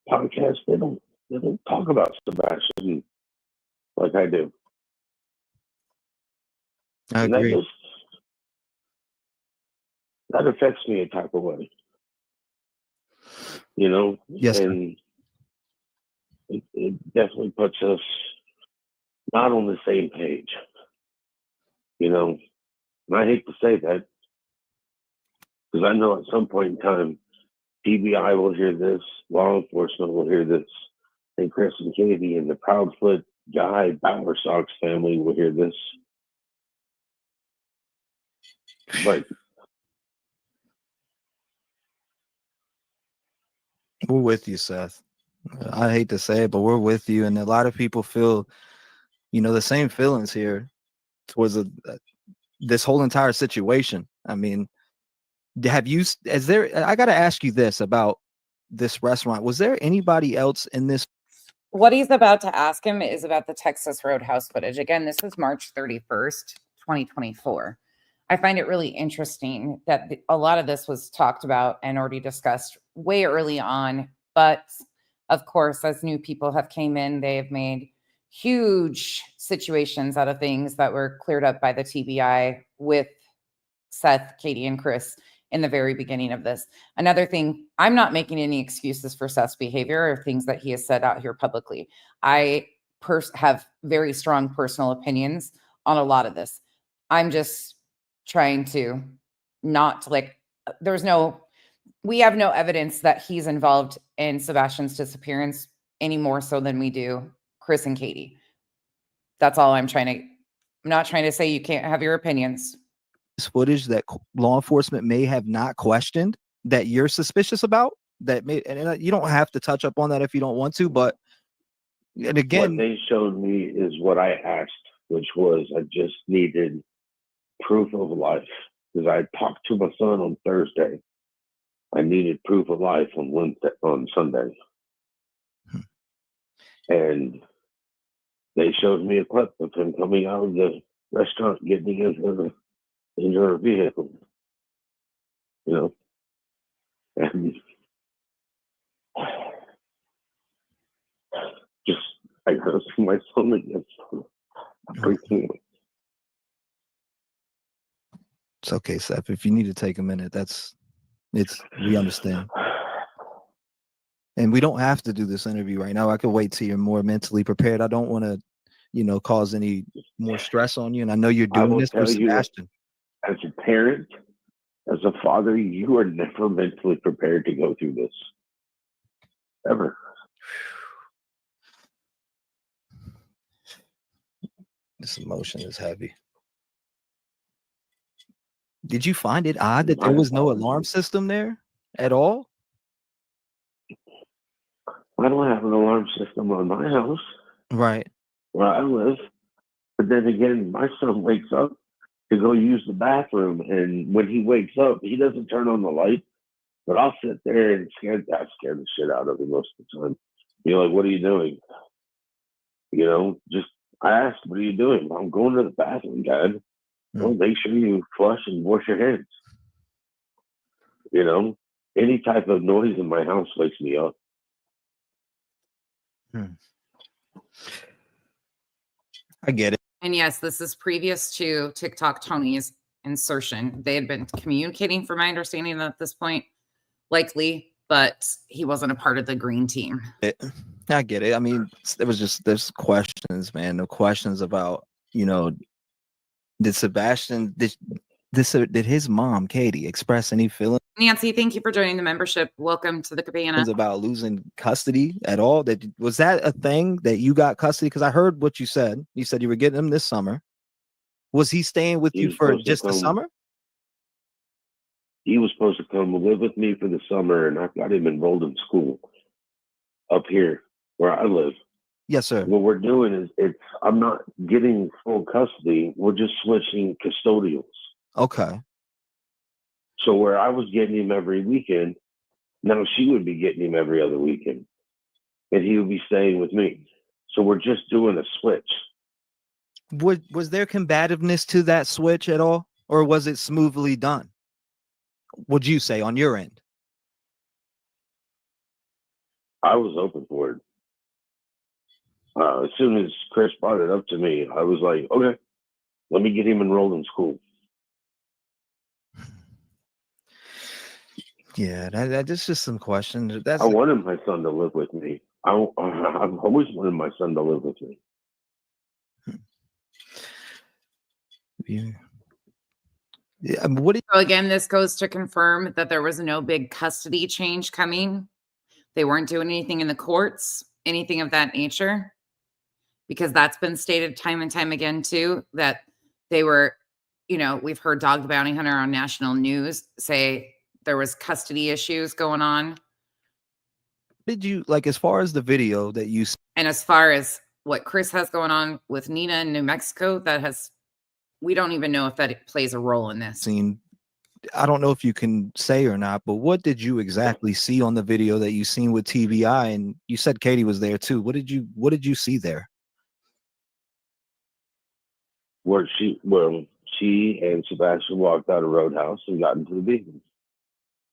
podcast, they don't talk about Sebastian like I do. I agree. That affects me a type of way. Yes, and it definitely puts us not on the same page. And I hate to say that because I know at some point in time, TBI will hear this, law enforcement will hear this, and Chris and Katie and the Proudfoot guy Bauer Sox family will hear this. But we're with you, Seth. I hate to say it, but we're with you. And a lot of people feel, the same feelings here towards this whole entire situation. I mean, have you, is there, I got to ask you this about this restaurant. Was there anybody else in this? What he's about to ask him is about the Texas Roadhouse footage. Again, this was March 31st, 2024. I find it really interesting that a lot of this was talked about and already discussed way early on. But of course, as new people have came in, they have made huge situations out of things that were cleared up by the TBI with Seth, Katie, and Chris in the very beginning of this. Another thing, I'm not making any excuses for Seth's behavior or things that he has said out here publicly. I have very strong personal opinions on a lot of this. I'm just trying to not like, we have no evidence that he's involved in Sebastian's disappearance any more so than we do Chris and Katie. That's all I'm not trying to say you can't have your opinions. Footage that law enforcement may have not questioned that you're suspicious about, that may, and you don't have to touch up on that if you don't want to, but and again, what they showed me is what I asked, which was I just needed proof of life, because I talked to my son on Thursday. I needed proof of life on Sunday, and they showed me a clip of him coming out of the restaurant, getting into her vehicle, you know, and just I gotta see my son again. Freaking. it's okay, Seth. If you need to take a minute, we understand. And we don't have to do this interview right now. I could wait till you're more mentally prepared. I don't want to, cause any more stress on you. And I know you're doing this for Sebastian. As a parent, as a father, you are never mentally prepared to go through this. Ever. This emotion is heavy. Did you find it odd that there was no alarm system there at all? I don't have an alarm system on my house. Right. Where I live. But then again, my son wakes up to go use the bathroom, and when he wakes up, he doesn't turn on the light, but I'll sit there and scare the shit out of him most of the time. You're like, what are you doing? Just I asked, what are you doing? I'm going to the bathroom, Dad. Well, make sure you flush and wash your hands. Any type of noise in my house wakes me up. I get it. And yes, this is previous to TikTok Tony's insertion. They had been communicating, from my understanding, at this point, likely, but he wasn't a part of the green team. I get it. I mean, there's questions, man. No questions about, did Sebastian, did his mom, Katie, express any feelings? Nancy, thank you for joining the membership. Welcome to the cabana. About losing custody at all? Was that a thing that you got custody? Because I heard what you said. You said you were getting him this summer. Was he staying with you for just the summer? He was supposed to come live with me for the summer, and I got him enrolled in school up here where I live. Yes, sir. What we're doing is I'm not getting full custody. We're just switching custodials. Okay. So where I was getting him every weekend, now she would be getting him every other weekend. And he would be staying with me. So we're just doing a switch. Was there combativeness to that switch at all? Or was it smoothly done? Would you say on your end? I was open for it. As soon as Chris brought it up to me, I was like, okay, let me get him enrolled in school. Yeah, that's just some questions. I wanted my son to live with me. I've always wanted my son to live with me. Yeah. So again, this goes to confirm that there was no big custody change coming. They weren't doing anything in the courts, anything of that nature, because that's been stated time and time again too, that they were, we've heard Dog the Bounty Hunter on national news say there was custody issues going on. Did you, as far as the video that you... And as far as what Chris has going on with Nina in New Mexico, we don't even know if that plays a role in this. Seen I don't know if you can say or not, but what did you exactly see on the video that you seen with TBI? And you said Katie was there too. What did you see there? Where she and Sebastian walked out of Roadhouse and got into the vehicle.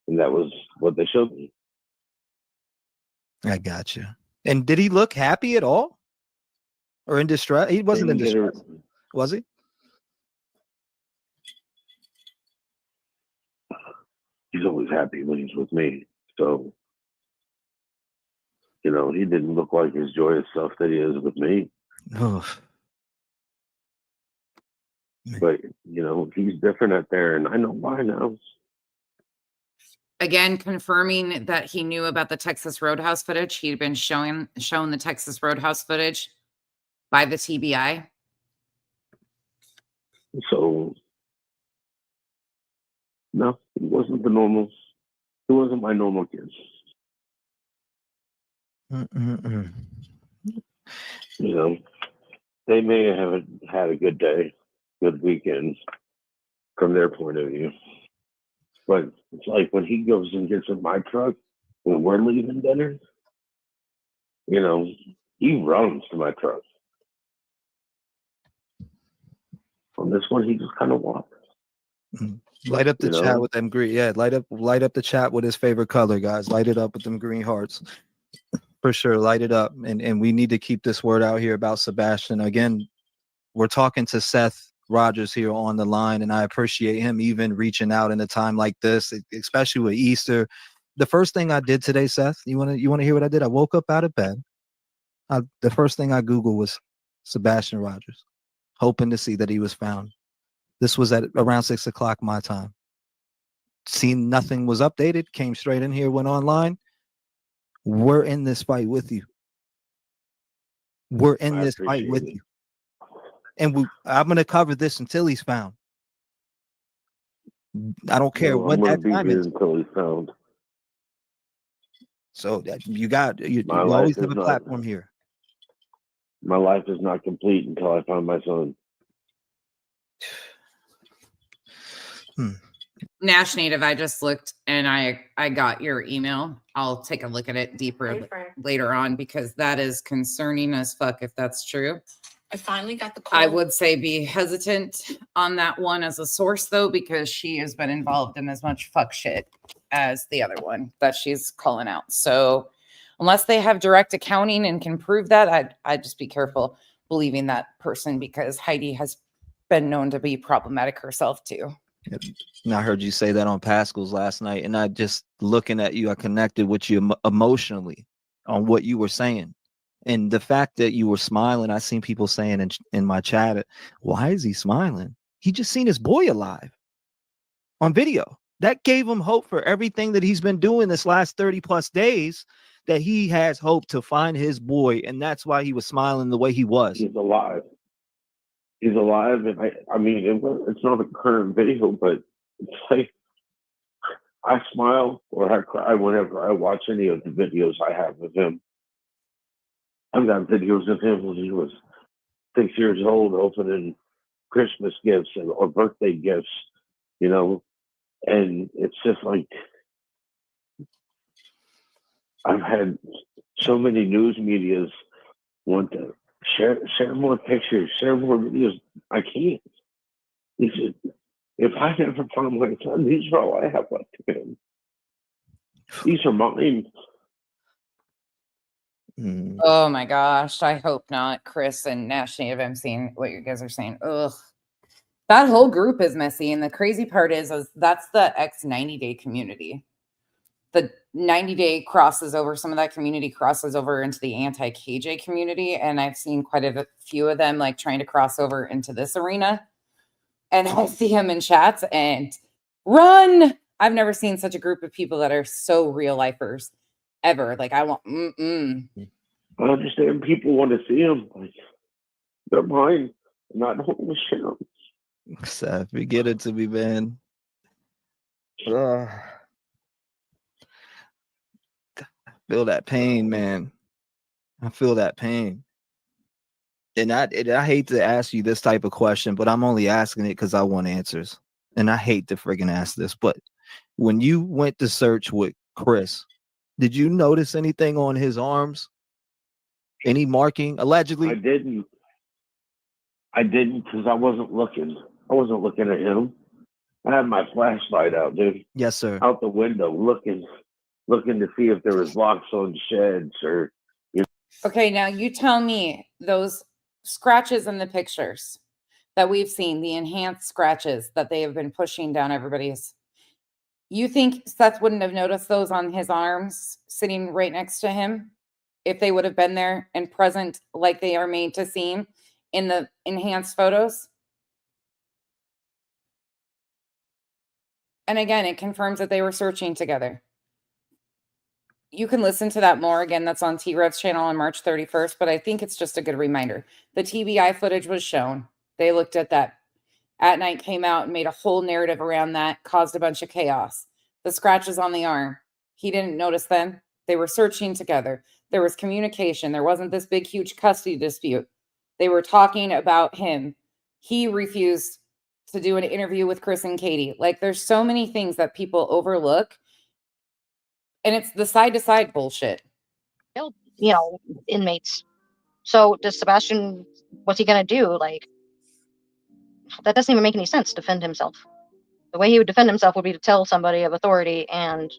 And that was what they showed me. I got you. And did he look happy at all? Or in distress? He wasn't in distress, was he? He's always happy when he's with me. So, you know, he didn't look like his joyous self that he is with me. Oh. But, you know, he's different out there, and I know why now. Again, confirming that he knew about the Texas Roadhouse footage. He'd been shown the Texas Roadhouse footage by the TBI. So, no, he wasn't he wasn't my normal kid. Mm-mm-mm. You know, they may have had a good day, good weekend from their point of view. But it's like when he goes and gets in my truck when we're leaving dinner, you know, he runs to my truck. On this one, he just kind of walks. Light up the You chat know? with them green. Yeah, light up the chat with his favorite color, guys. Light it up with them green hearts. For sure, light it up. And we need to keep this word out here about Sebastian. Again, we're talking to Seth Rogers here on the line, and I appreciate him even reaching out in a time like this, especially with Easter. The first thing I did today, Seth, you want to hear what I did? I woke up out of bed. The first thing I Googled was Sebastian Rogers, hoping to see that he was found. This was at around 6 o'clock my time. Seen nothing was updated, came straight in here, went online. We're in this fight with you. We're in this fight with you. And I'm going to cover this until he's found. I don't care what that time is. Until he's found. So you always have a platform here. My life is not complete until I find my son. Nash Native, I just looked and I got your email. I'll take a look at it deeper later on because that is concerning as fuck if that's true. I finally got the call. I would say be hesitant on that one as a source though, because she has been involved in as much fuck shit as the other one that she's calling out. So unless they have direct accounting and can prove that, I'd just be careful believing that person because Heidi has been known to be problematic herself too. And I heard you say that on Pascal's last night, and I just looking at you, I connected with you emotionally on what you were saying. And the fact that you were smiling, I seen people saying in my chat, why is he smiling? He just seen his boy alive on video. That gave him hope for everything that he's been doing this last 30 plus days, that he has hope to find his boy. And that's why he was smiling the way he was. He's alive. He's alive. And I mean, it's not a current video, but it's like I smile or I cry whenever I watch any of the videos I have of him. I've got videos of him when he was 6 years old opening Christmas gifts or birthday gifts, you know, and it's just like I've had so many news medias want to share more pictures, share more videos. I can't. If I never found my son, these are all I have left of him. These are mine. Oh my gosh, I hope not. Chris and Nash Native, I'm seeing what you guys are saying. Ugh. That whole group is messy. And the crazy part is that's the X 90-day community. The 90-day crosses over, some of that community crosses over into the anti-KJ community. And I've seen quite a few of them like trying to cross over into this arena. And I see them in chats and run. I've never seen such a group of people that are so real lifers ever. Like I want, I understand people want to see him. Like, they're mine. I'm not holding the shit up. Seth, get it to me, man. Feel that pain, man. I feel that pain. And I hate to ask you this type of question, but I'm only asking it because I want answers. and I hate to friggin' ask this, but when you went to search with Chris, did you notice anything on his arms? Any marking? Allegedly? I didn't because I wasn't looking. I wasn't looking at him. I had my flashlight out, dude. Yes, sir. Out the window, looking to see if there was locks on sheds or. Okay, now you tell me those scratches in the pictures that we've seen, the enhanced scratches that they have been pushing down everybody's. You think Seth wouldn't have noticed those on his arms sitting right next to him if they would have been there and present like they are made to seem in the enhanced photos? And again, it confirms that they were searching together. You can listen to that more. Again, that's on T-Rev's channel on March 31st, but I think it's just a good reminder. The TBI footage was shown. They looked at that. At Night came out and made a whole narrative around that, caused a bunch of chaos. The scratches on the arm, he didn't notice them. They were searching together. There was communication. There wasn't this big, huge custody dispute. They were talking about him. He refused to do an interview with Chris and Katie. Like, there's so many things that people overlook. And it's the side-to-side bullshit. You know, inmates. So does Sebastian, what's he going to do? Like, that doesn't even make any sense, defend himself. The way he would defend himself would be to tell somebody of authority, and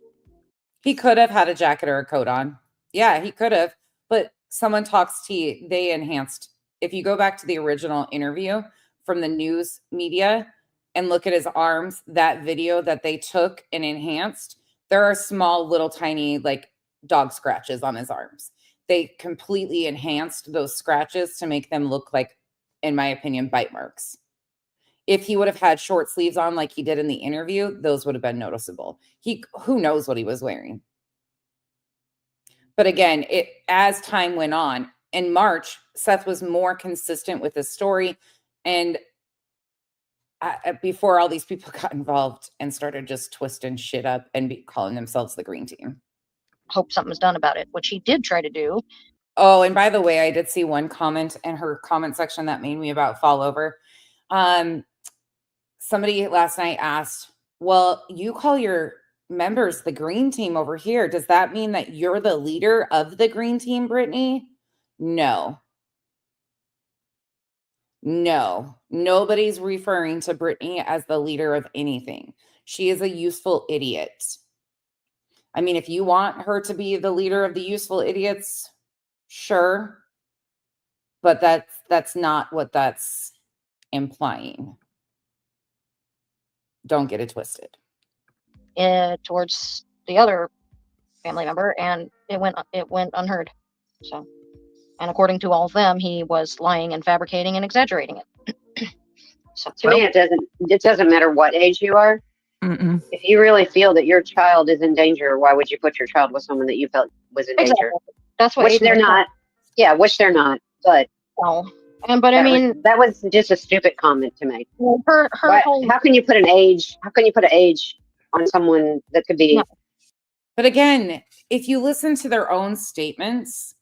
he could have had a jacket or a coat on. Yeah, he could have. But someone talks tea, they enhanced. If you go back to the original interview from the news media and look at his arms, that video that they took and enhanced, there are small, little, tiny, like dog scratches on his arms. They completely enhanced those scratches to make them look like, in my opinion, bite marks. If he would have had short sleeves on like he did in the interview, those would have been noticeable. Who knows what he was wearing? But again, as time went on, in March, Seth was more consistent with his story. And before all these people got involved and started just twisting shit up and calling themselves the Green Team. Hope something was done about it, which he did try to do. Oh, and by the way, I did see one comment in her comment section that made me about fall over. Somebody last night asked, well, you call your members the Green Team over here. Does that mean that you're the leader of the Green Team, Brittany? No. No. Nobody's referring to Brittany as the leader of anything. She is a useful idiot. I mean, if you want her to be the leader of the useful idiots, sure. But that's not what that's implying. Don't get it twisted. Towards the other family member, and it went unheard. So, and according to all of them, he was lying and fabricating and exaggerating it. So to me, it doesn't matter what age you are. Mm-mm. If you really feel that your child is in danger, why would you put your child with someone that you felt was in danger? That's what. Which they're not. Yeah, which they're not. But no. But I mean, that was just a stupid comment to make. Well, how can you put an age? How can you put an age on someone that could be? No. But again, if you listen to their own statements,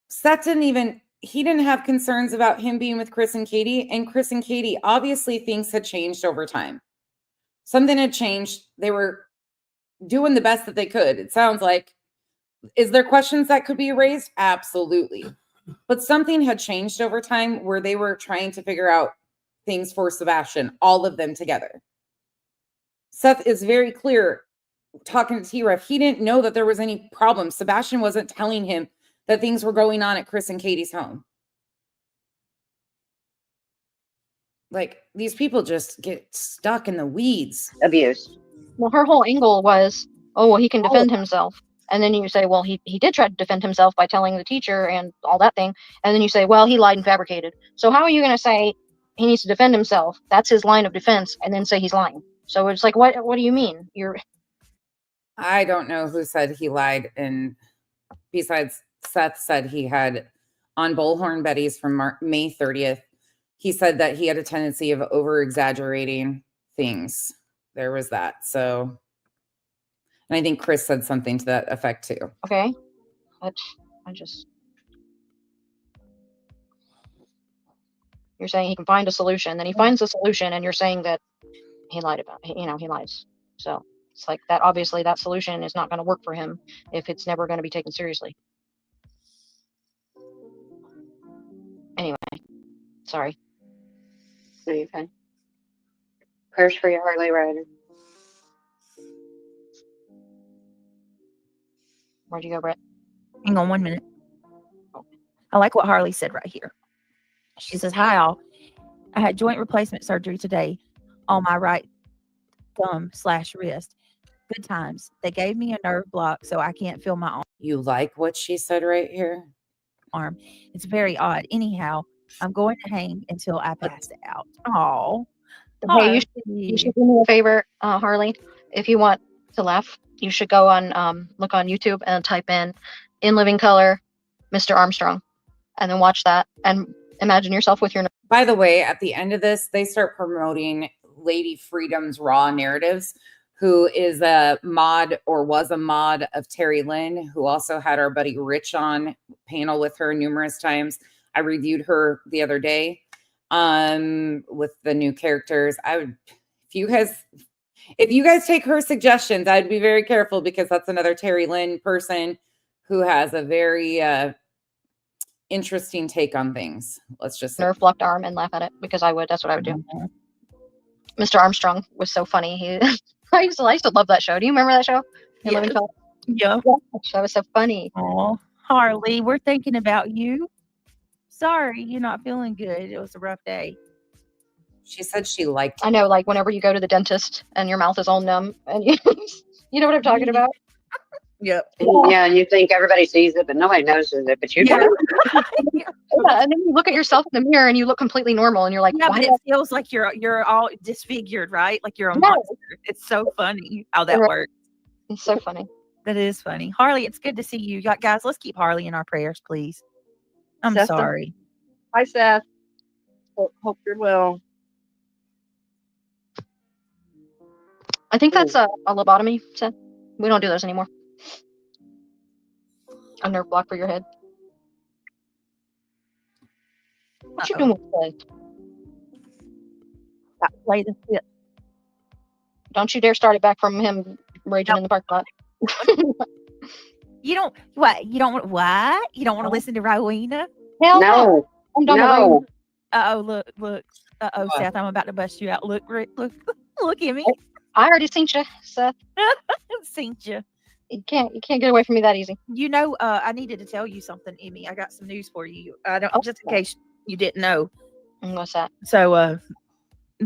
Seth he didn't have concerns about him being with Chris and Katie. And Chris and Katie, obviously things had changed over time. Something had changed. They were doing the best that they could. It sounds like. Is there questions that could be raised? Absolutely. But something had changed over time where they were trying to figure out things for Sebastian, all of them together. Seth is very clear, talking to T-Rev, he didn't know that there was any problem. Sebastian wasn't telling him that things were going on at Chris and Katie's home. Like, these people just get stuck in the weeds. Abused. Well, her whole angle was, oh, well, he can defend himself. And then you say, well, he did try to defend himself by telling the teacher and all that thing. And then you say, well, he lied and fabricated. So how are you going to say he needs to defend himself? That's his line of defense. And then say he's lying. So it's like, what do you mean? I don't know who said he lied. And besides, Seth said he had on Bullhorn Betty's from May 30th. He said that he had a tendency of over-exaggerating things. There was that. So, and I think Chris said something to that effect too. Okay. But I just... You're saying he can find a solution. Then he finds a solution, and you're saying that he lied about. He lies. So it's like that. Obviously, that solution is not going to work for him if it's never going to be taken seriously. Anyway, sorry. Are you okay? Prayers for your Harley rider. Where'd you go, Brett? Hang on 1 minute. I like what Harley said right here. She says, "Hi all. I had joint replacement surgery today on my right thumb/wrist. Good times. They gave me a nerve block so I can't feel my You like what she said right here? arm. It's very odd. Anyhow, I'm going to hang until I pass out." Oh, Hey, you should do me a favor, Harley. If you want to laugh, you should go on look on YouTube and type in living color, Mr. Armstrong, and then watch that and imagine yourself with your. By the way, at the end of this, they start promoting Lady Freedom's Raw Narratives, who is a mod or was a mod of Terry Lynn, who also had our buddy Rich on panel with her numerous times. I reviewed her the other day with the new characters. I would, if you guys take her suggestions, I'd be very careful, because that's another Terry Lynn person who has a very interesting take on things. Let's just say. Nerve blocked arm and laugh at it, because I would. That's what I would do. Mr. Armstrong was so funny. I used to love that show. Do you remember that show? Yeah. Yeah. That was so funny. Oh, Harley, we're thinking about you. Sorry, you're not feeling good. It was a rough day. She said she liked. I know, like whenever you go to the dentist and your mouth is all numb, and you know what I'm talking about. Yep. Yeah, and you think everybody sees it, but nobody notices it, but you do. Yeah, and then you look at yourself in the mirror and you look completely normal, and you're like, Yeah, why but it feels like you're all disfigured, right? Like you're a monster. It's so funny how that works. It's so funny. That is funny. Harley, it's good to see you. Guys, let's keep Harley in our prayers, please. I'm Seth, sorry. Hi, Seth. Hope you're well. I think that's a lobotomy, Seth. We don't do those anymore. A nerve block for your head. What you doing with that? Play the tip. Don't you dare start it back from him raging in the parking lot. You don't what? You don't want to listen to Rowena? Hell No. I'm done with No. Look. Seth, I'm about to bust you out. Look at me. I already seen you, Seth. Seen you. You can't get away from me that easy. You know, I needed to tell you something, Emmy. I got some news for you. Just in case you didn't know. What's that? So,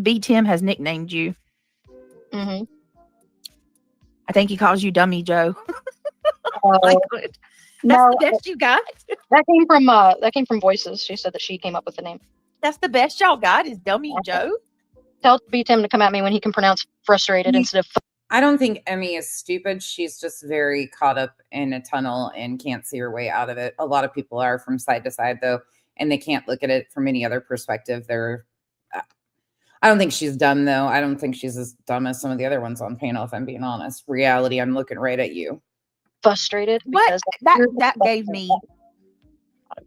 B. Tim has nicknamed you. Mm-hmm. I think he calls you Dummy Joe. That's the best you got. That came from Voices. She said that she came up with the name. That's the best y'all got is Dummy Joe. Tell B. Tim to come at me when he can pronounce frustrated instead of. I don't think Emmy is stupid. She's just very caught up in a tunnel and can't see her way out of it. A lot of people are from side to side, though, and they can't look at it from any other perspective. I don't think she's dumb, though. I don't think she's as dumb as some of the other ones on panel, if I'm being honest. Reality, I'm looking right at you. Frustrated. What? That gave me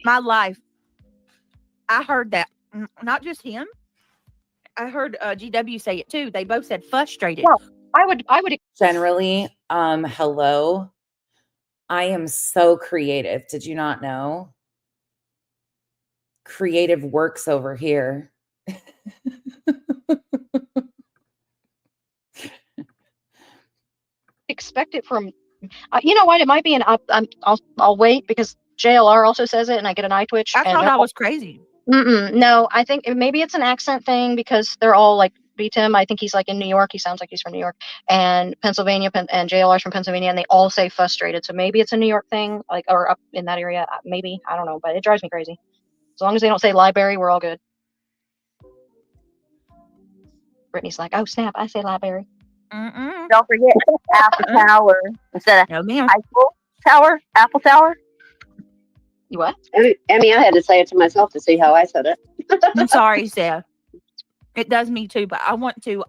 my life. I heard that. Not just him. I heard GW say it, too. They both said frustrated. Well, I would generally, hello. I am so creative. Did you not know? Creative works over here. expect it from. You know what? It might be I'll wait, because JLR also says it, and I get an eye twitch. I thought I was crazy. No, I think maybe it's an accent thing, because they're all like beat him. I think he's like in New York. He sounds like he's from New York, and Pennsylvania, and JLR's from Pennsylvania, and they all say frustrated. So maybe it's a New York thing, like, or up in that area. Maybe, I don't know, but it drives me crazy. As long as they don't say library, we're all good. Brittany's like, oh snap, I say library. Don't forget Apple Tower instead of ma'am. Eiffel Tower. Apple Tower. You what? Emmy, I had to say it to myself to see how I said it. I'm sorry, Seth. It does me too, but I want to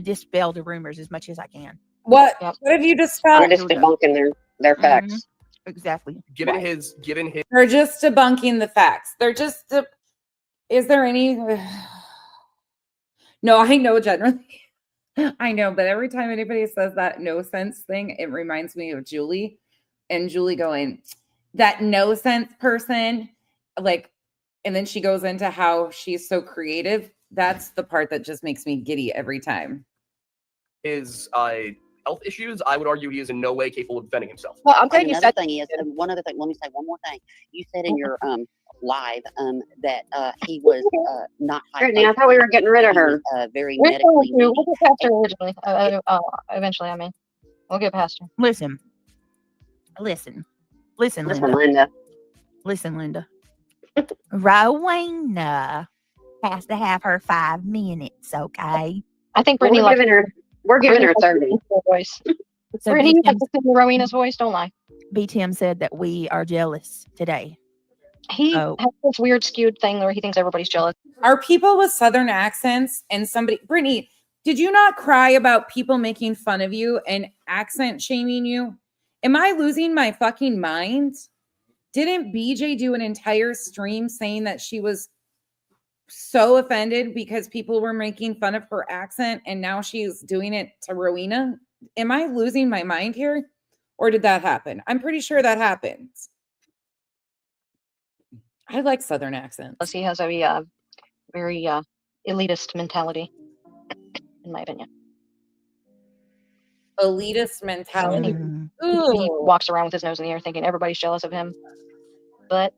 dispel the rumors as much as I can. What have you dispelled? We're just debunking their facts. Exactly. Given Right. his They're just debunking the facts. They're just. Is there any? No, I know generally. I know, but every time anybody says that no sense thing, it reminds me of Julie, and Julie going, that no sense person, like, and then she goes into how she's so creative. That's the part that just makes me giddy every time. his health issues, I would argue he is in no way capable of defending himself. Well, I'm And glad you another said thing is, one other thing. Let me say one more thing. You said in your live that he was not high Brittany, I thought we were getting rid of He was her. very We're medically going to, needy. we'll get past her originally. Eventually, I mean. We'll get past her. Listen, Listen, Linda. Linda. Listen, Linda. Rowena has to have her 5 minutes, okay? I think Well, Brittany likes we're giving her 30. voice. So Brittany, you like B. to sing Rowena's voice, don't lie. B. Tim said that we are jealous today. He has this weird skewed thing where he thinks everybody's jealous. Are people with Southern accents and somebody, Brittany, did you not cry about people making fun of you and accent shaming you? Am I losing my fucking mind? Didn't BJ do an entire stream saying that she was so offended because people were making fun of her accent and now she's doing it to Rowena? Am I losing my mind here? Or did that happen? I'm pretty sure that happened. I like Southern accents. He has a very elitist mentality, in my opinion. Elitist mentality. He walks around with his nose in the air thinking everybody's jealous of him. But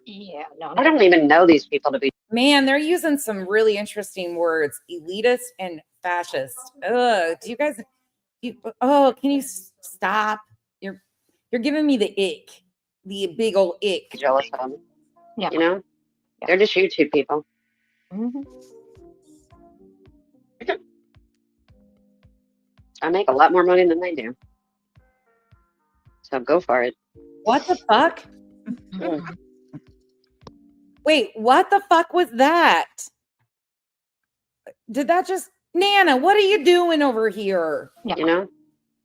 yeah, no. I don't even know these people to be. Man, they're using some really interesting words. Elitist and fascist. Ugh. Do you guys can you stop? You're giving me the ick. The big old ick. Jealous of them. Yeah. You know? They're just YouTube people. Mm-hmm. I make a lot more money than they do. So go for it. What the fuck? Wait, what the fuck was that? Did that just Nana, what are you doing over here? You know?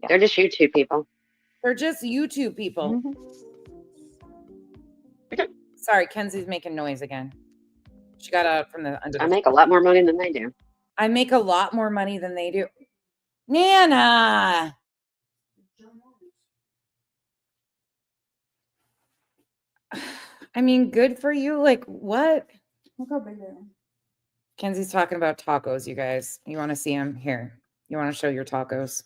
They're just YouTube people. They're just YouTube people. Mm-hmm. Sorry, Kenzie's making noise again. She got out from the under. I make a lot more money than they do. I make a lot more money than they do. Nana. I mean, good for you. Like, what? Look how big they are. Kenzie's talking about tacos, you guys. You want to see them? Here. You want to show your tacos?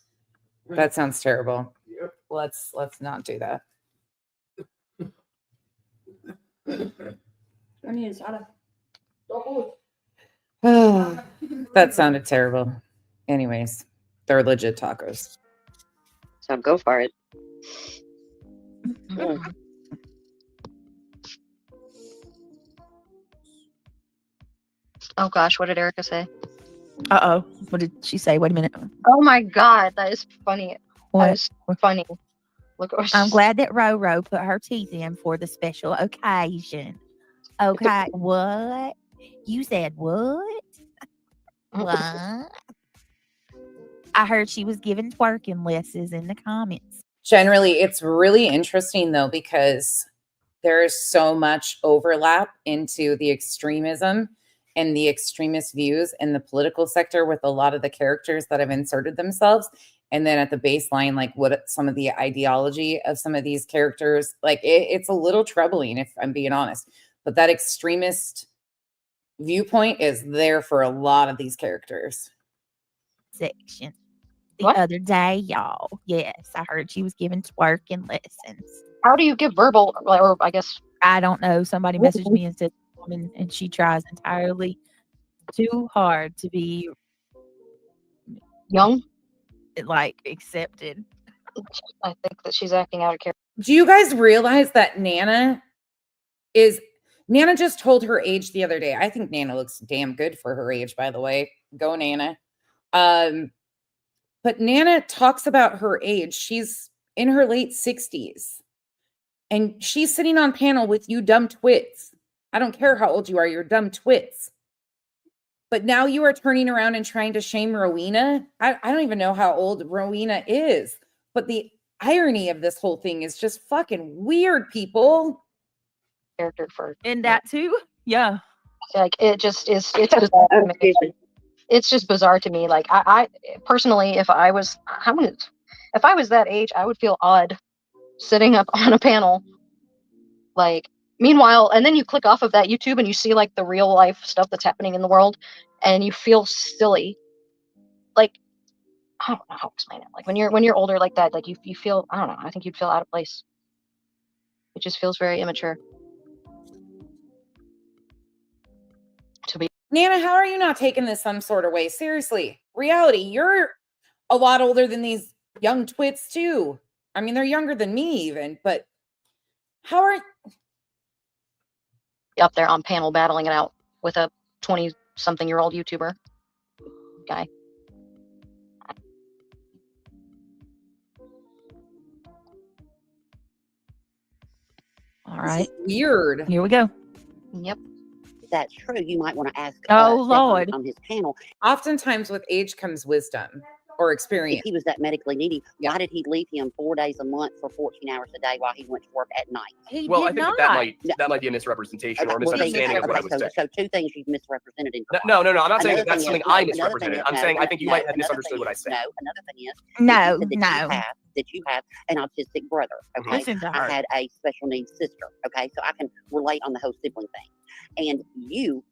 That sounds terrible. Yep. Let's not do that. I need a soda. That sounded terrible. Anyways, they're legit tacos. So go for it. Oh gosh, what did Erica say? Uh-oh. What did she say? Wait a minute. Oh my god, that is funny. What? That is funny. Look, I'm glad that Roro put her teeth in for the special occasion. Okay. What? You said what? What? I heard she was giving twerking lessons in the comments. Generally, it's really interesting though, because there is so much overlap into the extremism and the extremist views in the political sector with a lot of the characters that have inserted themselves. And then at the baseline, like what some of the ideology of some of these characters, like it's a little troubling if I'm being honest. But that extremist viewpoint is there for a lot of these characters. Section. The other day, y'all. Yes, I heard she was giving twerking lessons. How do you give verbal, or I guess I don't know. Somebody messaged me and said, and she tries entirely too hard to be young, like accepted. I think that she's acting out of character. Do you guys realize that Nana just told her age the other day? I think Nana looks damn good for her age, by the way. Go Nana. But Nana talks about her age. She's in her late 60s. And she's sitting on panel with you dumb twits. I don't care how old you are, you're dumb twits. But now you are turning around and trying to shame Rowena. I don't even know how old Rowena is. But irony of this whole thing is just fucking weird, people. Character for And that too. Yeah. like it just is. It's bizarre to me. It's just bizarre to me. Like I personally, if I was that age, I would feel odd sitting up on a panel. Like, meanwhile, and then you click off of that YouTube and you see like the real life stuff that's happening in the world, and you feel silly. Like, I don't know how to explain it. Like when you're older like that, like you feel, I don't know. I think you'd feel out of place. It just feels very immature. To be Nana, how are you not taking this some sort of way? Seriously, reality, you're a lot older than these young twits too. I mean, they're younger than me even, but how are up there on panel battling it out with a 20-something-year-old YouTuber guy. All right. Weird. Here we go. Yep. If that's true, you might want to ask Oh, Stephanie Lord. on his panel. Oftentimes with age comes wisdom or If experience. he was that medically needy, why did he leave him 4 days a month for 14 hours a day while he went to work at night? He Well, I did think not. that might be a misrepresentation or a Well, see, misunderstanding of what I okay, would say. so two things you've misrepresented in No, I'm not saying Another that that's thing something is- I no, another thing misrepresented. is- I'm no, saying I no, think you no, might have another misunderstood thing what I is- said. No, another thing is No, that you have an autistic brother. Okay, Listen to I her. had a special needs sister. Okay, so I can relate on the whole sibling thing. And you,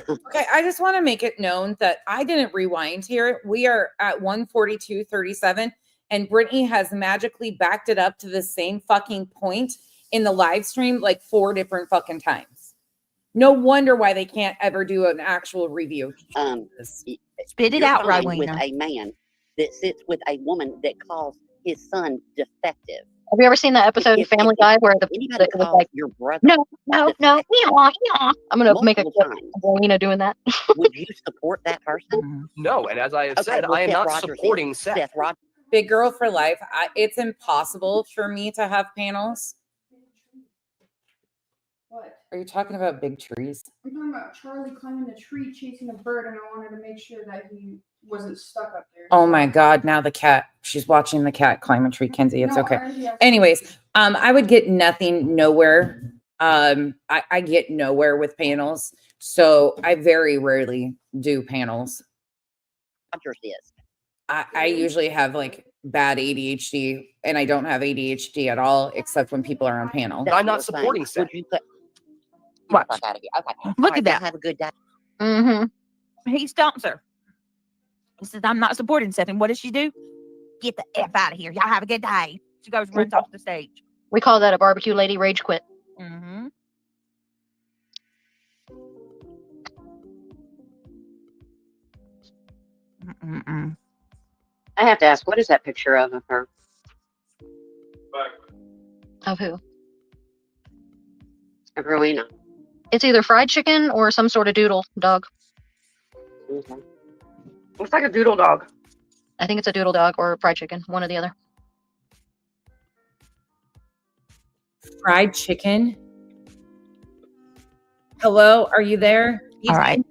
Okay, I just want to make it known that I didn't rewind here. We are at 142:37, and Brittany has magically backed it up to the same fucking point in the live stream like 4 different fucking times. No wonder why they can't ever do an actual review. Spit it you're out, fine with Rowena. a man that sits with a woman that calls his son defective. Have you ever seen that episode of Family Guy where Anybody it was calls like, your brother no, I'm gonna make a multiple clip times, of Rowena doing that. would you support that person? No, and as I have Okay, said, well, I am Seth not Rogers supporting is. Seth. Seth Rogers. Big girl for life. It's impossible for me to have panels. What? Are you talking about big trees? I'm talking about Charlie climbing a tree chasing a bird, and I wanted to make sure that he wasn't stuck up there. Oh my God, now the cat. She's watching the cat climb a tree, Kenzie. It's No, okay. I already asked Anyways, I would get nothing, nowhere. I get nowhere with panels. So I very rarely do panels. Rogers is. I usually have like bad ADHD, and I don't have ADHD at all, except when people are on panel. But I'm not supporting Seth. Would you put Watch. fuck out of here? Okay. Look All right, at that. Have a good day. Mm-hmm. He stomps her. He says, I'm not supporting Seth. And what does she do? Get the F out of here. Y'all have a good day. She goes, runs off the stage. We call that a barbecue lady rage quit. Mm-hmm. Mm-mm. I have to ask, what is that picture of her? Of who? Of Rowena. It's either fried chicken or some sort of doodle dog. Okay. Looks like a doodle dog. I think it's a doodle dog or fried chicken, one or the other. Fried chicken. Hello, are you there? All right.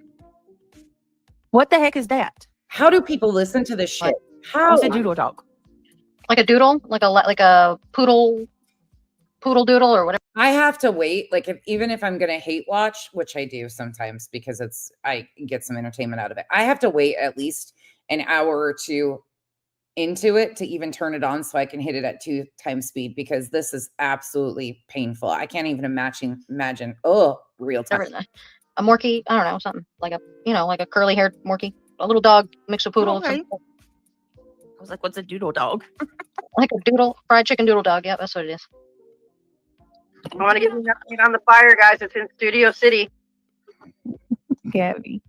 What the heck is that? How do people listen to this shit? How? What's a doodle dog? Like a doodle, like a poodle doodle or whatever. I have to wait. Like even if I'm gonna hate watch, which I do sometimes because I get some entertainment out of it. I have to wait at least an hour or two into it to even turn it on so I can hit it at 2 times speed because this is absolutely painful. I can't even imagine. Oh, real time. A Morkie, I don't know, something like a curly haired Morkie, a little dog mixed with poodle. Okay. I was like, what's a doodle dog? Like a doodle, fried chicken doodle dog. Yeah, that's what it is. I want to get an update on the fire, guys. It's in Studio City. Gabby.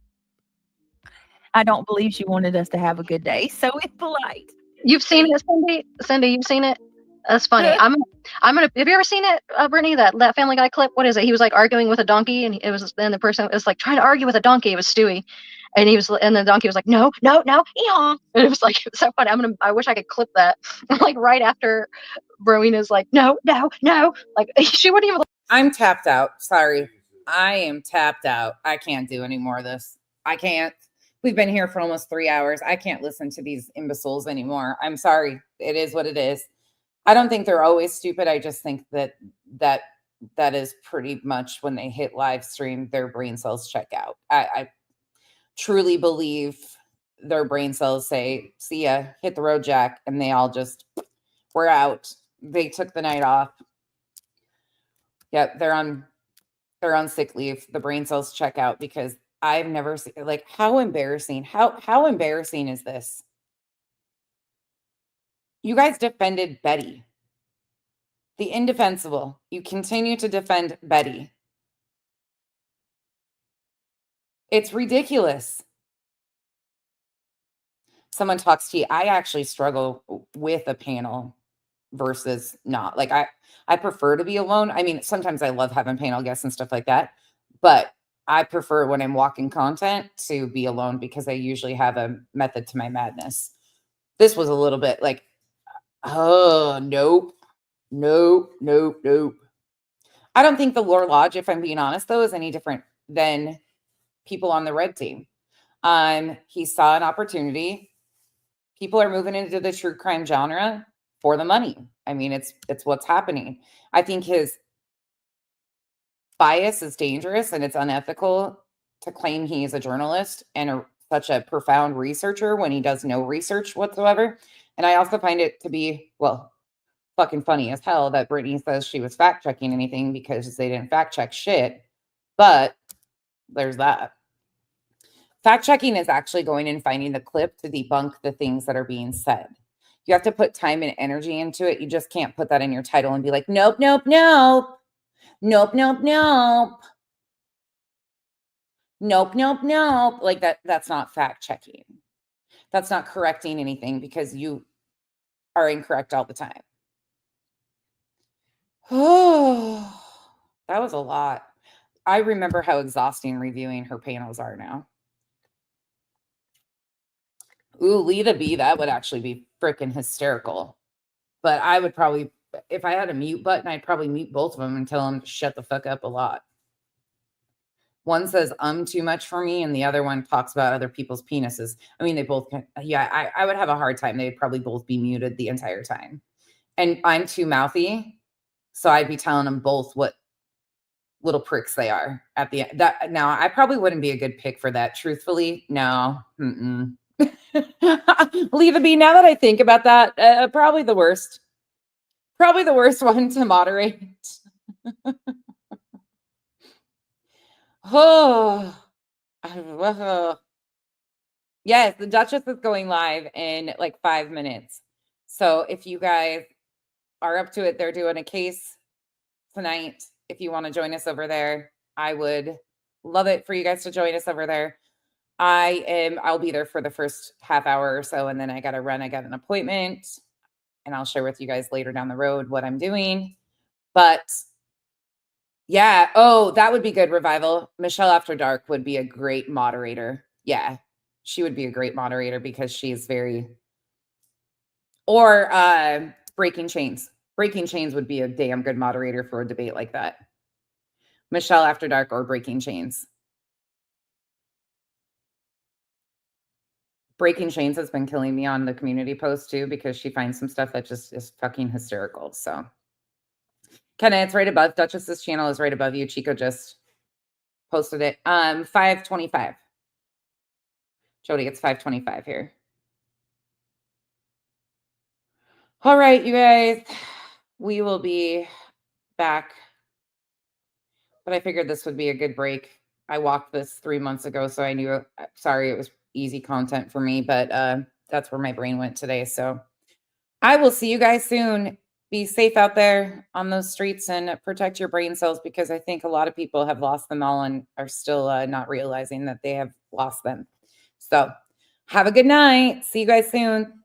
I don't believe she wanted us to have a good day, so it's polite. You've seen it, Cindy? Cindy, you've seen it? That's funny. I'm gonna. Have you ever seen it, Brittany? That Family Guy clip. What is it? He was like arguing with a donkey, and the person was like trying to argue with a donkey. It was Stewie, and the donkey was like, no, ee-haw. And it was like so funny. I wish I could clip that. Like right after Rowena's like, no. Like she wouldn't even. I'm tapped out. Sorry. I am tapped out. I can't do any more of this. I can't. We've been here for almost 3 hours. I can't listen to these imbeciles anymore. I'm sorry. It is what it is. I don't think they're always stupid. I just think that is pretty much when they hit live stream, their brain cells check out. I truly believe their brain cells say, see ya, hit the road, Jack. And they all just, we're out. They took the night off. Yep, they're on sick leave. The brain cells check out because I've never seen, like, how embarrassing. How embarrassing is this? You guys defended Betty. The indefensible. You continue to defend Betty. It's ridiculous. Someone talks to you. I actually struggle with a panel versus not. Like I prefer to be alone. I mean, sometimes I love having panel guests and stuff like that, but I prefer when I'm walking content to be alone because I usually have a method to my madness. This was a little bit like, oh, nope. I don't think the Lore Lodge, if I'm being honest, though, is any different than people on the red team. He saw an opportunity. People are moving into the true crime genre for the money. I mean, it's what's happening. I think his bias is dangerous and it's unethical to claim he is a journalist and such a profound researcher when he does no research whatsoever. And I also find it to be, well, fucking funny as hell that Brittany says she was fact checking anything because they didn't fact check shit. But there's that. Fact checking is actually going and finding the clip to debunk the things that are being said. You have to put time and energy into it. You just can't put that in your title and be like, nope. Like that's not fact checking. That's not correcting anything because you are incorrect all the time. Oh, that was a lot. I remember how exhausting reviewing her panels are now. Ooh, Leave the Bee, that would actually be freaking hysterical. But I would probably, if I had a mute button, I'd probably mute both of them and tell them to shut the fuck up a lot. One says too much for me, and the other one talks about other people's penises. I mean, they both can, yeah, I would have a hard time. They'd probably both be muted the entire time. And I'm too mouthy, so I'd be telling them both what little pricks they are at the end. Now, I probably wouldn't be a good pick for that, truthfully. No. Leave the Bee, now that I think about that, probably the worst one to moderate. Oh, yes, the Duchess is going live in like 5 minutes. So if you guys are up to it, they're doing a case tonight. If you want to join us over there, I would love it for you guys to join us over there. I'll be there for the first half hour or so, and then I got to run. I got an appointment, and I'll share with you guys later down the road what I'm doing. But yeah, oh, that would be good, Revival. Michelle After Dark would be a great moderator. Yeah, she would be a great moderator because she's very, or Breaking Chains. Breaking Chains would be a damn good moderator for a debate like that. Michelle After Dark or Breaking Chains. Breaking Chains has been killing me on the community post too because she finds some stuff that just is fucking hysterical. So, Kenna, it's right above. Duchess's channel is right above you. Chico just posted it. 525. Jody, it's 525 here. All right, you guys. We will be back. But I figured this would be a good break. I walked this 3 months ago, so I knew, sorry, it was easy content for me, but that's where my brain went today. So I will see you guys soon. Be safe out there on those streets and protect your brain cells because I think a lot of people have lost them all and are still not realizing that they have lost them. So have a good night. See you guys soon.